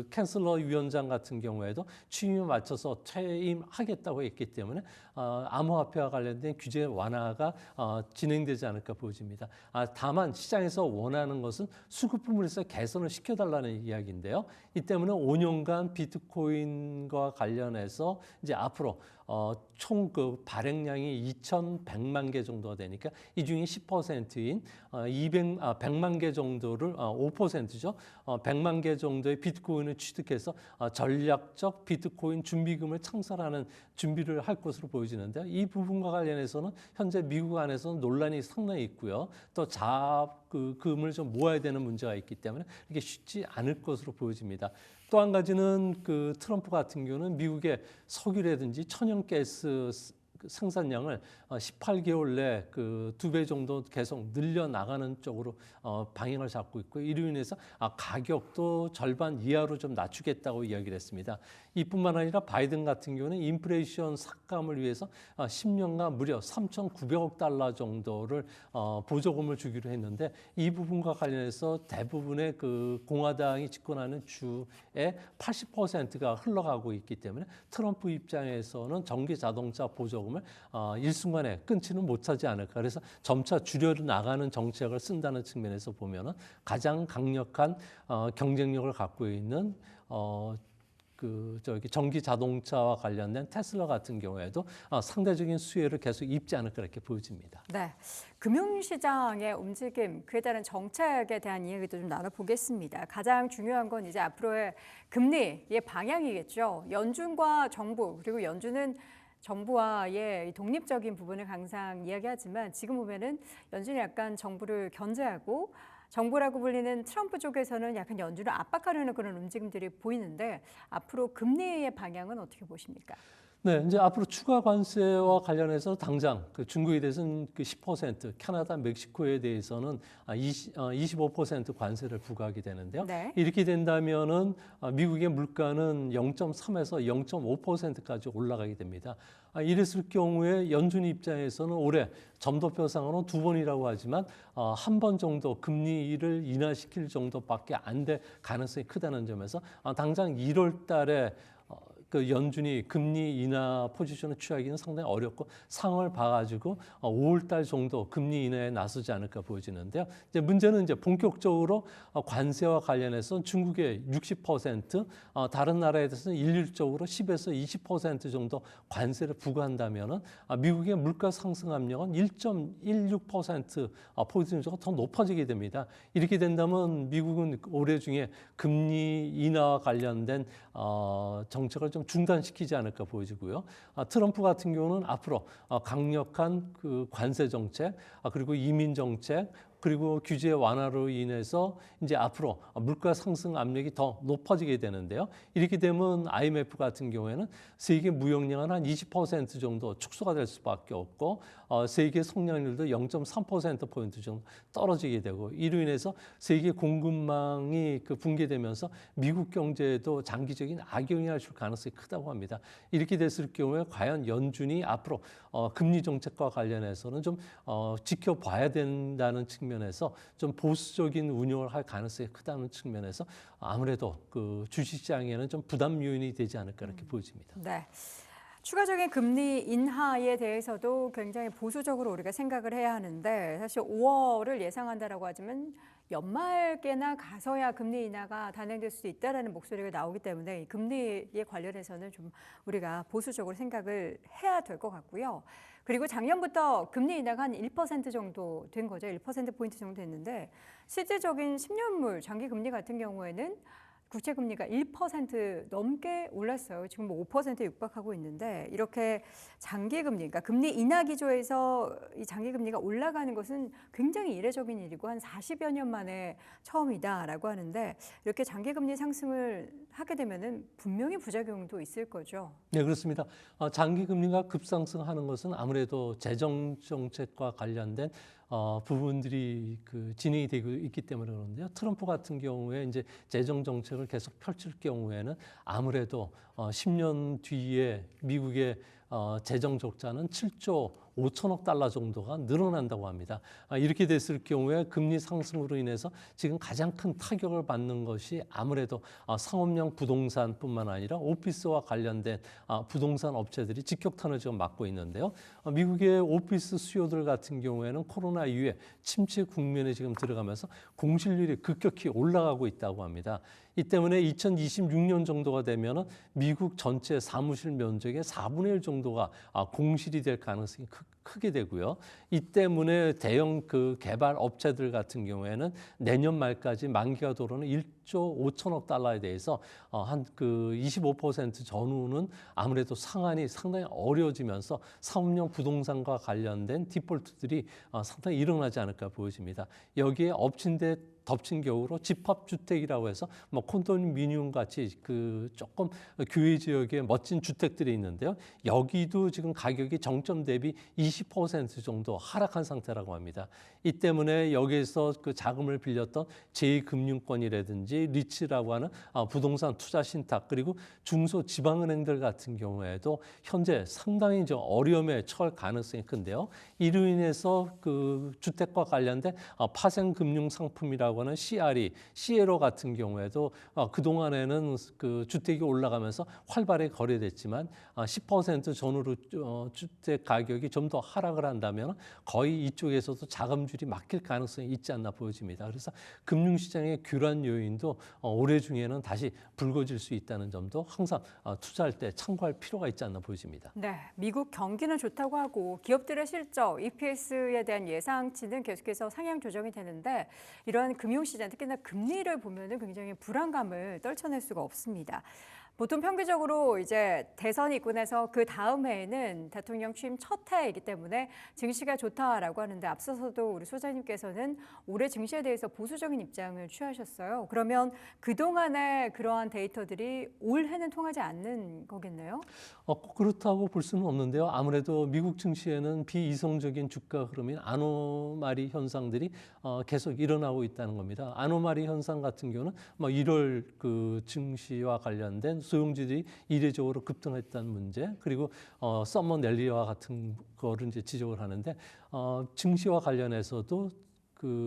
캔슬러 위원장 같은 경우에도 취임에 맞춰서 퇴임하겠다고 했기 때문에 암호화폐와 관련된 규제 완화가 진행되지 않을까 보여집니다. 다만 시장에서 원하는 것은 수급 부분에서 개선을 시켜달라는 이야기인데요. 이 때문에 5년간 비트코인과 관련해서 이제 앞으로 총 발행량이 2,100만 개 정도가 되니까 이 중에 10%인 100만 개 정도를 5%죠. 100만 개 정도의 비트코인을 취득해서 전략적 비트코인 준비금을 창설하는 준비를 할 것으로 보여지는데요. 이 부분과 관련해서는 현재 미국 안에서는 논란이 상당히 있고요. 또 금을 좀 모아야 되는 문제가 있기 때문에 이게 쉽지 않을 것으로 보여집니다. 또 한 가지는 트럼프 같은 경우는 미국의 석유라든지 천연가스 생산량을 18개월 내 2배 정도 계속 늘려나가는 쪽으로 방향을 잡고 있고 이로 인해서 가격도 절반 이하로 좀 낮추겠다고 이야기를 했습니다. 이뿐만 아니라 바이든 같은 경우는 인플레이션 삭감을 위해서 10년간 무려 3,900억 달러 정도를 보조금을 주기로 했는데 이 부분과 관련해서 대부분의 공화당이 집권하는 주의 80%가 흘러가고 있기 때문에 트럼프 입장에서는 전기 자동차 보조금을 일순간에 끊지는 못하지 않을까. 그래서 점차 줄여나가는 정책을 쓴다는 측면에서 보면은 가장 강력한 경쟁력을 갖고 있는 전기 자동차와 관련된 테슬라 같은 경우에도 상대적인 수혜를 계속 입지 않을까 이렇게 보여집니다. 네, 금융시장의 움직임, 그에 따른 정책에 대한 이야기도 좀 나눠보겠습니다. 가장 중요한 건 이제 앞으로의 금리의 방향이겠죠. 연준과 정부, 그리고 연준은 정부와의 독립적인 부분을 항상 이야기하지만 지금 보면은 연준이 약간 정부를 견제하고 정부라고 불리는 트럼프 쪽에서는 약간 연준을 압박하려는 그런 움직임들이 보이는데 앞으로 금리의 방향은 어떻게 보십니까? 네, 이제 앞으로 추가 관세와 관련해서 당장 중국에 대해서는 10%, 캐나다, 멕시코에 대해서는 25% 관세를 부과하게 되는데요. 네. 이렇게 된다면은 미국의 물가는 0.3에서 0.5%까지 올라가게 됩니다. 이랬을 경우에 연준 입장에서는 올해 점도표상으로는 2번이라고 하지만 한 번 정도 금리를 인하시킬 정도밖에 안 될 가능성이 크다는 점에서 당장 1월 달에 연준이 금리 인하 포지션을 취하기는 상당히 어렵고 상황을 봐가지고 5월 달 정도 금리 인하에 나서지 않을까 보여지는데요. 이제 문제는 이제 본격적으로 관세와 관련해서 중국의 60%, 다른 나라에 대해서는 일률적으로 10에서 20% 정도 관세를 부과한다면은 미국의 물가 상승 압력은 1.16% 포인트 정도 더 높아지게 됩니다. 이렇게 된다면 미국은 올해 중에 금리 인하와 관련된 정책을 좀 중단시키지 않을까 보여지고요. 트럼프 같은 경우는 앞으로 강력한 관세 정책, 그리고 이민 정책, 그리고 규제 완화로 인해서 이제 앞으로 물가 상승 압력이 더 높아지게 되는데요. 이렇게 되면 IMF 같은 경우에는 세계 무역량은 한 20% 정도 축소가 될 수밖에 없고 세계 성장률도 0.3%포인트 정도 떨어지게 되고 이로 인해서 세계 공급망이 붕괴되면서 미국 경제에도 장기적인 악영향을 줄 가능성이 크다고 합니다. 이렇게 됐을 경우에 과연 연준이 앞으로 금리 정책과 관련해서는 좀 지켜봐야 된다는 측면에서 좀 보수적인 운영을 할 가능성이 크다는 측면에서 아무래도 주식시장에는 좀 부담 요인이 되지 않을까 이렇게 보여집니다. 네. 추가적인 금리 인하에 대해서도 굉장히 보수적으로 우리가 생각을 해야 하는데 사실 5월을 예상한다라고 하지만 연말께나 가서야 금리 인하가 단행될 수도 있다라는 목소리가 나오기 때문에 이 금리에 관련해서는 좀 우리가 보수적으로 생각을 해야 될 것 같고요. 그리고 작년부터 금리 인하가 한 1% 정도 된 거죠. 1%포인트 정도 됐는데 실질적인 10년물 장기 금리 같은 경우에는 국채 금리가 1% 넘게 올랐어요. 지금 뭐 5%에 육박하고 있는데 이렇게 장기 금리, 그러니까 금리 인하 기조에서 이 장기 금리가 올라가는 것은 굉장히 이례적인 일이고 한 40여 년 만에 처음이다라고 하는데 이렇게 장기 금리 상승을 하게 되면은 분명히 부작용도 있을 거죠. 네, 그렇습니다. 장기 금리가 급상승하는 것은 아무래도 재정 정책과 관련된 부분들이 진행이 되고 있기 때문에 그런데요. 트럼프 같은 경우에 이제 재정 정책을 계속 펼칠 경우에는 아무래도 10년 뒤에 미국의 재정 적자는 7조 5천억 달러 정도가 늘어난다고 합니다. 이렇게 됐을 경우에 금리 상승으로 인해서 지금 가장 큰 타격을 받는 것이 아무래도 상업용 부동산뿐만 아니라 오피스와 관련된 부동산 업체들이 직격탄을 지금 맞고 있는데요. 미국의 오피스 수요들 같은 경우에는 코로나 이후에 침체 국면에 지금 들어가면서 공실률이 급격히 올라가고 있다고 합니다. 이 때문에 2026년 정도가 되면은 미국 전체 사무실 면적의 4분의 1 정도가 공실이 될 가능성이 크게 되고요. 이 때문에 대형 개발 업체들 같은 경우에는 내년 말까지 만기가 도로는 1조 5천억 달러에 대해서 한 25% 전후는 아무래도 상환이 상당히 어려워지면서 사업용 부동산과 관련된 디폴트들이 상당히 일어나지 않을까 보여집니다. 여기에 덮친 격으로 집합주택이라고 해서 뭐 콘도미니엄 같이 조금 교외 지역에 멋진 주택들이 있는데요. 여기도 지금 가격이 정점 대비 20% 정도 하락한 상태라고 합니다. 이 때문에 여기에서 자금을 빌렸던 제2금융권이라든지 리츠라고 하는 부동산 투자 신탁 그리고 중소지방은행들 같은 경우에도 현재 상당히 좀 어려움에 처할 가능성이 큰데요. 이로 인해서 주택과 관련된 파생금융 상품이라고 하는 CRO 같은 경우에도 그동안에는 주택이 올라가면서 활발히 거래됐지만 10% 전후로 주택 가격이 좀 더 하락을 한다면 거의 이쪽에서도 자금줄이 막힐 가능성이 있지 않나 보여집니다. 그래서 금융시장의 교란 요인도 올해 중에는 다시 불거질 수 있다는 점도 항상 투자할 때 참고할 필요가 있지 않나 보여집니다. 네, 미국 경기는 좋다고 하고 기업들의 실적, EPS에 대한 예상치는 계속해서 상향 조정이 되는데 이러한 금융시장, 특히나 금리를 보면은 굉장히 불안감을 떨쳐낼 수가 없습니다. 보통 평균적으로 이제 대선이 있고 나서 그 다음 해에는 대통령 취임 첫 해이기 때문에 증시가 좋다라고 하는데 앞서서도 우리 소장님께서는 올해 증시에 대해서 보수적인 입장을 취하셨어요. 그러면 그동안의 그러한 데이터들이 올해는 통하지 않는 거겠네요? 꼭 그렇다고 볼 수는 없는데요. 아무래도 미국 증시에는 비이성적인 주가 흐름인 아노마리 현상들이 계속 일어나고 있다는 겁니다. 아노마리 현상 같은 경우는 1월 증시와 관련된 소형주들이 이례적으로 급등했다는 문제, 그리고 서머 랠리와 같은 거를 이제 지적을 하는데 증시와 관련해서도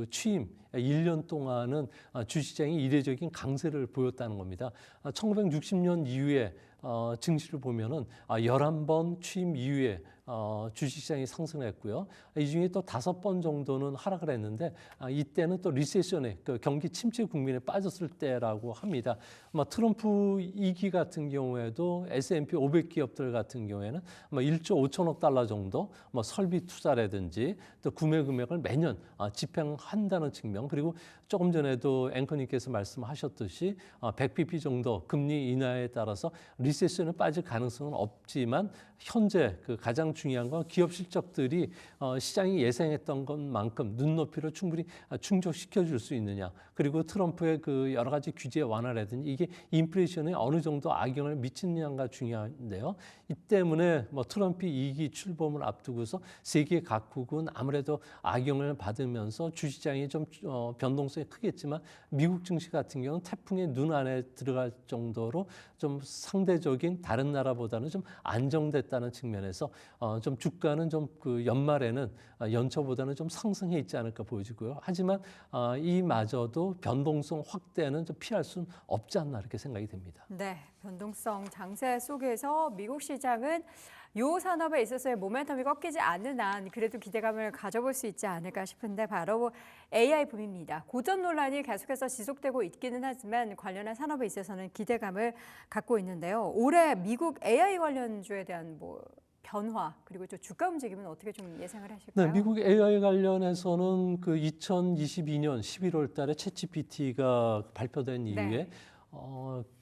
취임 1년 동안은 주시장이 이례적인 강세를 보였다는 겁니다. 1960년 이후에 증시를 보면은 11번 취임 이후에 주식시장이 상승했고요. 이 중에 또 5번 정도는 하락을 했는데 이때는 또 리세션에 경기 침체 국면에 빠졌을 때라고 합니다. 트럼프 2기 같은 경우에도 S&P 500 기업들 같은 경우에는 1조 5천억 달러 정도 설비 투자라든지 또 구매 금액을 매년 집행한다는 측면, 그리고 조금 전에도 앵커님께서 말씀하셨듯이 100bp 정도 금리 인하에 따라서 리세션에 빠질 가능성은 없지만 현재 가장 중요한 건 기업 실적들이 시장이 예상했던 것만큼 눈높이를 충분히 충족시켜 줄 수 있느냐, 그리고 트럼프의 여러 가지 규제 완화라든지 이게 인플레이션에 어느 정도 악영향을 미치느냐가 중요한데요. 이 때문에 트럼프 2기 출범을 앞두고서 세계 각국은 아무래도 악영향을 받으면서 주시장이 좀 변동성이 크겠지만 미국 증시 같은 경우는 태풍의 눈 안에 들어갈 정도로 좀 상대적인 다른 나라보다는 좀 안정됐다는 측면에서 좀 주가는 좀 연말에는 연초보다는 좀 상승해 있지 않을까 보여지고요. 하지만 이마저도 변동성 확대는 좀 피할 수는 없지 않나 이렇게 생각이 됩니다. 네, 변동성 장세 속에서 미국 시장은 요 산업에 있어서의 모멘텀이 꺾이지 않는 한 그래도 기대감을 가져볼 수 있지 않을까 싶은데 바로 AI 붐입니다. 고전 논란이 계속해서 지속되고 있기는 하지만 관련한 산업에 있어서는 기대감을 갖고 있는데요. 올해 미국 AI 관련주에 대한 변화 그리고 또 주가 움직임은 어떻게 좀 예상을 하실까요? 네, 미국 AI 관련해서는 2022년 11월 달에 챗GPT가 발표된 이후에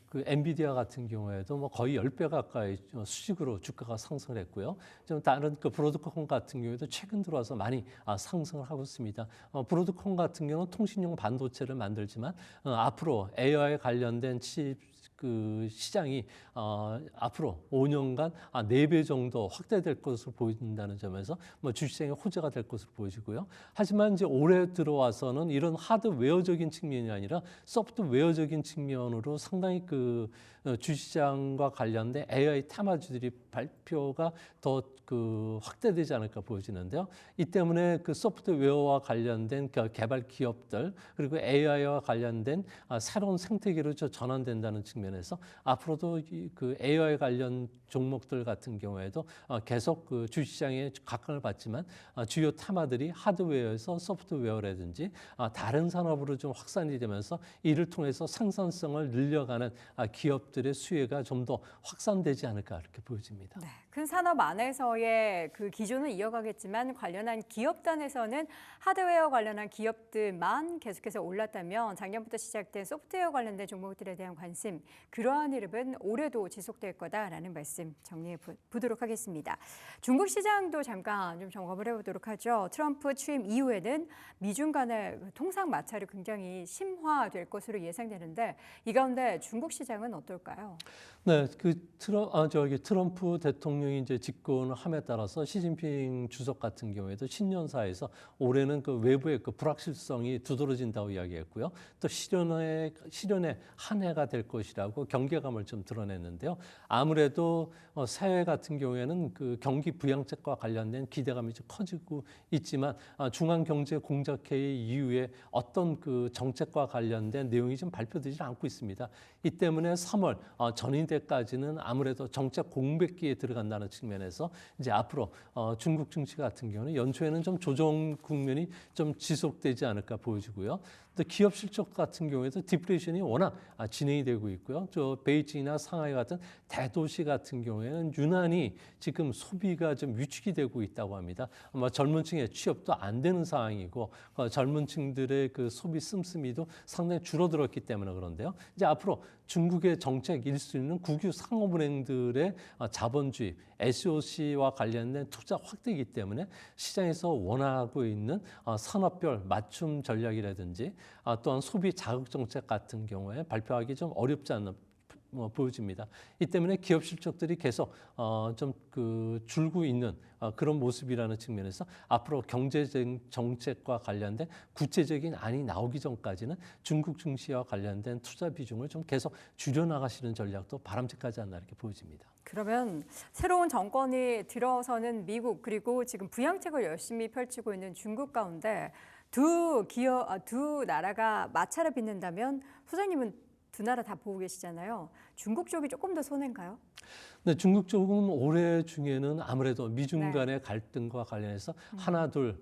그 엔비디아 같은 경우에도 뭐 거의 10배 가까이 수직으로 주가가 상승을 했고요. 좀 다른 그 브로드컴 같은 경우에도 최근 들어와서 많이 상승을 하고 있습니다. 브로드컴 같은 경우는 통신용 반도체를 만들지만 앞으로 AI 관련된 그 시장이 앞으로 5년간 4배 정도 확대될 것으로 보인다는 점에서 뭐 주시장의 호재가 될 것으로 보여지고요. 하지만 이제 올해 들어와서는 이런 하드웨어적인 측면이 아니라 소프트웨어적인 측면으로 상당히 그 주시장과 관련된 AI 테마주들이 발표가 더 그 확대되지 않을까 보여지는데요. 이 때문에 그 소프트웨어와 관련된 개발 기업들 그리고 AI와 관련된 새로운 생태계로 전환된다는 측면에서 앞으로도 그 AI 관련 종목들 같은 경우에도 계속 그 주시장에 각광을 받지만 주요 테마들이 하드웨어에서 소프트웨어라든지 다른 산업으로 좀 확산이 되면서 이를 통해서 생산성을 늘려가는 기업들의 수혜가 좀 더 확산되지 않을까 이렇게 보여집니다. 네, 큰 산업 안에서의 그 기존을 이어가겠지만 관련한 기업단에서는 하드웨어 관련한 기업들만 계속해서 올랐다면 작년부터 시작된 소프트웨어 관련된 종목들에 대한 관심, 그러한 흐름은 올해도 지속될 거다라는 말씀 정리해 보도록 하겠습니다. 중국 시장도 잠깐 좀 점검을 해보도록 하죠. 트럼프 취임 이후에는 미중 간의 통상 마찰이 굉장히 심화될 것으로 예상되는데 이 가운데 중국 시장은 어떨까요? 네, 그 트럼프 대통령이 이제 집권함에 따라서 시진핑 주석 같은 경우에도 신년사에서 올해는 그 외부의 그 불확실성이 두드러진다고 이야기했고요. 또 실현에 한 해가 될 것이라고 경계감을 좀 드러냈는데요. 아무래도 새해 같은 경우에는 그 경기 부양책과 관련된 기대감이 좀 커지고 있지만 중앙경제공작회의 이후에 어떤 그 정책과 관련된 내용이 좀 발표되지 않고 있습니다. 이 때문에 3월 전인대까지는 아무래도 정책 공백기에 들어간다는 측면에서 이제 앞으로 중국 증시 같은 경우는 연초에는 좀 조정 국면이 좀 지속되지 않을까 보여지고요. 또 기업 실적 같은 경우에도 디플레이션이 워낙 진행이 되고 있고요. 저 베이징이나 상하이 같은 대도시 같은 경우에는 유난히 지금 소비가 좀 위축이 되고 있다고 합니다. 아마 젊은 층의 취업도 안 되는 상황이고 젊은 층들의 그 소비 씀씀이도 상당히 줄어들었기 때문에 그런데요. 이제 앞으로 중국의 정책 1순위는 국유 상업은행들의 자본주의, SOC와 관련된 투자 확대이기 때문에 시장에서 원하고 있는 산업별 맞춤 전략이라든지 또한 소비 자극 정책 같은 경우에 발표하기 좀 어렵지 않나 보여집니다. 이 때문에 기업 실적들이 계속 좀 그 줄고 있는 그런 모습이라는 측면에서 앞으로 경제적 정책과 관련된 구체적인 안이 나오기 전까지는 중국 증시와 관련된 투자 비중을 좀 계속 줄여나가시는 전략도 바람직하지 않나 이렇게 보여집니다. 그러면 새로운 정권이 들어서는 미국 그리고 지금 부양책을 열심히 펼치고 있는 중국 가운데 두 나라가 마찰을 빚는다면 소장님은 두 나라 다 보고 계시잖아요. 중국 쪽이 조금 더 손해인가요? 네, 중국 쪽은 올해 중에는 아무래도 미중 간의 갈등과 관련해서 하나 둘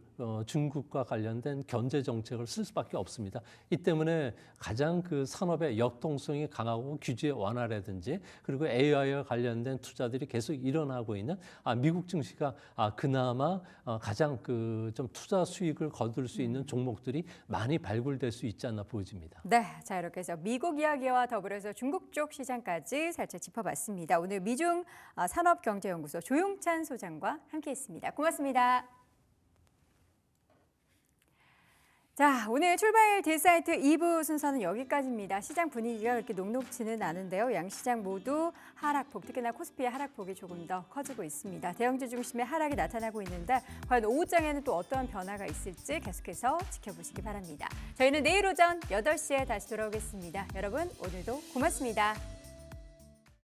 중국과 관련된 견제 정책을 쓸 수밖에 없습니다. 이 때문에 가장 그 산업의 역동성이 강하고 규제 완화라든지 그리고 AI와 관련된 투자들이 계속 일어나고 있는 미국 증시가 그나마 가장 그 좀 투자 수익을 거둘 수 있는 종목들이 많이 발굴될 수 있지 않나 보여집니다. 네, 자 이렇게 해서 미국 이야기와 더불어서 중국 쪽 시장까지 살짝 짚어봤습니다. 오늘 미중 산업경제연구소 조용찬 소장과 함께했습니다. 고맙습니다. 자, 오늘 출발 딜사이트 2부 순서는 여기까지입니다. 시장 분위기가 그렇게 녹록지는 않은데요. 양시장 모두 하락폭, 특히나 코스피의 하락폭이 조금 더 커지고 있습니다. 대형주 중심의 하락이 나타나고 있는데 과연 오후장에는 또 어떠한 변화가 있을지 계속해서 지켜보시기 바랍니다. 저희는 내일 오전 8시에 다시 돌아오겠습니다. 여러분, 오늘도 고맙습니다.